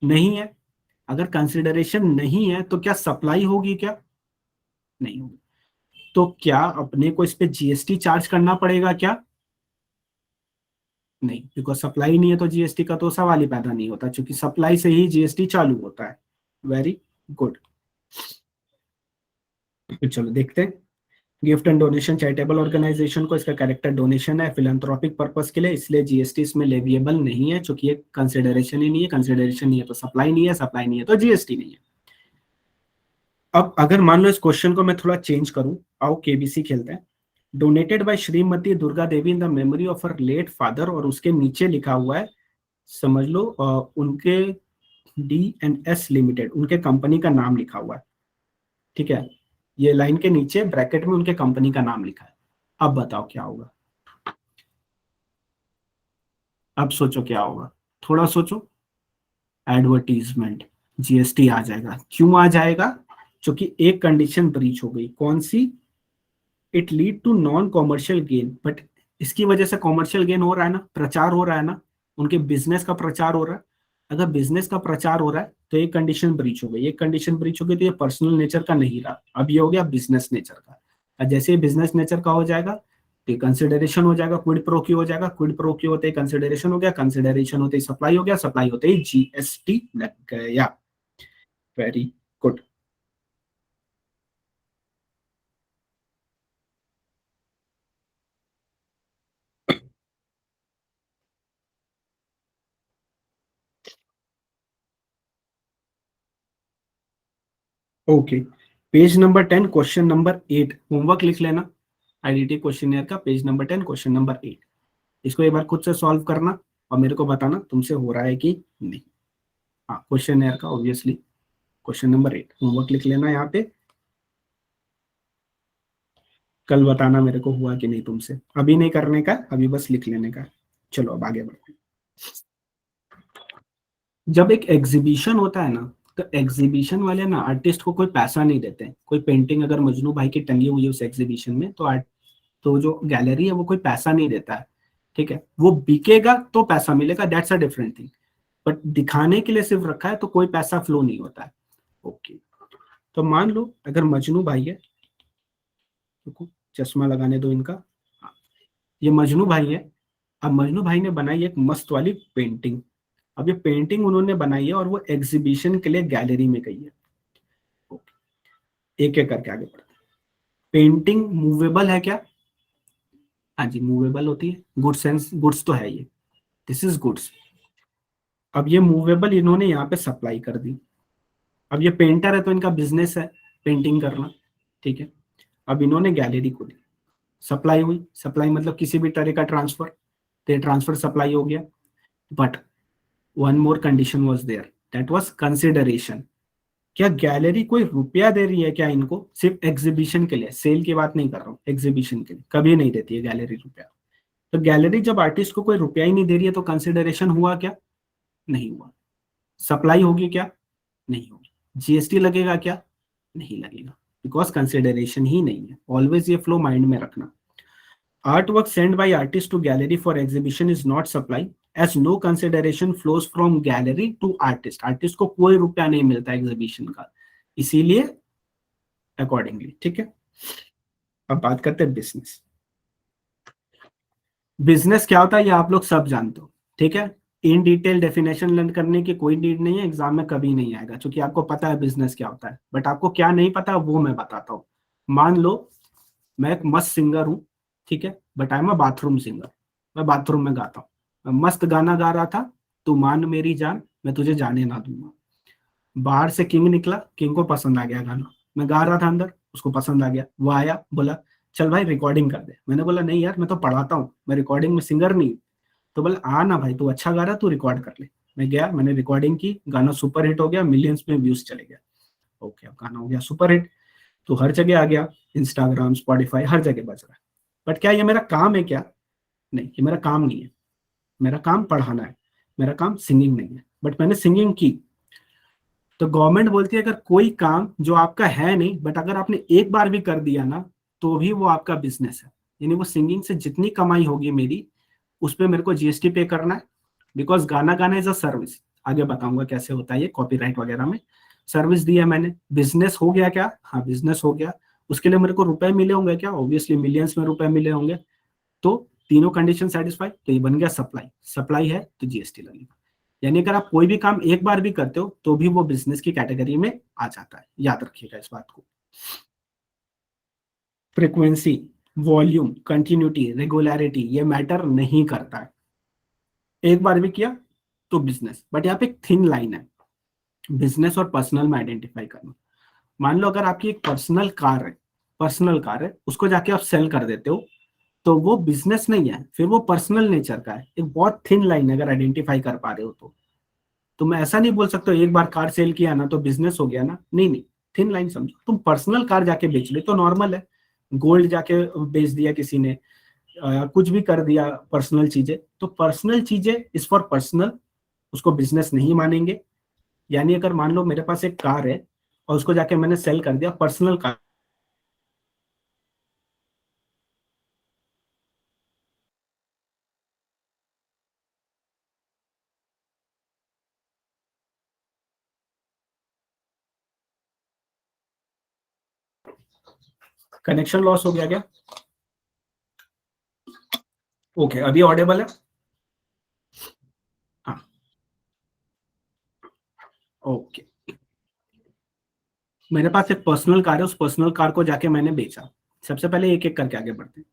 Speaker 1: नहीं है। अगर कंसिडरेशन नहीं है तो क्या सप्लाई होगी क्या, नहीं होगी। तो क्या अपने को इस पे जीएसटी चार्ज करना पड़ेगा क्या, नहीं, बिकॉज सप्लाई नहीं है तो जीएसटी का तो सवाल ही पैदा नहीं होता, क्योंकि सप्लाई से ही जीएसटी चालू होता है। वेरी गुड, चलो देखते हैं। Gift and donation charitable organization को, इसका कैरेक्टर डोनेशन है फिलैंथ्रोपिक पर्पस के लिए, इसलिए जीएसटी इसमें लेविएबल नहीं है, क्योंकि ये कंसिडरेशन ही नहीं है, कंसिडरेशन नहीं है तो सप्लाई नहीं है, सप्लाई नहीं है तो जीएसटी नहीं है। अब अगर मान लो इस क्वेश्चन को मैं थोड़ा चेंज करूं, आओ केबीसी खेलते हैं। Donated by Shrimati Durga Devi in the memory of her late father, और उसके नीचे लिखा हुआ है, समझ लो उनके D&S लिमिटेड, उनके कंपनी का नाम लिखा हुआ है, ठीक है। ये लाइन के नीचे ब्रैकेट में उनके कंपनी का नाम लिखा है। अब बताओ क्या होगा, अब सोचो क्या होगा, थोड़ा सोचो। एडवर्टीजमेंट, जीएसटी आ जाएगा। क्यों आ जाएगा, क्योंकि एक कंडीशन ब्रीच हो गई, कौन सी, it lead to non commercial gain, but इसकी वजह से कॉमर्शियल गेन हो रहा है ना, प्रचार हो रहा है ना, उनके बिजनेस का प्रचार हो रहा है। अगर बिजनेस का प्रचार हो रहा है तो एक कंडीशन ब्रीच हो गई, एक कंडीशन ब्रीच हो गई तो ये पर्सनल नेचर का नहीं रहा, अब ये हो गया बिजनेस नेचर का। और जैसे बिजनेस नेचर का हो जाएगा तो कंसिडरेशन हो जाएगा, क्विड प्रो क्यू हो जाएगा, क्विड प्रो क्यू होते ही कंसिडरेशन हो गया, कंसिडरेशन होते ही सप्लाई हो गया, सप्लाई होते ही जीएसटी लग गया। Very good. Okay, page number 10 question number 8, homework लिख लेना, आईडीटी क्वेश्चन का पेज नंबर 10 क्वेश्चन नंबर 8। इसको एक बार खुद से सॉल्व करना और मेरे को बताना तुमसे हो रहा है कि नहीं। हाँ, क्वेश्चन का ऑब्वियसली क्वेश्चन नंबर 8, होमवर्क लिख लेना यहाँ पे, कल बताना मेरे को हुआ कि नहीं तुमसे, अभी नहीं करने का, अभी बस लिख लेने का। चलो अब आगे बढ़ते हैं। जब एक एग्जीबिशन होता है ना, तो एग्जीबिशन वाले ना आर्टिस्ट को कोई पैसा नहीं देते हैं। कोई पेंटिंग अगर मजनू भाई की टंगी हुई है उस एग्जीबिशन में, तो तो जो गैलरी है वो कोई पैसा नहीं देता है, ठीक है। वो बिकेगा तो पैसा मिलेगा, that's a different thing. But दिखाने के लिए सिर्फ रखा है तो कोई पैसा फ्लो नहीं होता है। ओके, तो मान लो अगर मजनू भाई है, देखो चश्मा लगाने दो इनका, हाँ, ये मजनू भाई है। अब मजनू भाई ने बनाई एक मस्त वाली पेंटिंग। अब ये पेंटिंग उन्होंने बनाई है और वो एग्जीबिशन के लिए गैलरी में गई है। एक एक करके आगे बढ़ते हैं। पेंटिंग मूवेबल है क्या? हाँ जी, मूवेबल होती है, गुड्स एंड गुड्स तो है ये, दिस इज गुड्स। अब ये मूवेबल इन्होंने यहाँ पे सप्लाई कर दी। अब ये पेंटर है तो इनका बिजनेस है पेंटिंग करना, ठीक है। अब इन्होंने गैलरी खोली, सप्लाई हुई, सप्लाई मतलब किसी भी तरह का ट्रांसफर, तो ट्रांसफर सप्लाई हो गया। But one more condition was there, that was consideration. क्या गैलरी कोई रुपया दे रही है क्या इनको? सिर्फ एग्जीबिशन के लिए, सेल की बात नहीं कर रहा हूँ, एग्जीबिशन के लिए कभी नहीं देती है गैलरी रुपया। तो गैलरी जब आर्टिस्ट को कोई रुपया ही नहीं दे रही है तो कंसिडरेशन हुआ क्या? नहीं हुआ। सप्लाई होगी क्या? नहीं होगी। जीएसटी लगेगा क्या? नहीं लगेगा, बिकॉज कंसिडरेशन ही नहीं है। ऑलवेज ये फ्लो माइंड में रखना। Artwork sent by artist to gallery for exhibition is not supply, as no consideration flows from gallery to artist. Artist को कोई रुपया नहीं मिलता एग्जीबिशन का, इसीलिए अकॉर्डिंगली, ठीक है। अब बात करते हैं बिजनेस। बिजनेस क्या होता है ये आप लोग सब जानते हो, ठीक है। इन डिटेल डेफिनेशन लर्न करने की कोई नीड नहीं है, एग्जाम में कभी नहीं आएगा, क्योंकि आपको पता है बिजनेस क्या होता है। बट आपको क्या नहीं पता वो मैं बताता हूँ। मान लो मैं एक मस्त सिंगर हूँ, ठीक है, but I am a bathroom singer. मैं बाथरूम में गाता हूँ, मैं मस्त गाना गा रहा था, तू मान मेरी जान मैं तुझे जाने ना दूंगा। बाहर से किंग निकला, किंग को पसंद आ गया गाना, मैं गा रहा था अंदर, उसको पसंद आ गया, वो आया बोला चल भाई रिकॉर्डिंग कर दे। मैंने बोला नहीं यार मैं तो पढ़ाता हूँ, मैं रिकॉर्डिंग में सिंगर नहीं हूँ। तो बोला आ ना भाई, तू अच्छा गा रहा तू रिकॉर्ड कर ले। मैं गया, मैंने रिकॉर्डिंग की, गाना सुपर हिट हो गया, मिलियंस में व्यूज चले गया। ओके, अब गाना हो गया सुपर हिट, तो हर जगह आ गया, इंस्टाग्राम स्पॉटिफाई हर जगह बज रहा है। बट क्या ये मेरा काम है क्या? नहीं, ये मेरा काम नहीं है। मेरा काम पढ़ाना है, मेरा काम सिंगिंग नहीं है। बट मैंने सिंगिंग की। तो गवर्नमेंट बोलती है अगर कोई काम जो आपका है नहीं, बट अगर आपने एक बार भी कर दिया ना, तो भी वो आपका बिजनेस है। यानी वो सिंगिंग से जितनी कमाई होगी मेरी, उस पर मेरे को जीएसटी पे करना है। बिकॉज गाना गाना इज अ सर्विस, आगे बताऊंगा कैसे होता है ये कॉपीराइट वगैरह में। सर्विस दिया मैंने, बिजनेस हो गया क्या? हाँ बिजनेस हो गया। उसके लिए मेरे को रुपए मिले होंगे क्या? ऑब्वियसली मिलियंस में रुपए मिले होंगे। तो तीनों कंडीशन सेटिस्फाई, तो ये बन गया सप्लाई। सप्लाई है तो जीएसटी लगेगा। यानी अगर आप कोई भी काम एक बार भी करते हो तो भी वो बिजनेस की कैटेगरी में आ जाता है, याद रखिएगा इस बात को। फ्रीक्वेंसी, वॉल्यूम, कंटिन्यूटी, रेगुलरिटी ये मैटर नहीं करता है। एक बार भी किया तो बिजनेस। बट यहाँ पे एक थिन लाइन है बिजनेस और पर्सनल में आइडेंटिफाई करना। मान लो अगर आपकी एक पर्सनल कार है, उसको जाके आप सेल कर देते हो, तो वो बिजनेस नहीं है, फिर वो पर्सनल नेचर का है। एक बहुत थिन लाइन है, अगर आइडेंटिफाई कर पा रहे हो तो मैं ऐसा नहीं बोल सकता एक बार कार सेल किया ना तो बिजनेस हो गया ना, नहीं नहीं। थिन लाइन समझो, तुम पर्सनल कार जाके बेच ले तो नॉर्मल है। गोल्ड जाके बेच दिया किसी ने, कुछ भी कर दिया पर्सनल चीजें, तो पर्सनल चीजें इज फॉर पर्सनल, उसको बिजनेस नहीं मानेंगे। यानी अगर मान लो मेरे पास एक कार है और उसको जाके मैंने सेल कर दिया, पर्सनल कार, कनेक्शन लॉस हो गया क्या? ओके, अभी ऑडिबल है? हाँ, ओके। मेरे पास एक पर्सनल कार है, उस पर्सनल कार को जाके मैंने बेचा। सबसे पहले एक एक करके आगे बढ़ते हैं।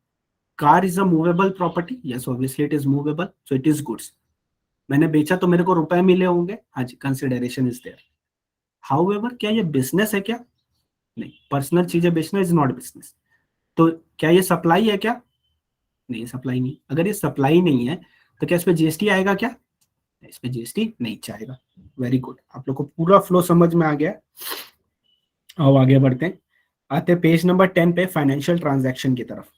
Speaker 1: Car is a movable property, yes obviously it is movable, so it is goods. मैंने बेचा तो मेरे को रुपए मिले होंगे, हाँ जी, कंसिडरेशन इज देयर। हाउएवर क्या ये बिजनेस है क्या? नहीं, पर्सनल चीजें बेचना इज नॉट बिजनेस। तो क्या ये सप्लाई है क्या? नहीं, सप्लाई नहीं। अगर ये सप्लाई नहीं है तो क्या इस पे जीएसटी आएगा क्या? इस पे जीएसटी नहीं चाहेगा। वेरी गुड, आप लोग को पूरा फ्लो समझ में आ गया। आओ आगे बढ़ते हैं, आते हैं पेज नंबर 10 पे फाइनेंशियल ट्रांजैक्शन की तरफ।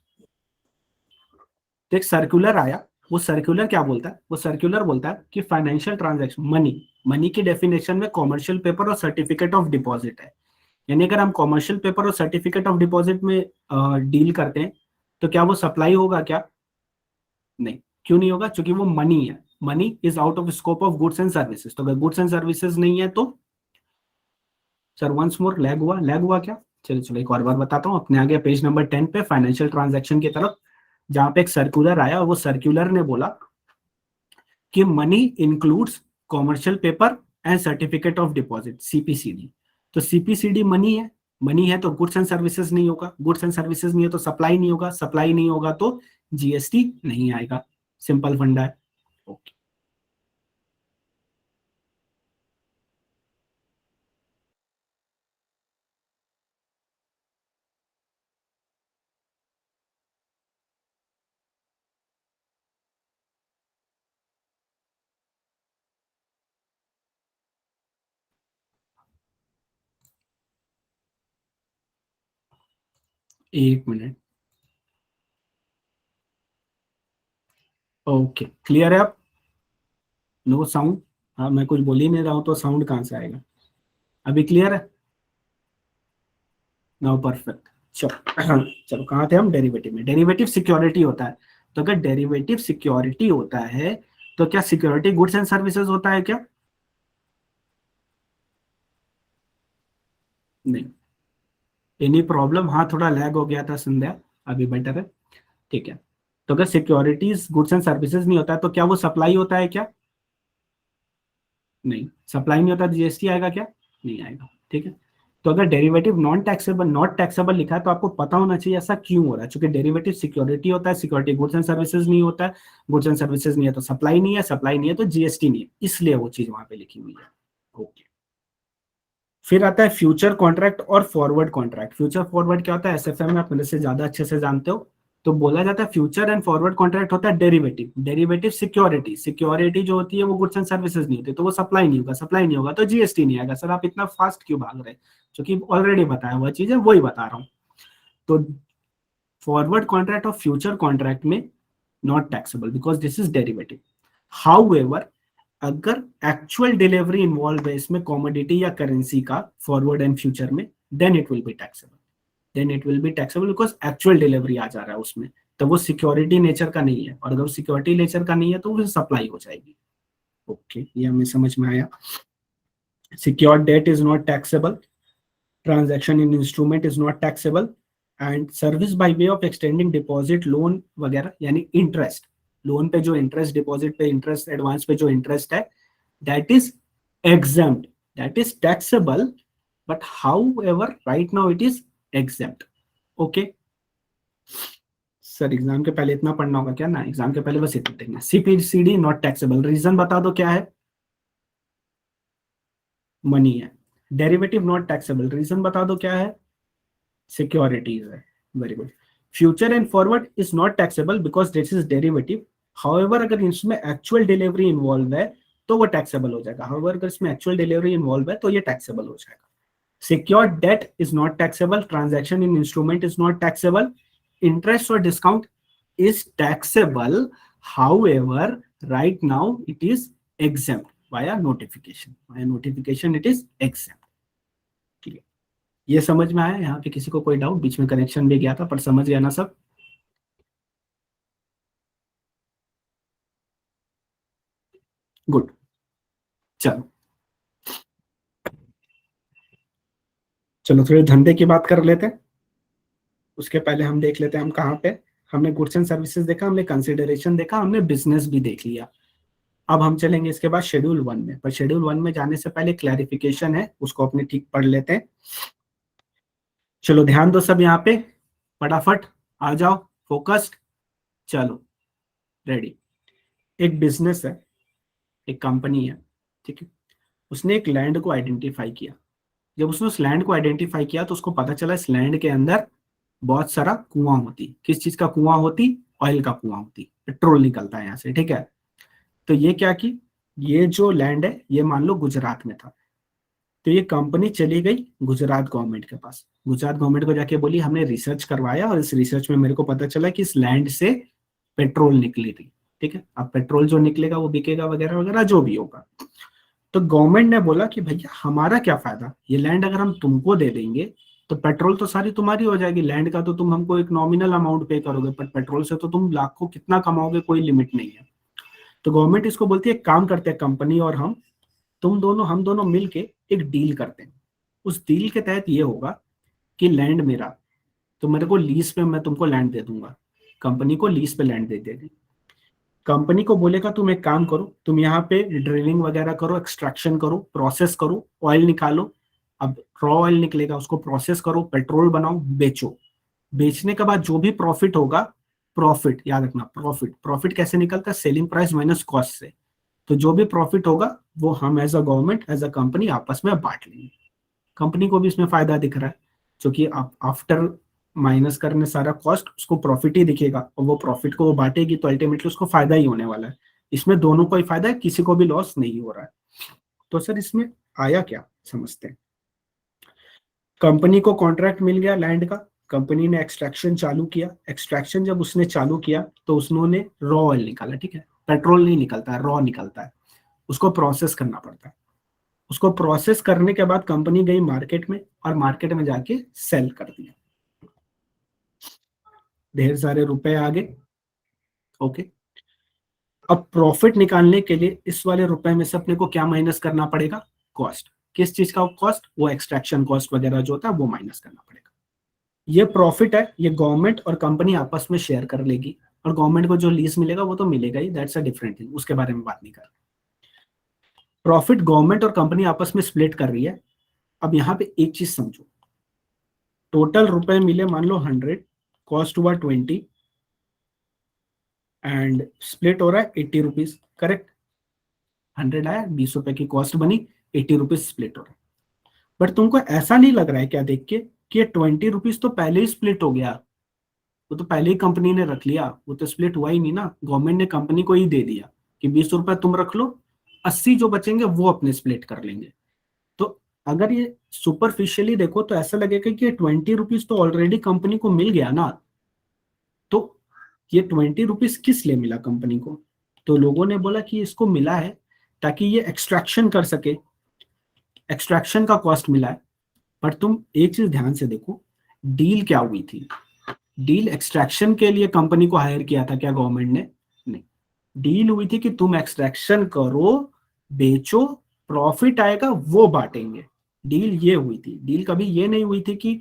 Speaker 1: तो एक सर्कुलर आया, वो सर्कुलर क्या बोलता है, वो सर्कुलर बोलता है कि फाइनेंशियल ट्रांजैक्शन मनी, मनी की डेफिनेशन में कॉमर्शियल पेपर और सर्टिफिकेट ऑफ डिपॉजिट है। यानी अगर हम कॉमर्शियल पेपर और सर्टिफिकेट ऑफ डिपॉजिट में डील करते हैं तो क्या वो सप्लाई होगा क्या? नहीं। क्यों नहीं होगा? क्योंकि वो मनी है, money is out of scope of goods and services. तो अगर गुड्स एंड सर्विसेज नहीं है तो सर वंस मोर लैग हुआ, लैग हुआ क्या? चलो चलो एक और बार बताता हूँ, अपने आगे पेज नंबर 10 पे फाइनेंशियल ट्रांजैक्शन की तरफ, जहां पे एक सर्कुलर आया, वो सर्कुलर ने बोला कि money includes commercial paper and certificate of deposit, CPCD. तो सीपीसीडी मनी है, मनी है तो गुड्स एंड सर्विसेज नहीं होगा, गुड्स एंड सर्विसेज नहीं है तो सप्लाई नहीं होगा, सप्लाई नहीं होगा तो जीएसटी नहीं आएगा। सिंपल फंडा है। ओके, एक मिनट। ओके, क्लियर है अब? No sound? हाँ, मैं कुछ बोल ही नहीं रहा हूँ तो साउंड कहाँ से आएगा? अभी क्लियर है? Now perfect. चलो चलो, कहाँ थे हम? डेरिवेटिव में। डेरिवेटिव सिक्योरिटी होता है। तो अगर डेरिवेटिव सिक्योरिटी होता है तो क्या सिक्योरिटी गुड्स एंड सर्विसेज होता है क्या? नहीं। Any problem? हाँ, थोड़ा लैग हो गया था संध्या, अभी बेटर है। ठीक है। तो अगर सिक्योरिटीज गुड्स एंड सर्विसेज नहीं होता है तो क्या वो सप्लाई होता है क्या? नहीं। सप्लाई नहीं होता, जीएसटी आएगा क्या? नहीं आएगा। ठीक है। तो अगर derivative non taxable, not taxable लिखा है तो आपको पता होना चाहिए ऐसा क्यों हो रहा है। क्योंकि डेरिवेटिव सिक्योरिटी होता है, सिक्योरिटी गुड्स एंड सर्विसेज नहीं होता है, गुड्स एंड सर्विसेज नहीं है तो सप्लाई नहीं है, सप्लाई नहीं है तो जीएसटी नहीं है, इसलिए वो चीज वहां पे लिखी हुई है। ओके। फिर आता है फ्यूचर कॉन्ट्रैक्ट और फॉरवर्ड कॉन्ट्रैक्ट। फ्यूचर फॉरवर्ड क्या होता है, एसएफएम में आप मेरे से ज्यादा अच्छे से जानते हो। तो बोला जाता है फ्यूचर एंड फॉरवर्ड कॉन्ट्रैक्ट होता है डेरिवेटिव। डेरिवेटिव सिक्योरिटी, सिक्योरिटी जो होती है वो गुड्स एंड सर्विसेज नहीं होती, तो वो सप्लाई नहीं होगा, सप्लाई नहीं होगा तो जीएसटी नहीं आएगा। सर आप इतना फास्ट क्यों भाग रहे हैं? क्योंकि ऑलरेडी बताया हुआ चीज है, वही बता रहा हूँ। तो फॉरवर्ड कॉन्ट्रैक्ट और फ्यूचर कॉन्ट्रैक्ट में not taxable because this is derivative. However, अगर एक्चुअल डिलीवरी इन्वॉल्व है इसमें कॉमोडिटी या करेंसी का, फॉरवर्ड एंड फ्यूचर में, then it will be taxable. Then it will be taxable because actual delivery आ जा रहा है उसमें। तो वो सिक्योरिटी नेचर का नहीं है, और अगर सिक्योरिटी नेचर का नहीं है तो वो सप्लाई हो जाएगी। ओके, ये हमें समझ में आया। Secure debt is not taxable, transaction in instrument is not taxable, and service by way of extending deposit, loan वगैरह, यानी इंटरेस्ट, लोन पे जो इंटरेस्ट, डिपॉजिट पे इंटरेस्ट, एडवांस पे जो इंटरेस्ट है, that is exempt, that is taxable, but however right now it is exempt. Okay, sir exam के पहले इतना पढ़ना होगा क्या? ना, एग्जाम के पहले बस इतना देखना। सीपीसीडी नॉट टैक्सेबल, रीजन बता दो क्या है? मनी है। डेरिवेटिव नॉट टैक्सेबल, रीजन बता दो क्या है? सिक्योरिटीज है। Very good. Future and forward is not taxable because this is derivative. However, अगर इसमें एक्चुअल डिलीवरी इन्वॉल्व है तो वो टैक्सेबल हो जाएगा। हाउएवर, अगर इसमें एक्चुअल डिलीवरी इन्वॉल्व है तो ये टैक्सेबल हो जाएगा। Secured debt is not taxable. Transaction in instrument is not taxable. Interest or discount is taxable. However, right now it is exempt via notification. Via notification it is exempt. Clear? ये समझ में आया? यहाँ पे किसी को कोई डाउट? बीच में कनेक्शन भी गया था पर समझ गया ना सब? गुड। चलो चलो, थोड़ी धंधे की बात कर लेते हैं। उसके पहले हम देख लेते हैं हम कहाँ पे। हमने गुड्स एंड सर्विसेज देखा, हमने कंसिडरेशन देखा, हमने बिजनेस भी देख लिया। अब हम चलेंगे इसके बाद शेड्यूल 1 में। पर शेड्यूल 1 में जाने से पहले क्लैरिफिकेशन है, उसको अपने ठीक पढ़ लेते हैं। चलो ध्यान दो सब यहाँ पे, फटाफट आ जाओ, फोकस्ड। चलो, रेडी। एक बिजनेस है, एक कंपनी है, ठीक है। उसने एक लैंड को आइडेंटिफाई किया। जब उसने उस लैंड को आइडेंटिफाई किया तो उसको पता चला इस लैंड के अंदर बहुत सारा कुआं होती। किस चीज का कुआं होती? ऑयल का कुआं होती, पेट्रोल निकलता है यहाँ से, ठीक है। तो ये क्या की, ये जो लैंड है ये मान लो गुजरात में था, तो ये कंपनी चली गई गुजरात गवर्नमेंट के पास, गुजरात गवर्नमेंट को जाके बोली हमने रिसर्च करवाया और इस रिसर्च में मेरे को पता चला कि इस लैंड से पेट्रोल निकली थी। ठीक है, अब पेट्रोल जो निकलेगा वो बिकेगा वगैरह वगैरह जो भी होगा। तो गवर्नमेंट ने बोला कि भैया हमारा क्या फायदा, ये लैंड अगर हम तुमको दे देंगे तो पेट्रोल तो सारी तुम्हारी हो जाएगी, लैंड का तो तुम हमको एक नॉमिनल अमाउंट पे करोगे, पर पेट्रोल से तो तुम लाखों कितना कमाओगे, कोई लिमिट नहीं है। तो गवर्नमेंट इसको बोलती है काम करते हैं कंपनी और हम दोनों मिलके एक डील करते हैं। उस डील के तहत ये होगा कि लैंड मेरा, तो मेरे को लीज पे मैं तुमको लैंड दे दूंगा, कंपनी को लीज पे लैंड दे देगी। कंपनी को बोलेगा तुम एक काम करो, तुम यहाँ पे ड्रिलिंग वगैरह करो, एक्सट्रैक्शन करो, प्रोसेस करो, ऑयल निकालो। अब रॉ ऑयल निकलेगा उसको प्रोसेस करो, पेट्रोल बनाओ, बेचो। बेचने के बाद जो भी प्रॉफिट होगा, प्रॉफिट याद रखना, प्रॉफिट प्रॉफिट कैसे निकलता है, सेलिंग प्राइस माइनस कॉस्ट से। तो जो भी प्रॉफिट होगा वो हम as a government as a company आपस में बांट लेंगे। कंपनी को भी इसमें फायदा दिख रहा है, क्योंकि आफ्टर माइनस करने सारा कॉस्ट उसको प्रॉफिट ही दिखेगा, और वो प्रॉफिट को वो बांटेगी तो अल्टीमेटली उसको फायदा ही होने वाला है। इसमें दोनों को ही फायदा है, किसी को भी लॉस नहीं हो रहा है। तो सर इसमें आया क्या समझते हैं। कंपनी को कॉन्ट्रैक्ट मिल गया लैंड का, कंपनी ने एक्सट्रैक्शन चालू किया, एक्सट्रैक्शन जब उसने चालू किया तो उसने रॉ ऑयल निकाला। ठीक है, पेट्रोल नहीं निकलता है, रॉ निकलता है, उसको प्रोसेस करना पड़ता है। उसको प्रोसेस करने के बाद कंपनी गई मार्केट में और मार्केट में जाके सेल कर दिया, ढेर सारे रुपए आ गए। ओके, अब प्रॉफिट निकालने के लिए इस वाले रुपए में से अपने को क्या माइनस करना पड़ेगा, कॉस्ट। किस चीज का कॉस्ट, वो एक्सट्रैक्शन कॉस्ट वगैरह जो होता है वो माइनस करना पड़ेगा। ये प्रॉफिट है, ये गवर्नमेंट और कंपनी आपस में शेयर कर लेगी, और गवर्नमेंट को जो लीज मिलेगा वो तो मिलेगा ही, दैट्स अ डिफरेंट थिंग, उसके बारे में बात नहीं कर। प्रॉफिट गवर्नमेंट और कंपनी आपस में स्प्लिट कर रही है। अब यहाँ पे एक चीज समझो, टोटल रुपए मिले मान लो 100, कॉस्ट हुआ 20 एंड स्प्लिट हो रहा है 80 रुपीज, करेक्ट। 100 आया, 20 रुपए की कॉस्ट बनी, 80 रुपीज स्प्लिट हो रहा है। बट तुमको ऐसा नहीं लग रहा है क्या देख के कि ये 20 रुपीज तो पहले ही स्प्लिट हो गया, वो तो पहले ही कंपनी ने रख लिया, वो तो स्प्लिट हुआ ही नहीं ना, गवर्नमेंट ने कंपनी को ही दे दिया कि 20 रुपए तुम रख लो, 80 जो बचेंगे वो अपने स्प्लिट कर लेंगे। तो अगर ये सुपरफिशियली देखो तो ऐसा लगेगा कि 20 रुपीज तो ऑलरेडी कंपनी को मिल गया ना, तो ये 20 रुपीज किस लिए मिला कंपनी को। तो लोगों ने बोला कि इसको मिला है ताकि ये एक्सट्रैक्शन कर सके, एक्सट्रैक्शन का कॉस्ट मिला है। पर तुम एक चीज ध्यान से देखो, डील क्या हुई थी, डील एक्सट्रैक्शन के लिए कंपनी को हायर किया था क्या गवर्नमेंट ने, नहीं। डील हुई थी कि तुम एक्सट्रैक्शन करो, बेचो, प्रॉफिट आएगा वो बांटेंगे। डील ये हुई थी, डील कभी ये नहीं हुई थी कि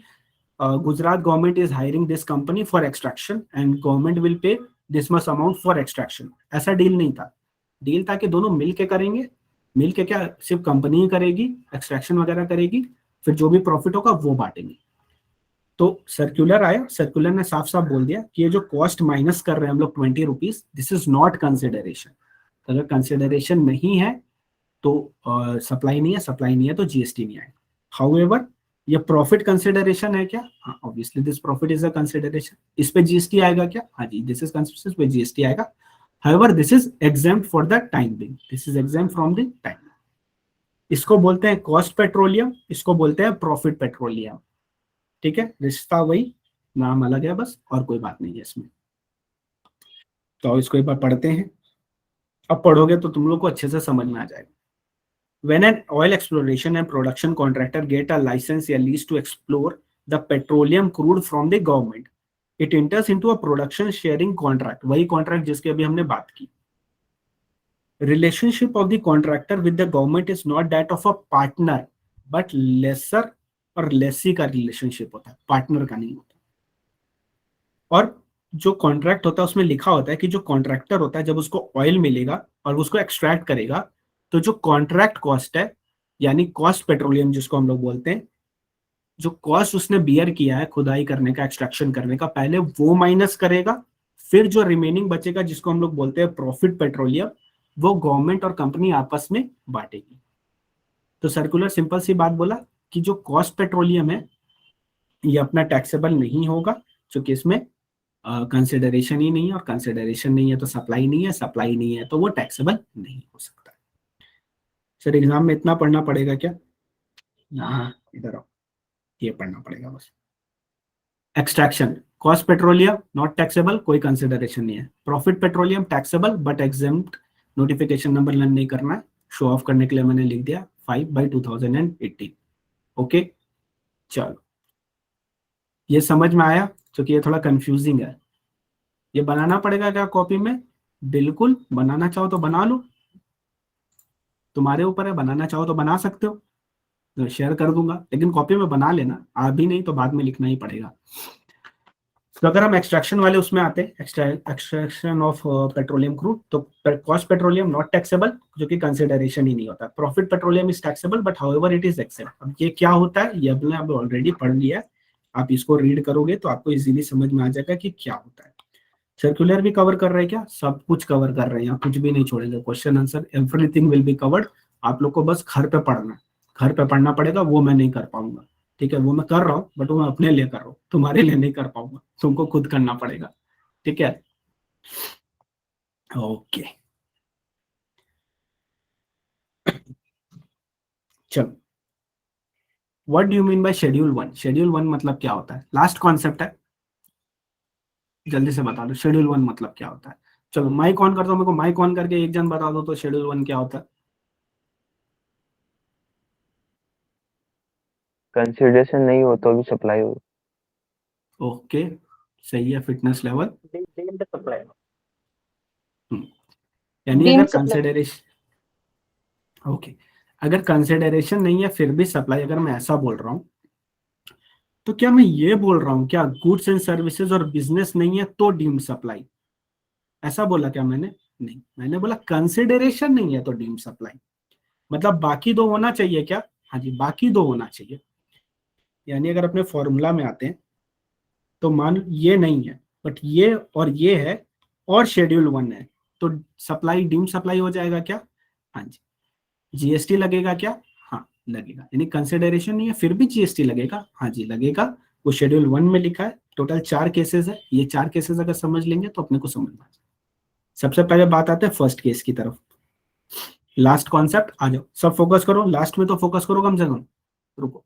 Speaker 1: Gujarat government is hiring this company for extraction and government will pay this much amount for extraction, ऐसा डील नहीं था। डील था कि दोनों मिलके करेंगे, मिलके क्या सिर्फ कंपनी ही करेगी, एक्सट्रैक्शन वगैरह करेगी, फिर जो भी प्रॉफिट होगा वो बांटेंगे। तो सर्कुलर आया, सर्कुलर ने साफ साफ बोल दिया कि ये जो कॉस्ट माइनस कर रहे हैं हम लोग 20 rupees, this is not consideration. अगर कंसिडरेशन नहीं है तो सप्लाई नहीं है, सप्लाई नहीं है तो जीएसटी नहीं आएगा। हाउएवर ये प्रॉफिट कंसिडरेशन है क्या, हाँ obviously this profit is a consideration, इस पे जीएसटी आएगा क्या, हाँ जी दिस इज कंसिडरेशन, पे जीएसटी आएगा। However this is exempt for the time being, this is exempt from the time. इसको बोलते हैं कॉस्ट पेट्रोलियम, इसको बोलते हैं प्रॉफिट पेट्रोलियम। ठीक है, रिश्ता वही, नाम अलग है बस, और कोई बात नहीं है इसमें। तो इसको एक बार पढ़ते हैं, अब पढ़ोगे तो तुम लोग को अच्छे से समझ में आ जाएगा। When an oil exploration and production contractor get a license or lease to explore the petroleum crude from the government, it enters into a production sharing contract, वही contract जिसकी अभी हमने बात की। Relationship of the contractor with the government is not that of a partner, but lesser और lessee का relationship होता है, partner का नहीं होता। और जो कॉन्ट्रैक्ट होता है उसमें लिखा होता है कि जो कॉन्ट्रैक्टर होता है जब उसको ऑयल मिलेगा और उसको एक्सट्रैक्ट करेगा, तो जो कॉन्ट्रैक्ट कॉस्ट है यानी कॉस्ट पेट्रोलियम जिसको हम लोग बोलते हैं, जो कॉस्ट उसने बियर किया है खुदाई करने का, एक्सट्रैक्शन करने का, पहले वो माइनस करेगा, फिर जो रिमेनिंग बचेगा जिसको हम लोग बोलते हैं प्रॉफिट पेट्रोलियम, वो गवर्नमेंट और कंपनी आपस में बांटेगी। तो सर्कुलर सिंपल सी बात बोला कि जो कॉस्ट पेट्रोलियम है ये अपना टैक्सेबल नहीं होगा, क्योंकि इसमें कंसिडरेशन ही नहीं है, और कंसिडरेशन नहीं है तो सप्लाई नहीं है, सप्लाई नहीं है तो वो टैक्सेबल नहीं हो सकता। सर एग्जाम में इतना पढ़ना पड़ेगा क्या? हाँ इधर आओ, ये पढ़ना पड़ेगा बस। Extraction, cost petroleum not taxable, कोई कंसिडरेशन नहीं है। Profit petroleum taxable but exempt, notification number learn नहीं करना है, शो ऑफ करने के लिए मैंने लिख दिया 5/2018। ओके चलो, ये समझ में आया? क्योंकि ये थोड़ा कंफ्यूजिंग है। ये बनाना पड़ेगा क्या कॉपी में? बिल्कुल, बनाना चाहो तो बना लो, तुम्हारे ऊपर है, बनाना चाहो तो बना सकते हो, तो शेयर कर दूंगा, लेकिन कॉपी में बना लेना, अभी नहीं तो बाद में लिखना ही पड़ेगा। तो अगर हम एक्सट्रैक्शन वाले उसमें आते हैं, एक्सट्रैक्शन ऑफ पेट्रोलियम क्रूड, तो कॉस्ट पेट्रोलियम नॉट टैक्सेबल, जो कि कंसिडरेशन ही नहीं होता। Profit petroleum is taxable but however it is except. अब ये क्या होता है, ये हमने अब ऑलरेडी पढ़ लिया है, आप इसको रीड करोगे तो आपको इजीली समझ में आ जाएगा कि क्या होता है। सर्कुलर भी कवर कर रहे हैं क्या? सब कुछ कवर कर रहे हैं, कुछ भी नहीं छोड़ेंगे, question answer everything will be covered. आप लोग को बस घर पे पढ़ना है, घर पे पढ़ना पड़ेगा, वो मैं नहीं कर पाऊंगा, ठीक है? वो मैं कर रहा हूँ बट वो मैं अपने लिए कर रहा हूँ, तुम्हारे लिए नहीं कर पाऊंगा, तुमको खुद करना पड़ेगा, ठीक है? ओके चलो, what do you mean by schedule 1? Schedule 1 मतलब क्या होता है? लास्ट कॉन्सेप्ट है, जल्दी से बता दो शेड्यूल 1 मतलब क्या होता है। चलो माइक ऑन कर दो, मेरे को माइक ऑन करके एक जन बता दो तो शेड्यूल 1 क्या होता है।
Speaker 3: कंसिडरेशन नहीं हो तो भी सप्लाई हो।
Speaker 1: ओके सही है, फिटनेस लेवल।
Speaker 3: Deemed supply.
Speaker 1: यानी अगर
Speaker 2: डीम्ड सप्लाई।
Speaker 1: कंसिडरेशन, ओके, अगर कंसिडरेशन नहीं है फिर भी सप्लाई, अगर मैं ऐसा बोल रहा हूँ तो क्या मैं ये बोल रहा हूँ क्या गुड्स एंड सर्विसेज और बिजनेस नहीं है तो डीम्ड सप्लाई? ऐसा बोला क्या मैंने? नहीं, मैंने बोला कंसिडरेशन नहीं है तो डीम्ड सप्लाई। मतलब बाकी दो होना चाहिए क्या? हाँ जी, बाकी दो होना चाहिए। यानी अगर अपने फॉर्मूला में आते हैं तो मान लो ये नहीं है बट ये और ये है और शेड्यूल 1 है, तो सप्लाई डीम्ड सप्लाई हो जाएगा क्या? हाँ जी। जीएसटी लगेगा क्या? हाँ लगेगा। यानी कंसिडरेशन नहीं है फिर भी जीएसटी लगेगा? हाँ जी लगेगा। वो शेड्यूल 1 में लिखा है, टोटल 4 केसेस है, ये 4 केसेस अगर समझ लेंगे तो अपने को समझ में आ जाए। सबसे पहले बात आते हैं फर्स्ट केस की तरफ, लास्ट कॉन्सेप्ट आ जाओ, सब फोकस करो, लास्ट में तो फोकस करो कम से कम। रुको,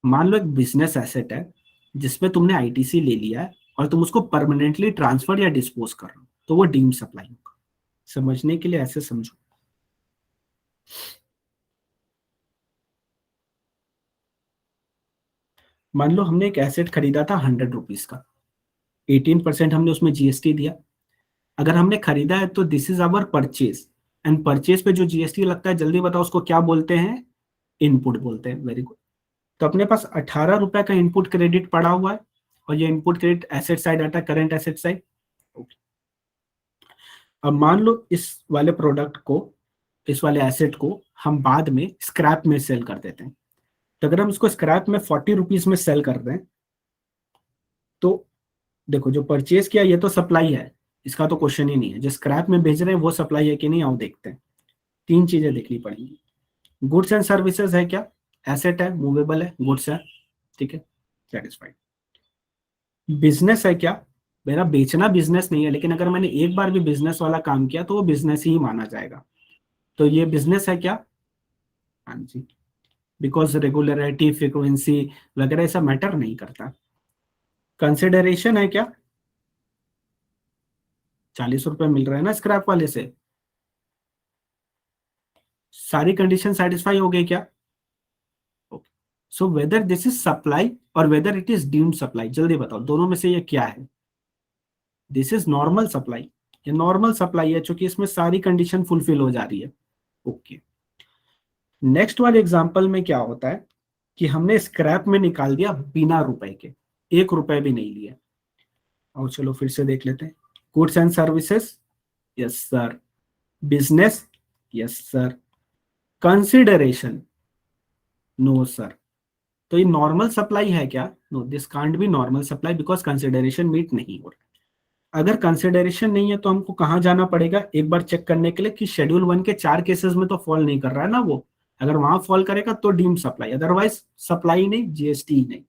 Speaker 1: मान लो एक बिजनेस एसेट है जिसमें तुमने आईटीसी ले लिया है और तुम उसको परमानेंटली ट्रांसफर या डिस्पोज कर रहे हो, तो वो डीम्ड सप्लाई होगा। समझने के लिए ऐसे समझो, मान लो हमने एक एसेट खरीदा था 100 रुपीज का, 18% हमने उसमें जीएसटी दिया। अगर हमने खरीदा है तो this is our purchase, and purchase पे जो जीएसटी लगता है जल्दी बताओ उसको क्या बोलते हैं? इनपुट बोलते हैं। Very good. तो अपने पास 18 रुपए का इनपुट क्रेडिट पड़ा हुआ है और ये इनपुट क्रेडिट एसेट साइड आता है, करंट एसेट साइड। अब मान लो इस वाले प्रोडक्ट को, इस वाले एसेट को हम बाद में स्क्रैप में सेल कर देते हैं। तो अगर हम इसको स्क्रैप में 40 रुपीज में सेल कर रहे हैं तो देखो जो परचेज किया ये तो सप्लाई है, इसका तो क्वेश्चन ही नहीं है। जो स्क्रैप में भेज रहे हैं वो सप्लाई है कि नहीं, आओ देखते हैं। 3 चीजें देखनी पड़ेंगी। गुड्स एंड सर्विसेज है क्या? एसेट है, मूवेबल है, गुड्स है, ठीक है, सेटिस्फाइड। बिजनेस है क्या? मेरा बेचना बिजनेस नहीं है, लेकिन अगर मैंने एक बार भी बिजनेस वाला काम किया तो वो बिजनेस ही माना जाएगा। तो ये बिजनेस है क्या? हाँ जी, बिकॉज रेगुलरिटी फ्रीक्वेंसी वगैरह ऐसा मैटर नहीं करता। कंसिडरेशन है क्या? 40 रुपए मिल रहा है ना स्क्रैप वाले से, सारी कंडीशन सेटिस्फाई हो गई क्या? So whether this is supply or whether it is deemed supply, जल्दी बताओ दोनों में से ये क्या है? दिस इज नॉर्मल सप्लाई, ये नॉर्मल सप्लाई है क्योंकि इसमें सारी कंडीशन फुलफिल हो जा रही है। ओके, नेक्स्ट वाले एग्जांपल में क्या होता है कि हमने स्क्रैप में निकाल दिया बिना रुपए के, 1 रुपए भी नहीं लिया। और चलो फिर से देख लेते हैं। Goods and services, yes sir. Business, yes sir. Consideration, no sir. तो ये नॉर्मल सप्लाई है क्या? No, this can't be normal supply because consideration meet नहीं हो रहा। अगर कंसिडरेशन नहीं है तो हमको कहाँ जाना पड़ेगा एक बार चेक करने के लिए कि शेड्यूल 1 के 4 केसेस में तो फॉल नहीं कर रहा है ना वो। अगर वहां फॉल करेगा तो डीम्ड सप्लाई, अदरवाइज सप्लाई नहीं, जीएसटी ही नहीं।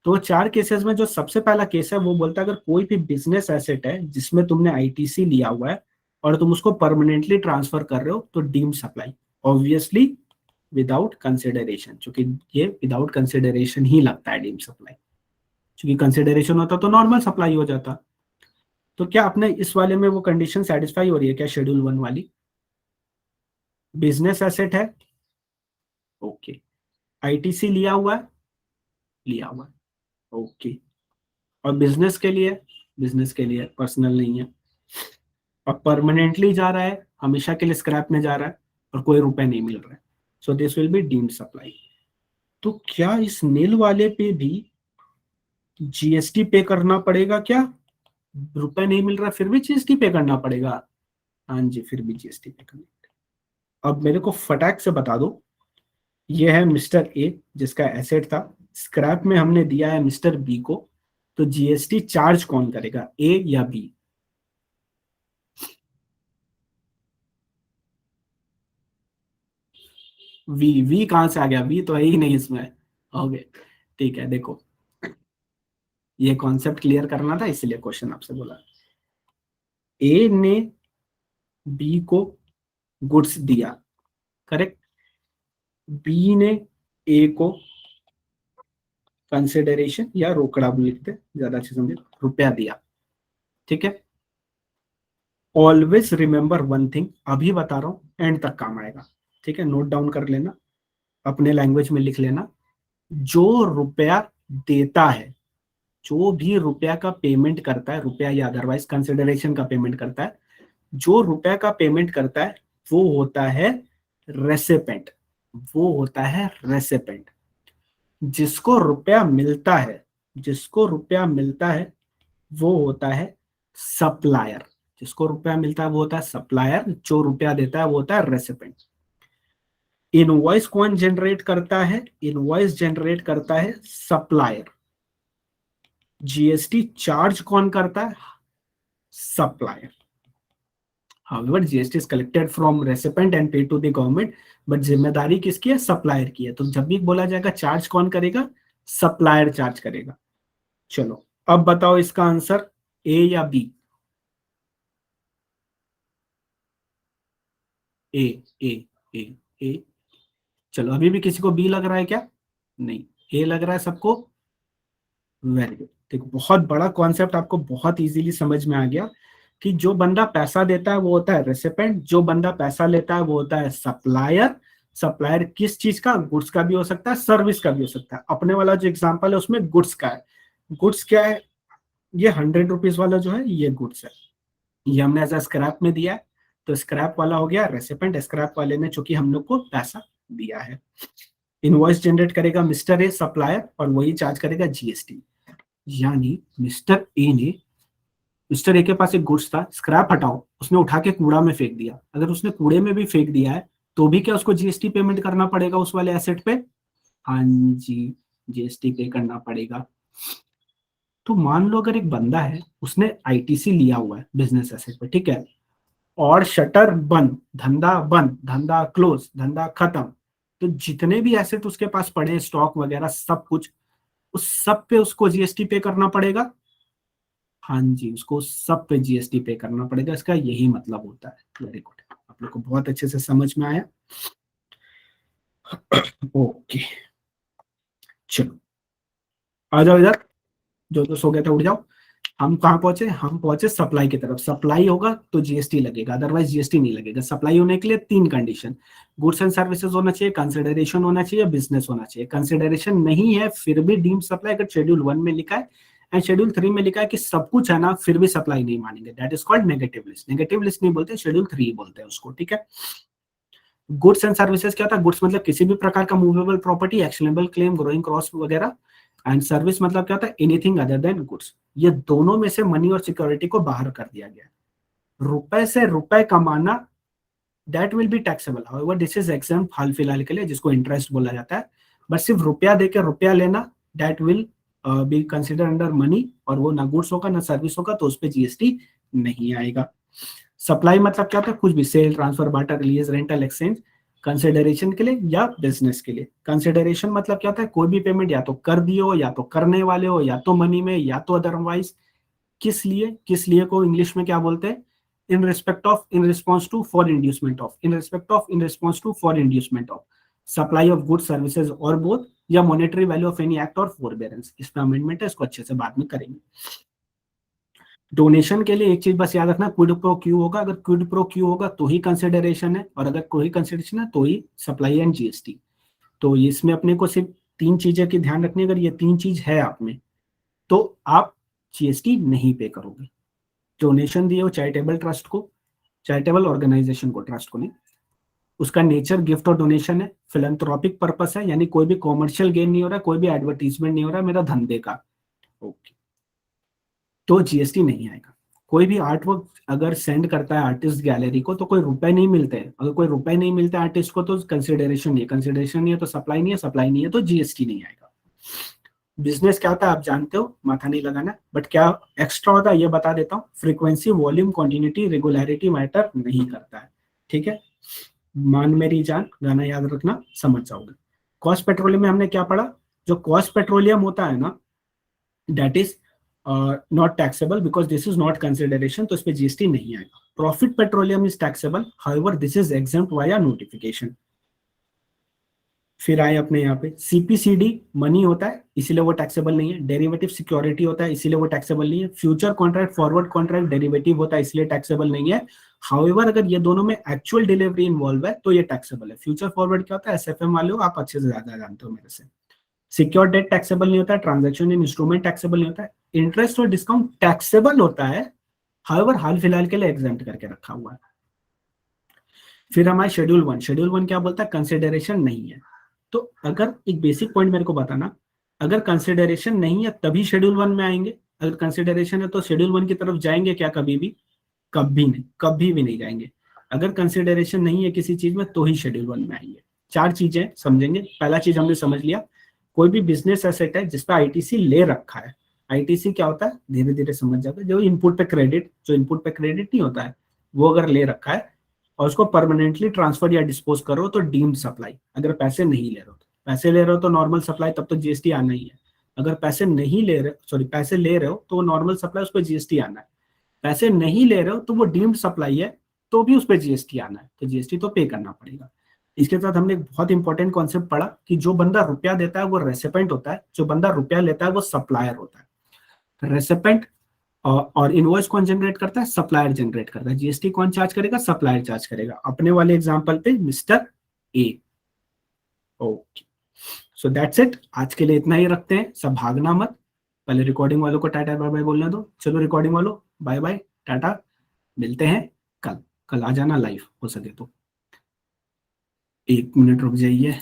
Speaker 1: तो 4 केसेस में जो सबसे पहला केस है वो बोलता है अगर कोई भी बिजनेस एसेट है जिसमें तुमने आईटीसी लिया हुआ है और तुम उसको परमानेंटली ट्रांसफर कर रहे हो तो deemed supply. Obviously without consideration, क्योंकि ये विदाउट कंसिडरेशन ही लगता है डीम्ड सप्लाई, क्योंकि कंसिडरेशन होता तो नॉर्मल सप्लाई हो जाता। तो क्या अपने इस वाले में वो कंडीशन सेटिस्फाई हो रही है क्या, शेड्यूल 1 वाली? बिजनेस एसेट है, ओके। आईटीसी लिया हुआ है, लिया हुआ है, ओके। और बिजनेस के लिए, बिजनेस के लिए पर्सनल नहीं है, और परमानेंटली जा रहा है, हमेशा के लिए स्क्रैप में जा रहा है, और कोई रुपए नहीं मिल रहा है, so this will be deemed supply. तो क्या इस नील वाले पे भी जीएसटी पे करना पड़ेगा क्या? रुपए नहीं मिल रहा फिर भी जीएसटी पे करना पड़ेगा? हाँ जी, फिर भी जीएसटी पे करना पड़ेगा। अब मेरे को फटाक से बता दो, ये है मिस्टर ए जिसका एसेट था, स्क्रैप में हमने दिया है मिस्टर बी को, तो जीएसटी चार्ज कौन करेगा, ए या बी? वी, वी कहां से आ गया, वी तो है ही नहीं इसमें। ओके ठीक है, देखो ये कॉन्सेप्ट क्लियर करना था इसलिए क्वेश्चन आपसे बोला। ए ने बी को गुड्स दिया, करेक्ट। बी ने ए को कंसिडरेशन या रोकड़ा भी लिखते ज्यादा अच्छे समझे, रुपया दिया, ठीक है। ऑलवेज रिमेंबर वन थिंग, अभी बता रहा हूं एंड तक काम आएगा, ठीक है, नोट डाउन कर लेना, अपने लैंग्वेज में लिख लेना। जो रुपया देता है, जो भी रुपया का पेमेंट करता है, रुपया या अदरवाइज कंसिडरेशन का पेमेंट करता है, जो रुपया का पेमेंट करता है वो होता है रेसिपेंट, वो होता है रेसिपेंट। जिसको रुपया मिलता है, जिसको रुपया मिलता है वो होता है सप्लायर, जिसको रुपया मिलता है वो होता है सप्लायर, जो रुपया देता है वो होता है रेसिपेंट। इनवॉइस कौन जनरेट करता है, इनवॉइस जनरेट करता है सप्लायर। जीएसटी चार्ज कौन करता है, supplier. However, GST is collected from recipient and paid to the government, but जिम्मेदारी किसकी है, सप्लायर की है। तो जब भी बोला जाएगा चार्ज कौन करेगा, सप्लायर चार्ज करेगा। चलो अब बताओ इसका आंसर ए या बी? ए, ए, ए, ए। चलो अभी भी किसी को बी लग रहा है क्या? नहीं, ए लग रहा है सबको। वेरी गुड, देखो बहुत बड़ा कॉन्सेप्ट आपको बहुत इजीली समझ में आ गया कि जो बंदा पैसा देता है वो होता है रेसिपेंट, जो बंदा पैसा लेता है वो होता है सप्लायर। सप्लायर किस चीज का, गुड्स का भी हो सकता है, सर्विस का भी हो सकता है। अपने वाला जो एग्जांपल है उसमें गुड्स का है। गुड्स क्या है, ये 100 रुपीज वाला जो है ये गुड्स है, ये हमने एज स्क्रैप में दिया है, तो स्क्रैप वाला हो गया रेसिपेंट, स्क्रैप वाले ने चूंकि हम लोग को पैसा दिया है। इनवॉइस जनरेट करेगा मिस्टर ए सप्लायर, और वही चार्ज करेगा जीएसटी। यानी मिस्टर ए ने, मिस्टर ए के पास एक गुड्स था, स्क्रैप हटाओ, उसने उठा के कूड़ा में फेंक दिया। अगर उसने कूड़े में भी फेंक दिया है तो भी क्या उसको जीएसटी पेमेंट करना पड़ेगा उस वाले एसेट पे? हाँ जी, जीएसटी पे करना पड़ेगा। तो मान लो अगर एक बंदा है, उसने आईटीसी लिया हुआ है बिजनेस एसेट पे, ठीक है, और शटर बंद, धंधा बंद, धंधा क्लोज, धंधा खत्म, तो जितने भी एसेट उसके पास पड़े, स्टॉक वगैरह सब कुछ, उस सब पे उसको जीएसटी पे करना पड़ेगा। हाँ जी, उसको सब पे जीएसटी पे करना पड़ेगा, इसका यही मतलब होता है। वेरी गुड, आप लोग को बहुत अच्छे से समझ में आया। ओके चलो आ जाओ इधर, जो सो गए थे उठ जाओ। हम कहाँ पहुंचे, हम पहुंचे सप्लाई की तरफ। सप्लाई होगा तो जीएसटी लगेगा, अदरवाइज जीएसटी नहीं लगेगा। सप्लाई होने के लिए 3 कंडीशन, गुड्स एंड सर्विसेज होना चाहिए, कंसिडरेशन होना चाहिए, बिजनेस होना चाहिए। कंसिडरेशन नहीं है फिर भी डीम्ड सप्लाई, अगर शेड्यूल 1 में लिखा है एंड शेड्यूल 3 में लिखा है कि सब कुछ है ना, फिर भी सप्लाई नहीं मानेंगे, that is called negative list. Negative list नहीं बोलते, शेड्यूल 3 बोलते हैं उसको, ठीक है। गुड्स एंड सर्विसेज क्या था, गुड्स मतलब किसी भी प्रकार का movable property, actionable claim, growing cross वगैरह, एंड सर्विस मतलब क्या होता है, एनीथिंग अदर देन गुड्स। ये दोनों में से मनी और सिक्योरिटी को बाहर कर दिया गया। रुपए से रुपए कमाना that will be taxable, however this is exempt हाल फिलहाल के लिए, जिसको इंटरेस्ट बोला जाता है। बट सिर्फ रुपया देकर रुपया लेना that will be consider under money, और वो ना गुड्स होगा ना सर्विस होगा, तो उस पर जीएसटी नहीं आएगा। सप्लाई मतलब क्या होता है, कुछ भी, sale, transfer, barter, release, rental, exchange, consideration के लिए या बिजनेस के लिए। कंसिडरेशन मतलब क्या होता है, कोई भी पेमेंट या तो कर दिए हो, या तो करने वाले हो, या तो मनी में, या तो अदरवाइज। किस लिए, किस लिए को इंग्लिश में क्या बोलते हैं, in respect of, in response to, for inducement of, in respect of, in response to, for inducement of, supply of goods services और both, या monetary value of any act or forbearance। इसमें amendment है, इसको अच्छे से बाद में करेंगे। डोनेशन के लिए एक चीज बस याद रखना, क्विड प्रो क्यू होगा। अगर क्विड प्रो क्यू होगा तो ही कंसिडरेशन है, और अगर कोई कंसिडरेशन है तो ही सप्लाई एंड जीएसटी। तो इसमें अपने को सिर्फ 3 चीजें की ध्यान रखनी है। अगर ये 3 चीज है आप में तो आप जीएसटी नहीं पे करोगे। डोनेशन दिए हो चैरिटेबल ट्रस्ट को, चैरिटेबल ऑर्गेनाइजेशन को, ट्रस्ट को नहीं, उसका नेचर गिफ्ट और डोनेशन है, फिलैंथ्रोपिक पर्पस है, यानी कोई भी कॉमर्शियल गेन नहीं हो रहा, कोई भी एडवर्टीजमेंट नहीं हो रहा मेरा धंधे का, ओके, तो जीएसटी नहीं आएगा। कोई भी आर्ट वर्क अगर सेंड करता है आर्टिस्ट गैलरी को तो कोई रुपए नहीं मिलते हैं। अगर कोई रुपए नहीं मिलते आर्टिस्ट को तो कंसिडरेशन नहीं है, कंसिडरेशन नहीं है तो सप्लाई नहीं है, सप्लाई नहीं है तो जीएसटी नहीं आएगा। बिजनेस क्या होता है आप जानते हो, माथा नहीं लगाना, बट क्या एक्स्ट्रा होता है ये बता देता हूँ। Frequency, volume, quantity, regularity matter नहीं करता है, ठीक है। मान मेरी जान गाना याद रखना, समझ जाओगे। कॉस्ट पेट्रोलियम में हमने क्या पढ़ा, जो कॉस्ट पेट्रोलियम होता है ना, that is not taxable because this is not consideration, तो इस पे जीएसटी नहीं आएगा। Profit petroleum is taxable, however this is exempt via notification. फिर आए अपने यहाँ पे सीपीसीडी मनी होता है इसीलिए वो टैक्सेबल नहीं है। डेरिवेटिव सिक्योरिटी होता है इसीलिए वो टैक्सेबल नहीं है। Future contract, forward contract derivative होता है इसलिए टैक्सेबल नहीं है। हाउएवर अगर ये दोनों में एक्चुअल डिलीवरी इन्वॉल्व है तो ये टैक्सेबल है। फ्यूचर फॉरवर्ड क्या होता है, एसएफएम वाले हो आप अच्छे से ज्यादा जानते हो मेरे से। सिक्योर डेट टैक्सेबल नहीं होता है, ट्रांजैक्शन इन इंस्ट्रूमेंट टैक्सेबल नहीं होता है। इंटरेस्ट और डिस्काउंट टैक्सेबल होता है, हाउएवर हाल फिलहाल के लिए एग्जेम्प्ट करके रखा हुआ है। फिर हमारे शेड्यूल 1, शेड्यूल 1 क्या बोलता है, कंसिडरेशन नहीं है। तो अगर एक बेसिक पॉइंट मेरे को बताना, अगर कंसिडरेशन नहीं है तभी शेड्यूल 1 में आएंगे, अगर कंसिडरेशन है तो शेड्यूल 1 की तरफ जाएंगे क्या, कभी भी, कभी नहीं, कभी भी नहीं जाएंगे। अगर कंसिडरेशन नहीं है किसी चीज में तो ही शेड्यूल 1 में आएंगे। 4 चीजें समझेंगे। पहला चीज हमने समझ लिया, कोई भी बिजनेस एसेट है जिसपे आईटीसी ले रखा है। आईटीसी क्या होता है, धीरे धीरे समझ जाते हैं। जो इनपुट पे क्रेडिट, जो इनपुट पे क्रेडिट नहीं होता है वो अगर ले रखा है और उसको परमानेंटली ट्रांसफर या डिस्पोज करो तो डीम्ड सप्लाई। अगर पैसे नहीं ले रहे हो, पैसे ले रहे हो तो नॉर्मल सप्लाई, तब तो जीएसटी आना ही है। अगर पैसे नहीं ले रहे, सॉरी पैसे ले रहे हो तो वो नॉर्मल सप्लाई, उस पर जीएसटी आना है। पैसे नहीं ले रहे हो तो वो डीम्ड सप्लाई है तो भी उस पर जीएसटी आना है, तो जीएसटी तो पे करना पड़ेगा। इसके साथ हमने एक बहुत इंपॉर्टेंट कॉन्सेप्ट पढ़ा कि जो बंदा रुपया देता है वो रेसिपेंट होता है, जो बंदा रुपया लेता है वो सप्लायर होता है। रेसिपेंट और इनवॉइस कौन जनरेट करता है, सप्लायर जनरेट करता है। जीएसटी कौन चार्ज करेगा, सप्लायर चार्ज करेगा। अपने वाले एग्जांपल पे mister A. Okay, so that's it. आज के लिए इतना ही रखते हैं, सब भागना मत। पहले रिकॉर्डिंग वालों को टाटा बाय बाय बोलने दो। चलो रिकॉर्डिंग वालों बाय बाय टाटा, मिलते हैं कल। कल आ जाना लाइव हो सके तो। 1 मिनट रुक जाइए।